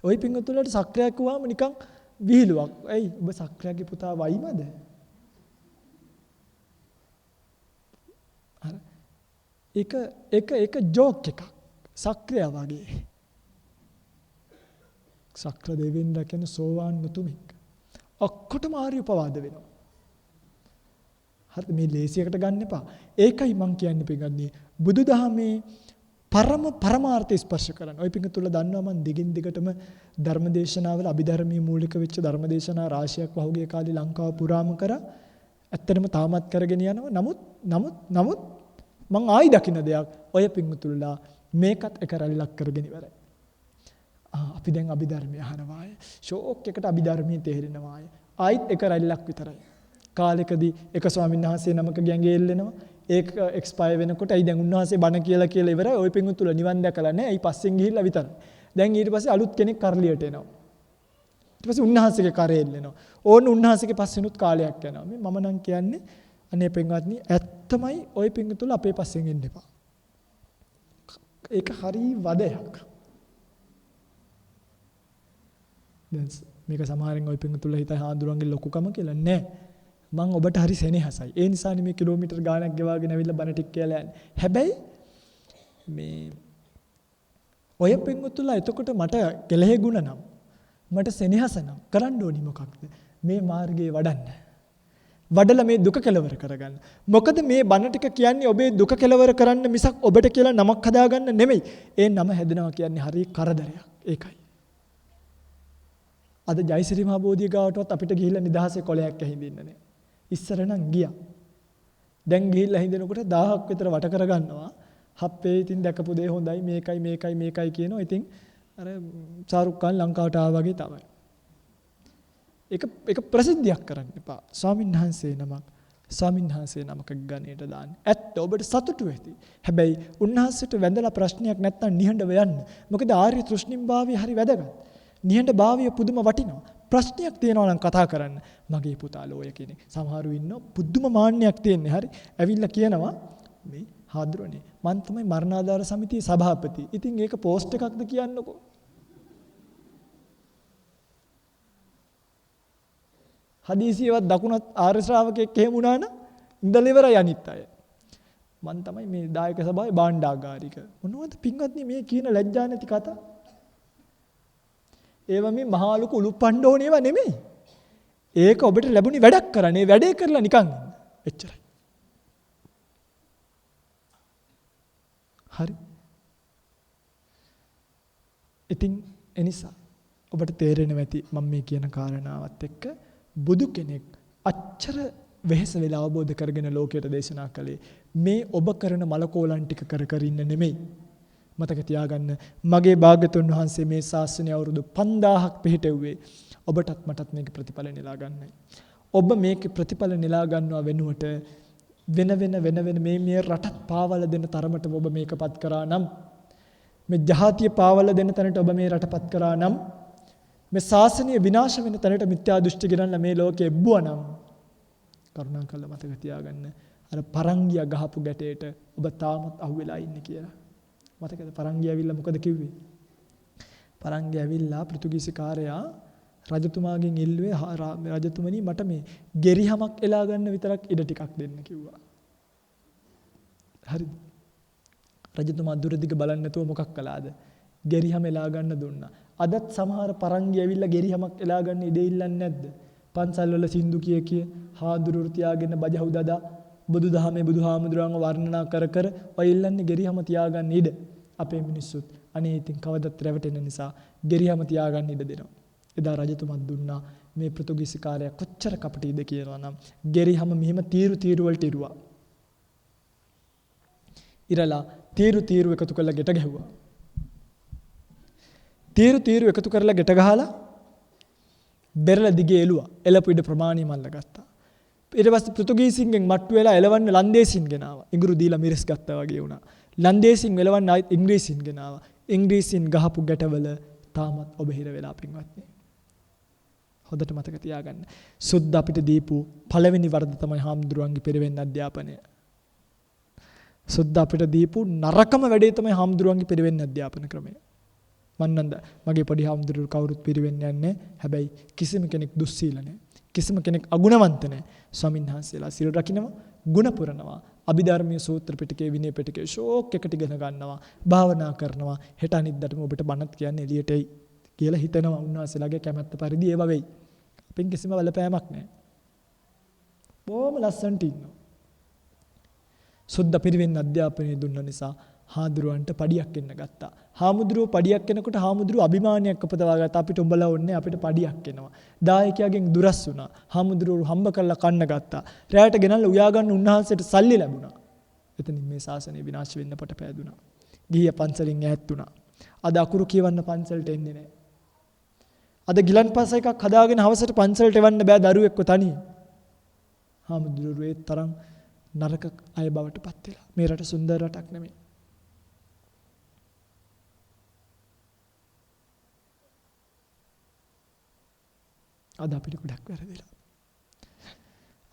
ওই පින්වතුන්ට සක්‍රියක් වුවාම නිකන් විහිළුවක්. ඇයි ඔබ සක්‍රියගේ පුතා වයිමද? අර ඒක ජෝක් එකක්. සක්‍රිය වගේ. සක්‍ර දෙවියන්ලා කියන සෝවාන් මුතුමෙක්. ඔක්කොටම ආර්ය උපවාද වෙනවා. හරිද? මේ ලේසියකට ගන්න එපා. ඒකයි මම කියන්නේ පින්වත්නි බුදුදහමේ පරමාර්ථය ස්පර්ශ කරන්න. ඔය පින්තුල දන්නවා මම දිගින් දිගටම ධර්මදේශනාවල අභිධර්මයේ මූලික වෙච්ච ධර්මදේශනා රාශියක් වහුගේ කාලේ ලංකාව පුරාම කරා. ඇත්තටම තාමත් කරගෙන යනවා. නමුත් මම ආයි දකින්න දෙයක් ඔය පින්තුල්ලා මේකත් එක රැල්ලක් කරගෙන ඉවරයි. අපි දැන් අභිධර්මය අහනවා. ෂෝක් එකට අභිධර්මයේ තේරෙනවා. ආයිත් එක රැල්ලක් විතරයි. කාලෙකදී එක ස්වාමීන් වහන්සේ නමක ගැඟේ එල්ලෙනවා. ඒක එක්ස්පයර් වෙනකොට ඇයි දැන් උන්වහන්සේ බණ කියලා ඉවරයි. ওই පිංගුතුල නිවන් දැකලා නැහැ. ඇයි පස්සෙන් ගිහිල්ලා විතරයි. දැන් ඊට පස්සේ අලුත් කෙනෙක් කරලියට එනවා. ඊට පස්සේ උන්වහන්සේගේ කරේ එල්ලෙනවා. ඕන උන්වහන්සේගේ පස්සෙනුත් කාලයක් යනවා. මම නම් කියන්නේ අනේ පින්වත්නි ඇත්තමයි ওই පිංගුතුල අපේ පස්සෙන් එන්න එපා. ඒක හරි වදයක්. දැන් මේක සමහරෙන් ওই පිංගුතුල හිතයි හාඳුරන්ගේ ලොකුකම කියලා නෑ. මම ඔබට හරි සෙනෙහසයි. ඒ නිසානේ මේ කිලෝමීටර් ගාණක් ගෙවාගෙන ඇවිල්ලා බණ ටික කියලා යන්නේ. හැබැයි මේ ඔය පින්වතුන්ලා එතකොට මට කෙලෙහි ගුණ නම් මට සෙනෙහස නම් කරන්න ඕනි මොකක්ද? මේ මාර්ගයේ වඩන්න. වඩලා මේ දුක කෙලවර කරගන්න. මොකද මේ බණ ටික කියන්නේ ඔබේ දුක කෙලවර කරන්න මිසක් ඔබට කියලා නමක් හදාගන්න නෙමෙයි. ඒ නම හැදෙනවා කියන්නේ හරි කරදරයක්. ඒකයි. අද ජයසිරි මහ බෝධිය ගාවටවත් අපිට ගිහිල්ලා නිදහසේ කොලයක් ඇහිඳින්න නෑ. ඉස්සර නම් ගියා. දැන් ගිහිල්ලා හින්දෙනකොට 1000ක් විතර වට කරගන්නවා. හප්පේ ඉතින් දැකපු දේ හොඳයි මේකයි කියනවා. ඉතින් අර ශාරුක් ખાන් ලංකාවට ආවා වගේ තමයි. ඒක ප්‍රසිද්ධියක් කරන්න එපා. ස්වාමින්වහන්සේ නමක් ගණේට දාන්න. ඇත්ත ඔබට සතුටු වෙති. හැබැයි උන්වහන්සේට වැඳලා ප්‍රශ්නයක් නැත්තම් නිහඬව යන්න. මොකද ආර්ය තෘෂ්ණිම්භාවය හරි වැදගත්. නිහඬ භාවය පුදුම වටිනවා. ප්‍රශ්නයක් තියෙනවා නම් කතා කරන්න. මගේ පුතා ලෝය කෙනෙක්. සමහරු ඉන්නවා පුදුම මාන්නයක් තියෙන්නේ. හරි. ඇවිල්ලා කියනවා මේ හාද්‍රෝනේ මං තමයි මරණාධාර සමිතියේ සභාපති. ඉතින් ඒක පෝස්ට් එකක්ද කියන්නකෝ. හදීසියවත් දකුණත් ආර්ය ශ්‍රාවකෙක් එහෙම වුණා නම් ඉඳලා ඉවරයි අනිත් අය. මං තමයි මේ දායක සභාවේ භාණ්ඩාගාරික. මොනවද පින්වත්නි මේ කියන ලැජ්ජා නැති කතා? ඒව මේ මහා ලොකු උලුප්පන්න ඕනේ ඒවා නෙමෙයි. ඒක ඔබට ලැබුණි වැඩක් කරන්නේ. වැඩේ කරලා නිකන් එච්චරයි. හරි. ඉතින් එනිසා ඔබට තේරෙනවා ඇති මම මේ කියන කාරණාවත් එක්ක බුදු කෙනෙක් අච්චර වෙහෙස වෙලා අවබෝධ කරගෙන ලෝකයට දේශනා කළේ මේ ඔබ කරන මලකෝලන් ටික කර ඉන්න නෙමෙයි. මතක තියාගන්න මගේ භාග්‍යතුන් වහන්සේ මේ ශාසනය අවුරුදු 5000ක් පිහිටෙව්වේ ඔබටත් මටත් මේක ප්‍රතිඵල නෙලා ගන්නයි. ඔබ මේක ප්‍රතිඵල නෙලා ගන්නවා වෙනුවට වෙන මේ රටත් පාවල දෙන තරමට ඔබ මේකපත් කරා නම් මේ ජාතිය පාවල දෙන තැනට ඔබ මේ රටපත් කරා නම් මේ ශාසනය විනාශ වෙන තැනට මිත්‍යා දෘෂ්ටි ගෙනල්ලා මේ ලෝකෙ එබ්බුවා නම් කරුණාකරලා මතක තියාගන්න අර පරංගිය ගහපු ගැටේට ඔබ තාමත් අහුවෙලා ඉන්නේ කියලා. මතකද පරංගිය ඇවිල්ලා මොකද කිව්වේ? පරංගිය ඇවිල්ලා පෘතුගීසි කාර්යයා රජතුමාගෙන් ඉල්ලුවේ රජතුමනි මට මේ ගෙරිහමක් එලා ගන්න විතරක් ඉඩ ටිකක් දෙන්න කිව්වා. හරිද? රජතුමා දුරදිග බලන්නේ නැතුව මොකක් කළාද? ගෙරිහම එලා ගන්න දුන්නා. අදත් සමහර පරංගිය ඇවිල්ලා ගෙරිහමක් එලා ගන්න ඉඩ ඉල්ලන්නේ නැද්ද? පන්සල් වල සින්දු කිය හාදුරුරු තියාගෙන බජහු දදා බුදුදහමේ බුදුහාමුදුරන්ව වර්ණනා කර ඔය ඉල්ලන්නේ ගෙරිහම තියාගන්න ඉඩ. අපේ මිනිස්සුත් අනේ ඉතින් කවදත් රැවටෙන නිසා ගෙරිහම තියාගන්න ඉඩ දෙනවා. එදා රජතුමත් දුන්නා මේ පෘතුගීසි කාර්යය කොච්චර කපටිද කියනවා නම් ගෙරිහම මෙහිම තීරු වලට ඉරුවා. ඉරලා තීරු එකතු කරලා ගෙට ගැහුවා. තීරු එකතු කරලා ගැට ගහලා බෙරළ දිගේ එළුවා. එළපු ඉඩ ප්‍රමාණය මල්ල ගත්තා. ඊට පස්සේ පෘතුගීසින්ගෙන් මට්ටු වෙලා එලවන්න ලන්දේසින් ගෙනාවා. ඉඟුරු දීලා මිරිස් ගත්තා වගේ වුණා. ලන්දේසින් එලවන්න ආයෙත් ඉංග්‍රීසින් ගෙනාවා. ඉංග්‍රීසින් ගහපු ගැටවල තාමත් ඔබ හිර වෙලා පින්වත්නි. හොඳට මතක තියාගන්න. සුද්ධ අපිට දීපු පළවෙනි වරද තමයි හාමුදුරුවන්ගේ පෙරවෙන්න අධ්‍යාපනය. සුද්ධ අපිට දීපු නරකම වැඩේ තමයි හාමුදුරුවන්ගේ පෙරවෙන්න අධ්‍යාපන ක්‍රමය. මන්නන්ද මගේ පොඩි හාමුදුරුවෝ කවුරුත් පිරිවෙන්න යන්නේ. හැබැයි කිසිම කෙනෙක් දුස්සීල නැහැ. කිසිම කෙනෙක් අගුණවන්ත නැහැ. ස්වාමීන් වහන්සේලා සිල් රකින්නවා, ගුණ පුරනවා, අභිධර්මීය සූත්‍ර පිටකේ විනය පිටකේ ශෝක් එකට ඉගෙන ගන්නවා, භාවනා කරනවා. හෙට අනිද්දාටම ඔබට බණත් කියන්නේ එළියට එයි කියලා හිතනවා. උන්වහන්සේලාගේ කැමැත්ත පරිදි ඒව වෙයි. අපෙන් කිසිම බලපෑමක් නැහැ. බොහොම ලස්සනට ඉන්නවා. සුද්ධ පිරිවෙන්න අධ්‍යාපනය දුන්න නිසා හාමුදුරුවන්ට පඩියක් එන්න ගත්තා. හාමුදුරුවෝ පඩියක් එනකොට හාමුදුරුවෝ අභිමානයක් උපදවා ගත්තා. අපිට උඹලා ඕනේ අපිට පඩියක් එනවා. දායකයාගෙන් දුරස් වුණා. හාමුදුරුවෝ හම්බ කරලා කන්න ගත්තා. රැයට ගෙනල්ලා උයා ගන්න උන්වහන්සේට සල්ලි ලැබුණා. එතනින් මේ ශාසනය විනාශ වෙන්න පට පෑදුනා. ගිහිය පන්සලෙන් ඈත් වුණා. අද අකුරු කියවන්න පන්සලට එන්නේ නැහැ. අද ගිලන්පස එකක් හදාගෙන හවසට පන්සලට එවන්න බෑ දරුවෙක්ව තනියෙන්. හාමුදුරුවෝ ඒ තරම් නරක අය බවට පත් වෙලා. මේ රට සුන්දර රටක් නෙමෙයි. අද අපිට ගොඩක් වැරදිලා.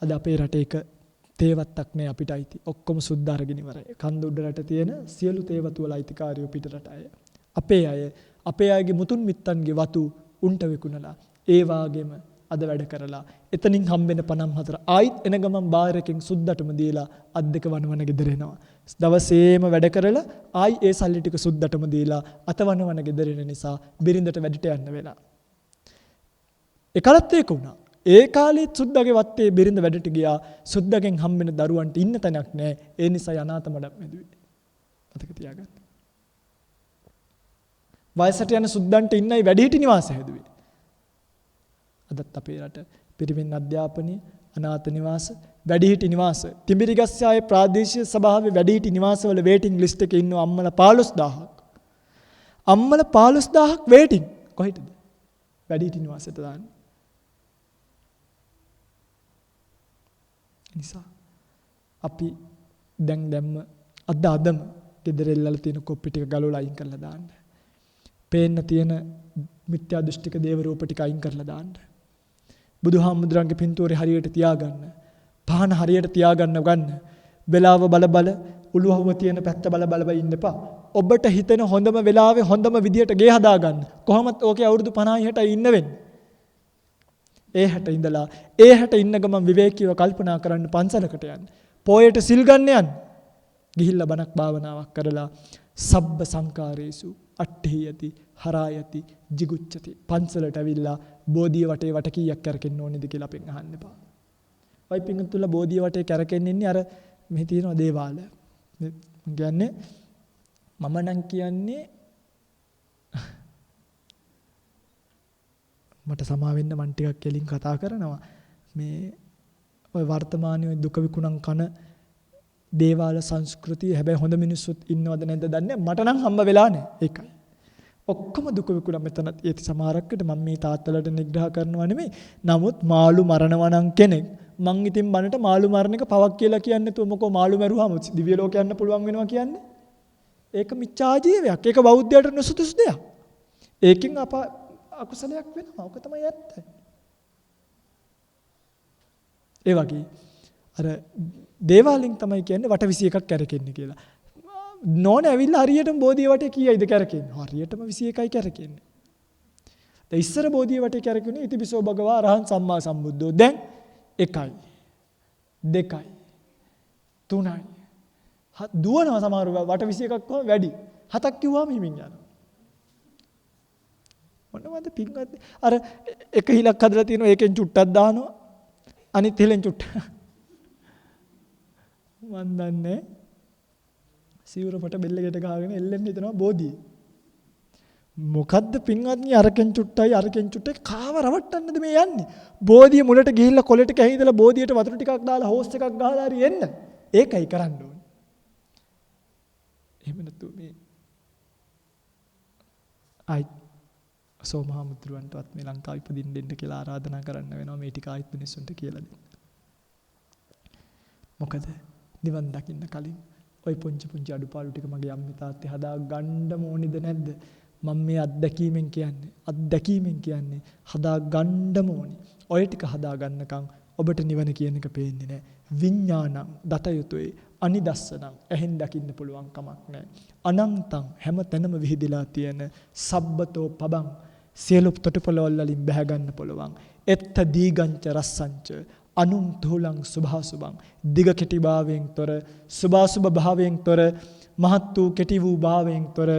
අද අපේ රටේ එක තේවත්තක් නෑ අපිට අයිති. ඔක්කොම සුද්ධ අරගෙන ඉවරයි. කන්ද උඩ රට තියෙන සියලු තේවතු වල අයිතිකාරයෝ පිට රට අය. අපේ අයගේ මුතුන් මිත්තන්ගේ වතු උන්ට විකුණලා ඒ වාගේම අද වැඩ කරලා එතනින් හම්බෙන 54 ආයිත් එන ගමන් බාහිරකින් සුද්දටම දීලා අත් දෙක වනවන ගෙදර එනවා. දවසේම වැඩ කරලා ආයි ඒ සල්ලි ටික සුද්දටම දීලා අත වනවන ගෙදර එන නිසා බිරිඳට වැඩට යන්න වෙලා. එකලත් ඒක වුණා. ඒ කාලෙත් සුද්දගේ වත්තේ බිරිඳ වැඩට ගියා. සුද්දගෙන් හම්බෙන දරුවන්ට ඉන්න තැනක් නැහැ. ඒ නිසා අනාථ මඩක් මැදුවේ. මතක තියාගන්න. වයසට යන සුද්දන්ට ඉන්නයි වැඩිහිටි නිවාස හැදුවේ. අදත් අපේ රට පිරිවෙන් අධ්‍යාපනය, අනාථ නිවාස, වැඩිහිටි නිවාස, තිඹිරිගස්සායේ ප්‍රාදේශීය සභාවේ වැඩිහිටි නිවාසවල වේටිං ලිස්ට් එකේ ඉන්න අම්මලා 15000ක්. අම්මලා 15000ක් වේටිං කොහෙටද? වැඩිහිටි නිවාසයට දාන්නේ. නිසා අපි දැම්ම අදම ගෙදර එල්ලලා තියෙන කොප්පි ටික ගලවලා අයින් කරලා දාන්න. පේන්න තියෙන මිත්‍යා දෘෂ්ටික දේව රූප ටික අයින් කරලා දාන්න. බුදුහාමුදුරන්ගේ පින්තූරේ හරියට තියාගන්න. පහන හරියට තියාගන්න ගන්න. වෙලාව බල උළුවව තියෙන පැත්ත බල ඉන්න එපා. ඔබට හිතෙන හොඳම වෙලාවේ හොඳම විදියට ගේ හදාගන්න. කොහොමත් ඕකේ අවුරුදු 50 60 ඉන්න වෙන්නේ. ඒ 60 ඉඳලා ඒ 60 ඉන්න ගමන් විවේකීව කල්පනා කරන්න පන්සලකට යන්න. පොයට සිල් ගන්න යන්න. ගිහිල්ලා බණක් භාවනාවක් කරලා සබ්බ සංකාරේසු අට්ඨියති හරායති jigucchati පන්සලට ඇවිල්ලා බෝධිය වටේ වට කීයක් කරකෙන්න ඕනේද කියලා අපෙන් අහන්න එපා. වයි පිංගුතුල බෝධිය වටේ කරකෙන්න ඉන්නේ අර මෙහි තියෙන දේවාල. මම කියන්නේ මම නම් කියන්නේ මට සමා වෙන්න මන් ටිකක් කෙලින් කතා කරනවා. මේ ඔය වර්තමානයේ දුක විකුණන් කන දේවාල සංස්කෘතිය හැබැයි හොඳ මිනිස්සුත් ඉන්නවද නැද්ද දන්නේ මට නම් හම්බ වෙලා නැහැ. ඒකයි. ඔක්කොම දුක විකුණන් මෙතන ඒති සමහරක්කට මම මේ තාත්තලට නිග්‍රහ කරනවා නෙමෙයි. නමුත් මාළු මරනවා නම් කෙනෙක් මං ඉතින් බනට මාළු මරණ එක පවක් කියලා කියන්නේ තු මොකෝ මාළු මරුවාම දිව්‍ය ලෝක යන්න පුළුවන් වෙනවා කියන්නේ. ඒක මිච්ඡා ජීවයක්. ඒක බෞද්ධයට නුසුදුසු දෙයක්. ඒකෙන් අකුසලයක් වෙනවා. ඔක තමයි ඇත්ත. ඒ වගේ අර දේවාලෙන් තමයි කියන්නේ වට 21ක් කැරකෙන්නේ කියලා. නෝන ඇවිල්ලා හරියටම බෝධිය වටේ කීයයිද කැරකෙන්නේ? හරියටම 21යි කැරකෙන්නේ. දැන් ඉස්සර බෝධිය වටේ කැරකුණේ ඉතිපිසෝ භගවා අරහං සම්මා සම්බුද්ධෝ. දැන් 1යි 2යි 3යි දුවනවා සමහර වට 21ක් කොහොම වැඩි. 7ක් කිව්වම හිමින් යනවා. මොනවද පින්වත් අර එක හිලක් හදලා තියෙනවා ඒකෙන් චුට්ටක් දානවා අනිත් හිලෙන් චුට්ට මන් දන්නේ සිවුරපට බෙල්ලකට ගහගෙන එල්ලෙන්න හිතනවා බෝධිය මොකද්ද පින්වත්නි අරකෙන් චුට්ටයි කාව රවට්ටන්නද මේ යන්නේ බෝධිය මුලට ගිහිල්ලා කොලෙට කැහිදලා බෝධියට වතුර ටිකක් දාලා හෝස් එකක් ගහලා හරි එන්න ඒකයි කරන්න ඕනේ එහෙම නැතු මේ සෝමහාමුදුරුවන්ටවත් මේ ලංකාව ඉපදින්න දෙන්න කියලා ආරාධනා කරන්න වෙනවා මේ ටික ආයිත් මිනිස්සුන්ට කියලා දෙන්න. මොකද නිවන් දකින්න කලින් ওই පුංචි අඩුපාඩු ටික මගේ අම්මේ තාත්තේ හදා ගන්න ඕනිද නැද්ද? මම මේ අත්දැකීමෙන් කියන්නේ හදා ගන්න ඕනි. ඔය ටික හදා ගන්නකම් ඔබට නිවන කියන එක පේන්නේ නැහැ. විඥානං දත යුතුයි. අනිදස්සනං ඇහෙන් දකින්න පුළුවන් කමක් නැහැ. අනන්තං හැම තැනම විහිදිලා තියෙන සබ්බතෝ පබං සියලු තොටුපළවල් වලින් බැහැ ගන්න පුළුවන්. එත්ත දීගංච රස්සංච අනුම් තුලං සුභාසුභං දිග කෙටි භාවයෙන් තොර සුභාසුභ භාවයෙන් තොර මහත් වූ කෙටි වූ භාවයෙන් තොර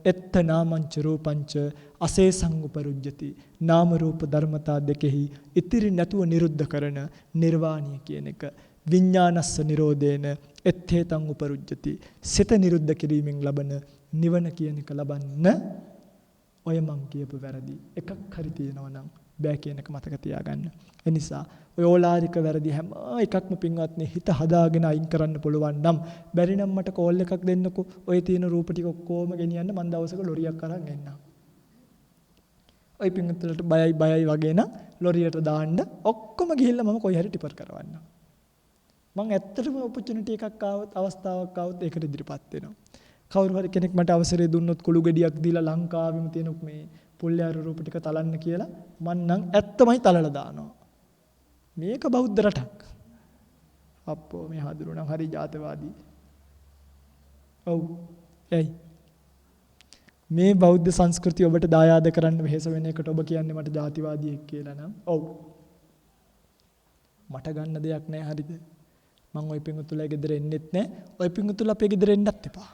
එත්ත නාමංච රූපංච අසේසං උපරුජ්ජති නාම රූප ධර්මතා දෙකෙහි ඉතිරි නැතුව නිරුද්ධ කරන නිර්වාණය කියන එක විඥානස්ස නිරෝධේන එත්තේතං උපරුජ්ජති සිත නිරුද්ධ කිරීමෙන් ලබන නිවන කියන එක ලබන්න ඔය මං කියපු වැරදි එකක් හරි තියෙනවා නම් බෑ කියන එක මතක තියාගන්න. ඒ නිසා ඔය ඕලාරික වැරදි හැම එකක්ම පින්වත්නි හිත හදාගෙන අයින් කරන්න පුළුවන් නම් බැරි නම් මට කෝල් එකක් දෙන්නකෝ. ඔය තියෙන රූප ටික ඔක්කොම ගෙනියන්න මං දවසක ලොරියක් අරන් එන්නම්. ඔය පින්වත්තුලට බයයි වගේ නම් ලොරියට දාන්න ඔක්කොම ගිහිල්ලා මම කොයි හරි ටිපර් කරවන්නම්. මං ඇත්තටම ඔපචුනිටි එකක් ආවොත් අවස්ථාවක් ආවොත් ඒකට ඉදිරිපත් වෙනවා. කවුරු හරි කෙනෙක් මට අවසරය දුන්නොත් කුළු ගෙඩියක් දීලා ලංකාවෙම තියෙන මේ පුල්යාර රූප ටික තලන්න කියලා මං නම් ඇත්තමයි තලලා දානවා. මේක බෞද්ධ රටක්. අප්පෝ මේ හඳුරු නම් හරි ජාතවාදී. ඔව්. එයි. මේ බෞද්ධ සංස්කෘතිය ඔබට දායාද කරන්න වෙහෙස වෙන එකට ඔබ කියන්නේ මට ජාතිවාදියෙක් කියලා නම් ඔව්. මට ගන්න දෙයක් නැහැ හරිද? මං ওই පිංගුතුලා ගෙදර එන්නෙත් නැහැ. ওই පිංගුතුලා අපේ ගෙදර එන්නත් එපා.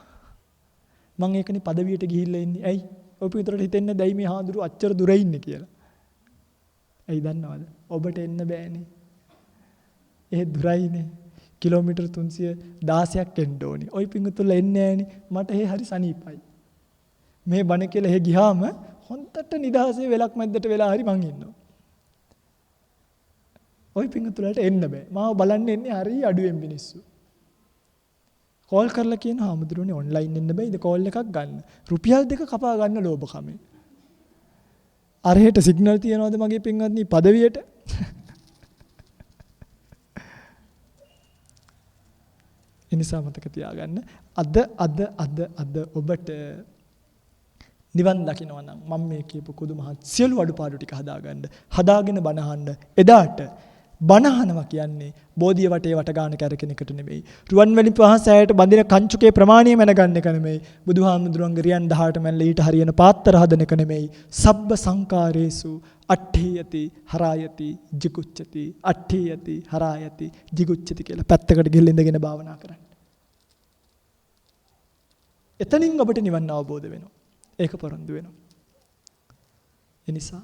මං ඒකනේ පදවියට ගිහිල්ලා ඉන්නේ. ඇයි? ඔය පිටුරට හිතෙන්නේ දැයි මේ හාඳුරු අච්චර දුර ඉන්නේ කියලා. ඇයි දන්නවද? ඔබට එන්න බෑනේ. ඒ දුරයිනේ. කිලෝමීටර් 316ක් එන්න ඕනි. ඔය පිටුතුල එන්නේ නෑනේ. මට ඒ හරි සනීපයි. මේ බණ කියලා එහෙ ගියාම හොන්තට නිදහසේ වෙලක් මැද්දට වෙලා හරි මං ඉන්නවා. ඔය පිටුතුලට එන්න බෑ. මාව බලන්න එන්නේ හරි අඩුවෙන් මිනිස්සු. කෝල් කරලා කියන හාමුදුරුවනේ ඔන්ලයින් එන්න බෑ. ඉත කෝල් එකක් ගන්න. රුපියල් 2 කපා ගන්න ලෝභකමෙන්. අරහෙට සිග්නල් තියනවාද මගේ පින්වත්නි පදවියට? එනිසා මතක තියාගන්න අද ඔබට නිවන් දකින්නවා නම් මම මේ කියපු කුදු මහත් සියලු අඩුපාඩු ටික හදාගෙන බණහන්න එදාට බණහනවා කියන්නේ බෝධිය වටේ වට ගන්න කැරකෙන එකට නෙමෙයි. රුවන්වැලි පහසෑයට බඳින කංචුකේ ප්‍රමාණය මැනගන්න එක නෙමෙයි. බුදුහාමුදුරුවන්ගේ රියන් 18 මැල්ල ඊට හරියන පාත්තර හදන එක නෙමෙයි. සබ්බ සංකාරේසු අට්ඨියති හරායති jigucchati අට්ඨියති හරායති jigucchati කියලා පැත්තකට ගිහින් ඉඳගෙන භාවනා කරන්න. එතනින් ඔබට නිවන් අවබෝධ වෙනවා. ඒක පොරොන්දු වෙනවා. ඒ නිසා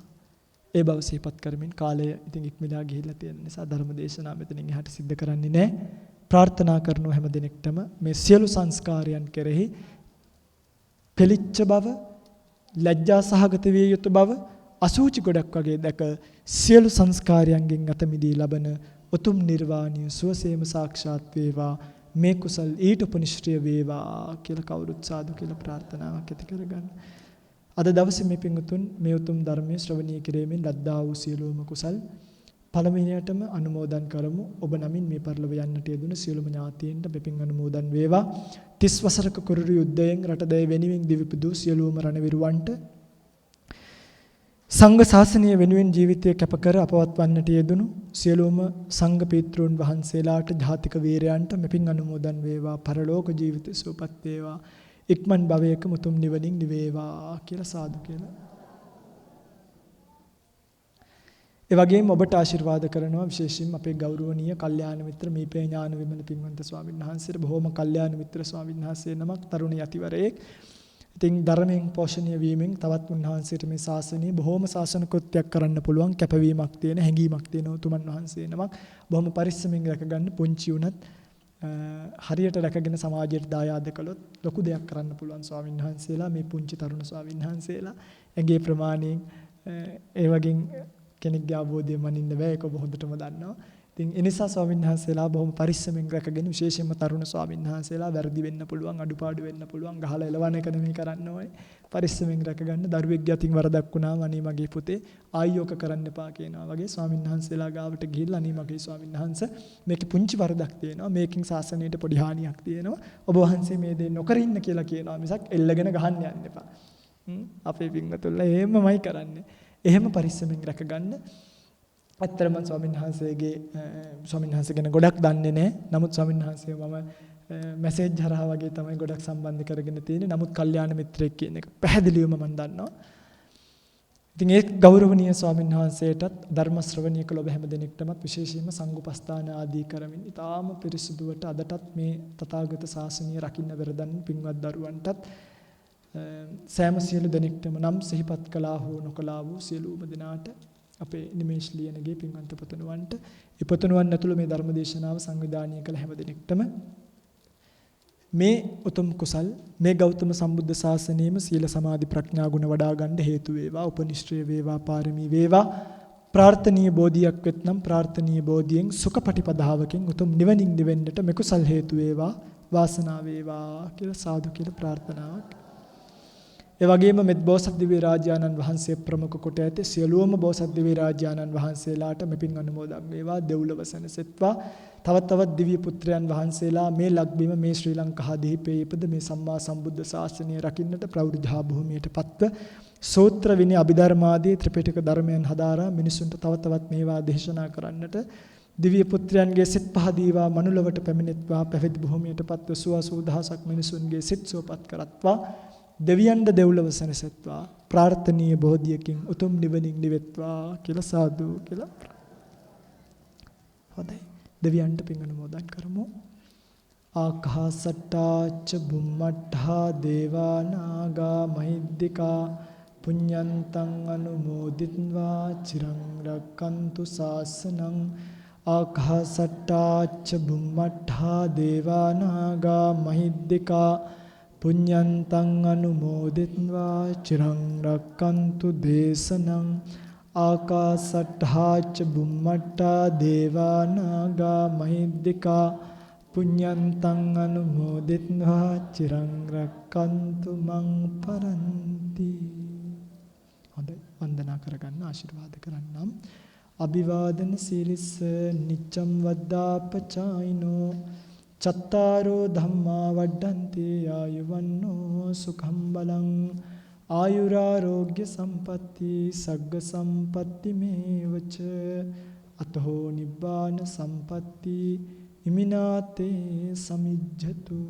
ඒ බව සිහිපත් කරමින් කාලය ඉතින් ඉක්මලා ගිහිල්ලා තියෙන නිසා ධර්ම දේශනාව මෙතනින් එහාට සිද්ධ කරන්නේ නැහැ. ප්‍රාර්ථනා කරන හැම දිනෙකටම මේ සියලු සංස්කාරයන් කෙරෙහි පෙලිච්ච බව, ලැජ්ජා සහගත විය යුතු බව, අසුචි ගොඩක් වගේ දැක සියලු සංස්කාරයන්ගෙන් අත මිදී ලබන උතුම් නිර්වාණය සුවසේම සාක්ෂාත් වේවා. මේ කුසල් ඊට උපනිශ්‍රය වේවා කියලා කවුරුත් සාදු කියලා ප්‍රාර්ථනාවක් ඇති කරගන්න. අද දවසේ මේ පිංගුතුන් මේ උතුම් ධර්මයේ ශ්‍රවණය කිරීමෙන් ලද්දා වූ සියලුම කුසල් පළමුවෙනියටම අනුමෝදන් කරමු. ඔබ නමින් මේ පරිලව යන්නට යෙදුන සියලුම ඥාතීන්ට මෙපින් අනුමෝදන් වේවා. 30 වසරක කුරුරු යුද්ධයෙන් රටදේ වෙනුවෙන් දිවිපදූ සියලුම රණවිරුවන්ට සංඝ ශාසනය වෙනුවෙන් ජීවිතය කැපකර අපවත් වන්නට යෙදුණු සියලුම සංඝ පීත්‍රයන් වහන්සේලාට ජාතික වීරයන්ට මෙපින් අනුමෝදන් වේවා. පරලෝක ජීවිතය සුවපත් වේවා. ඉක්මන් භවයක මුතුම් නිවනින් නිවේවා කියලා සාදු කියලා. ඒ වගේම ඔබට ආශිර්වාද කරනවා විශේෂයෙන්ම අපේ ගෞරවනීය කල්යාණ මිත්‍ර මීපේ ඥාන විමල පින්වන්ත ස්වාමීන් වහන්සේට බොහොම කල්යාණ මිත්‍ර ස්වාමීන් වහන්සේ නමක් තරුණ යතිවරයෙක්. ඉතින් ධර්මයෙන් පෝෂණය වීමෙන් තවත් උන්වහන්සේට මේ ශාසනය බොහොම ශාසන කෘත්‍යයක් කරන්න පුළුවන් කැපවීමක් තියෙන හැඟීමක් තියෙන උතුමන් වහන්සේ නමක්. බොහොම පරිස්සමෙන් රැකගන්න පුංචි උනත් හරියට රැකගෙන සමාජයට දායාද කළොත් ලොකු දෙයක් කරන්න පුළුවන් ස්වාමීන් වහන්සේලා මේ පුංචි තරුණ ස්වාමීන් වහන්සේලා ඇගේ ප්‍රමාණයෙන් ඒ වගේ කෙනෙක්ගේ අවබෝධය මනින්න බෑ. ඒක ඔබ හොඳටම දන්නවා. ඉතින් ඒ නිසා ස්වාමීන් වහන්සේලා බොහොම පරිස්සමෙන් රැකගෙන විශේෂයෙන්ම තරුණ ස්වාමීන් වහන්සේලා වැරදි වෙන්න පුළුවන්, අඩුපාඩු වෙන්න පුළුවන්, ගහලා එලවන එක නෙමෙයි කරන්න ඕනේ. පරිස්සමෙන් රැකගන්න. දරුවෙක්ගේ අතින් වරදක් වුණාම අනේ මගේ පුතේ ආයියෝක කරන්න එපා කියනවා වගේ ස්වාමීන් වහන්සේලා ගාවට ගිහිල්ලා අනේ මගේ ස්වාමීන් වහන්සේ මේකේ පුංචි වරදක් තියෙනවා. මේකෙන් ශාසනයට පොඩි හානියක් තියෙනවා. ඔබ වහන්සේ මේ දේ නොකර ඉන්න කියලා කියනවා මිසක් එල්ලගෙන ගහන්න යන්න එපා. අපේ පින්වතුන්ලා එහෙමමයි කරන්නේ. එහෙම පරිස්සමෙන් රැකගන්න. ඇත්තටම ස්වාමීන් වහන්සේ ගැන ගොඩක් දන්නේ නැහැ. නමුත් ස්වාමීන් වහන්සේ මම මැසේජ් හරහා වගේ තමයි ගොඩක් සම්බන්ධ කරගෙන තියෙන්නේ. නමුත් කල්යාණ මිත්‍රයෙක් කියන එක පැහැදිලිවම මම දන්නවා. ඉතින් ඒ ගෞරවනීය ස්වාමීන් වහන්සේටත් ධර්ම ශ්‍රවණය කළ ඔබ හැම දෙනෙක්ටමත් විශේෂයෙන්ම සංඝුපස්ථාන ආදී කරමින් ඊටාම පිරිසුදුවට අදටත් මේ තථාගත ශාසනය රකින්න වෙරදන් පින්වත් දරුවන්ටත් සෑම සියලු දෙනෙක්ටම නම් සිහිපත් කළා හෝ නොකළා වූ සියලුම දෙනාට අපේ නිමේෂ් ලියනගේ පින්වන්ත පුතුණුවන්ට ඉපතුණුවන් ඇතුළු මේ ධර්ම දේශනාව සංවිධානය කළ හැම දෙනෙක්ටම මේ උතුම් කුසල් මේ ගෞතම සම්බුද්ධ ශාසනයේම සීල සමාධි ප්‍රඥා ගුණ වඩා ගන්න හේතු වේවා, උපනිශ්‍රේ වේවා, පාරමී වේවා, ප්‍රාර්ථනීය බෝධියක් වෙත්නම් ප්‍රාර්ථනීය බෝධියෙන් සුඛපටිපදාවකින් උතුම් නිවනින් නිවෙන්නට මේ කුසල් හේතු වේවා, වාසනාව වේවා කියලා සාදු කියලා ප්‍රාර්ථනාවක්. ඒ වගේම මෙත් බෝසත් දිව්‍ය රාජානන් වහන්සේ ප්‍රමුඛ කොට ඇති සියලුම බෝසත් දිව්‍ය රාජානන් වහන්සේලාට මෙපින් අනුමෝදන් වේවා, දෙව්ලොව සැනසෙත්වා. තවත් දිව්‍ය පුත්‍රයන් වහන්සේලා මේ ලක්බිම මේ ශ්‍රී ලංකාදීපේ ඉපද මේ සම්මා සම්බුද්ධ ශාසනය රකින්නට ප්‍රෞಢජා භූමියට පත්ව සූත්‍ර විනය අභිධර්මාදී ත්‍රිපිටක ධර්මයන් හදාරා මිනිසුන්ට තවත් මේවා දේශනා කරන්නට දිව්‍ය පුත්‍රයන්ගේ සිත් පහදීවා මනුලවට පැමිණෙත්වා පැවිදි භූමියට පත්ව සුවසූ දහසක් මිනිසුන්ගේ සිත් සුවපත් කරත්වා දෙවියන්ට දෙව්ලොව සැනසෙත්වා ප්‍රාර්ථනීය බෝධියකින් උතුම් නිවනින් නිවෙත්වා කියලා සාදු කියලා. හොඳයි. දෙවියන්ට පින් අනුමෝදන් කරමු. ආකාසට්ටාච බුම්මට්ඨා දේවා නාග මහිද්దికා පුඤ්ඤන්තං අනුමෝදිත්වා චිරං රක්칸තු ශාසනං. ආකාසට්ටාච බුම්මට්ඨා දේවා නාග මහිද්దికා පුඤ්ඤන්තං අනුමෝදිත්වා චිරං රක්칸තු දේශනං. ආකාසට්ඨා ච බුම්මට්ඨා දේවා නාග මහිද්దికා පුඤ්ඤන්තං අනුමෝදිත්වා චිරං රක්칸තු මං පරන්ති. හොඳයි, වන්දනා කරගන්න, ආශිර්වාද කරන්නම්. අභිවාදන සීලිස්ස නිච්ඡම් වද්දාපචායිනෝ චත්තාරෝ ධම්මා වඩ්ඩන්ති ආයුවන්නෝ සුඛම් බලං ආයුරාරෝග්‍ය සම්පatti සග්ග සම්පatti මේවච අතෝ නිබ්බාන සම්පatti ඉමිනාතේ සමිජ්ජතු.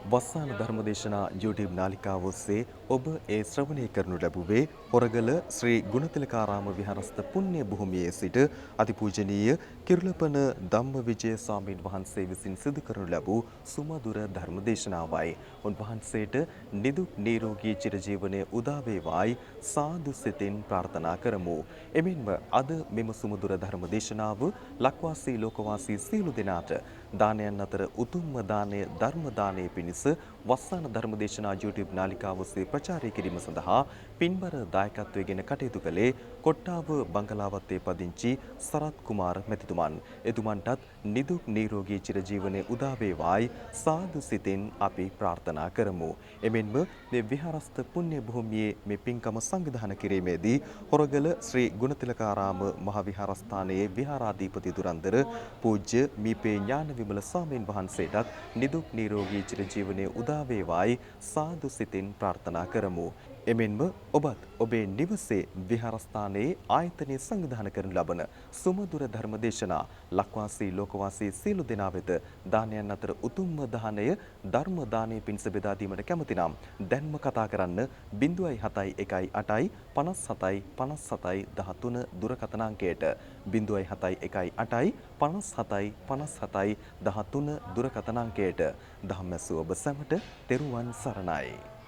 වස්සාන ධර්මදේශනා YouTube නාලිකාව ඔස්සේ ඔබ ඒ ශ්‍රවණය කරනු ලැබුවේ හොරගල ශ්‍රී ගුණතිලකාරාම විහාරස්ථ පුණ්‍ය භූමියේ සිට අතිපූජනීය කිරුළපන ධම්මවිජය ස්වාමීන් වහන්සේ විසින් සිදු කරනු ලැබූ සුමధుර ධර්මදේශනාවයි. උන්වහන්සේට නිදුක් නිරෝගී චිරජීවනයේ උදා වේවායි සාදු සිතින් ප්‍රාර්ථනා කරමු. එමෙන්ම අද මෙම සුමధుර ධර්මදේශනාව ලක්වාසී ලෝකවාසී සියලු දෙනාට දානයන් අතර උතුම්ම දානය ධර්ම දානයේ පිණිස වස්සාන ධර්මදේශනා YouTube නාලිකාව ඔස්සේ ප්‍රචාරය කිරීම සඳහා පින්බර දායකත්වයෙන් කටයුතු කළේ කොට්ටාව බංගලාවත්තේ පදිංචි සරත් කුමාර මැතිතුමන්. එතුමන්ටත් නිදුක් නිරෝගී චිරජීවනයේ උදා වේවායි සාදු සිතින් අපි ප්‍රාර්ථනා කරමු. එමෙන්ම මේ විහාරස්ථ පුණ්‍ය භූමියේ මේ පින්කම සංවිධානය කිරීමේදී හොරගල ශ්‍රී ගුණතිලකාරාම මහ විහාරස්ථානයේ විහාරාධිපති දුරන්දර පූජ්‍ය මීපේ ඥාන විමල ස්වාමීන් වහන්සේටත් නිදුක් නිරෝගී චිරජීවනයේ උදා වේවායි සාදු සිතින් ප්‍රාර්ථනා කරමු. එමෙන්ම ඔබත් ඔබේ නිවසේ විහාරස්ථානයේ ආයතනයේ සංවිධානය කරනු ලබන සුමధుර ධර්මදේශනා ලක්වාසී ලෝකවාසී සියලු දෙනා වෙත දානයන් අතර උතුම්ම දානය ධර්ම දානයේ පිණිස බෙදා දීමට කැමති නම් දැන්ම කතා කරන්න 07118 57 57 13 දුරකථන අංකයට 07118 57 57 13 දුරකථන අංකයට. ධම්මසු ඔබ සැමට තෙරුවන් සරණයි.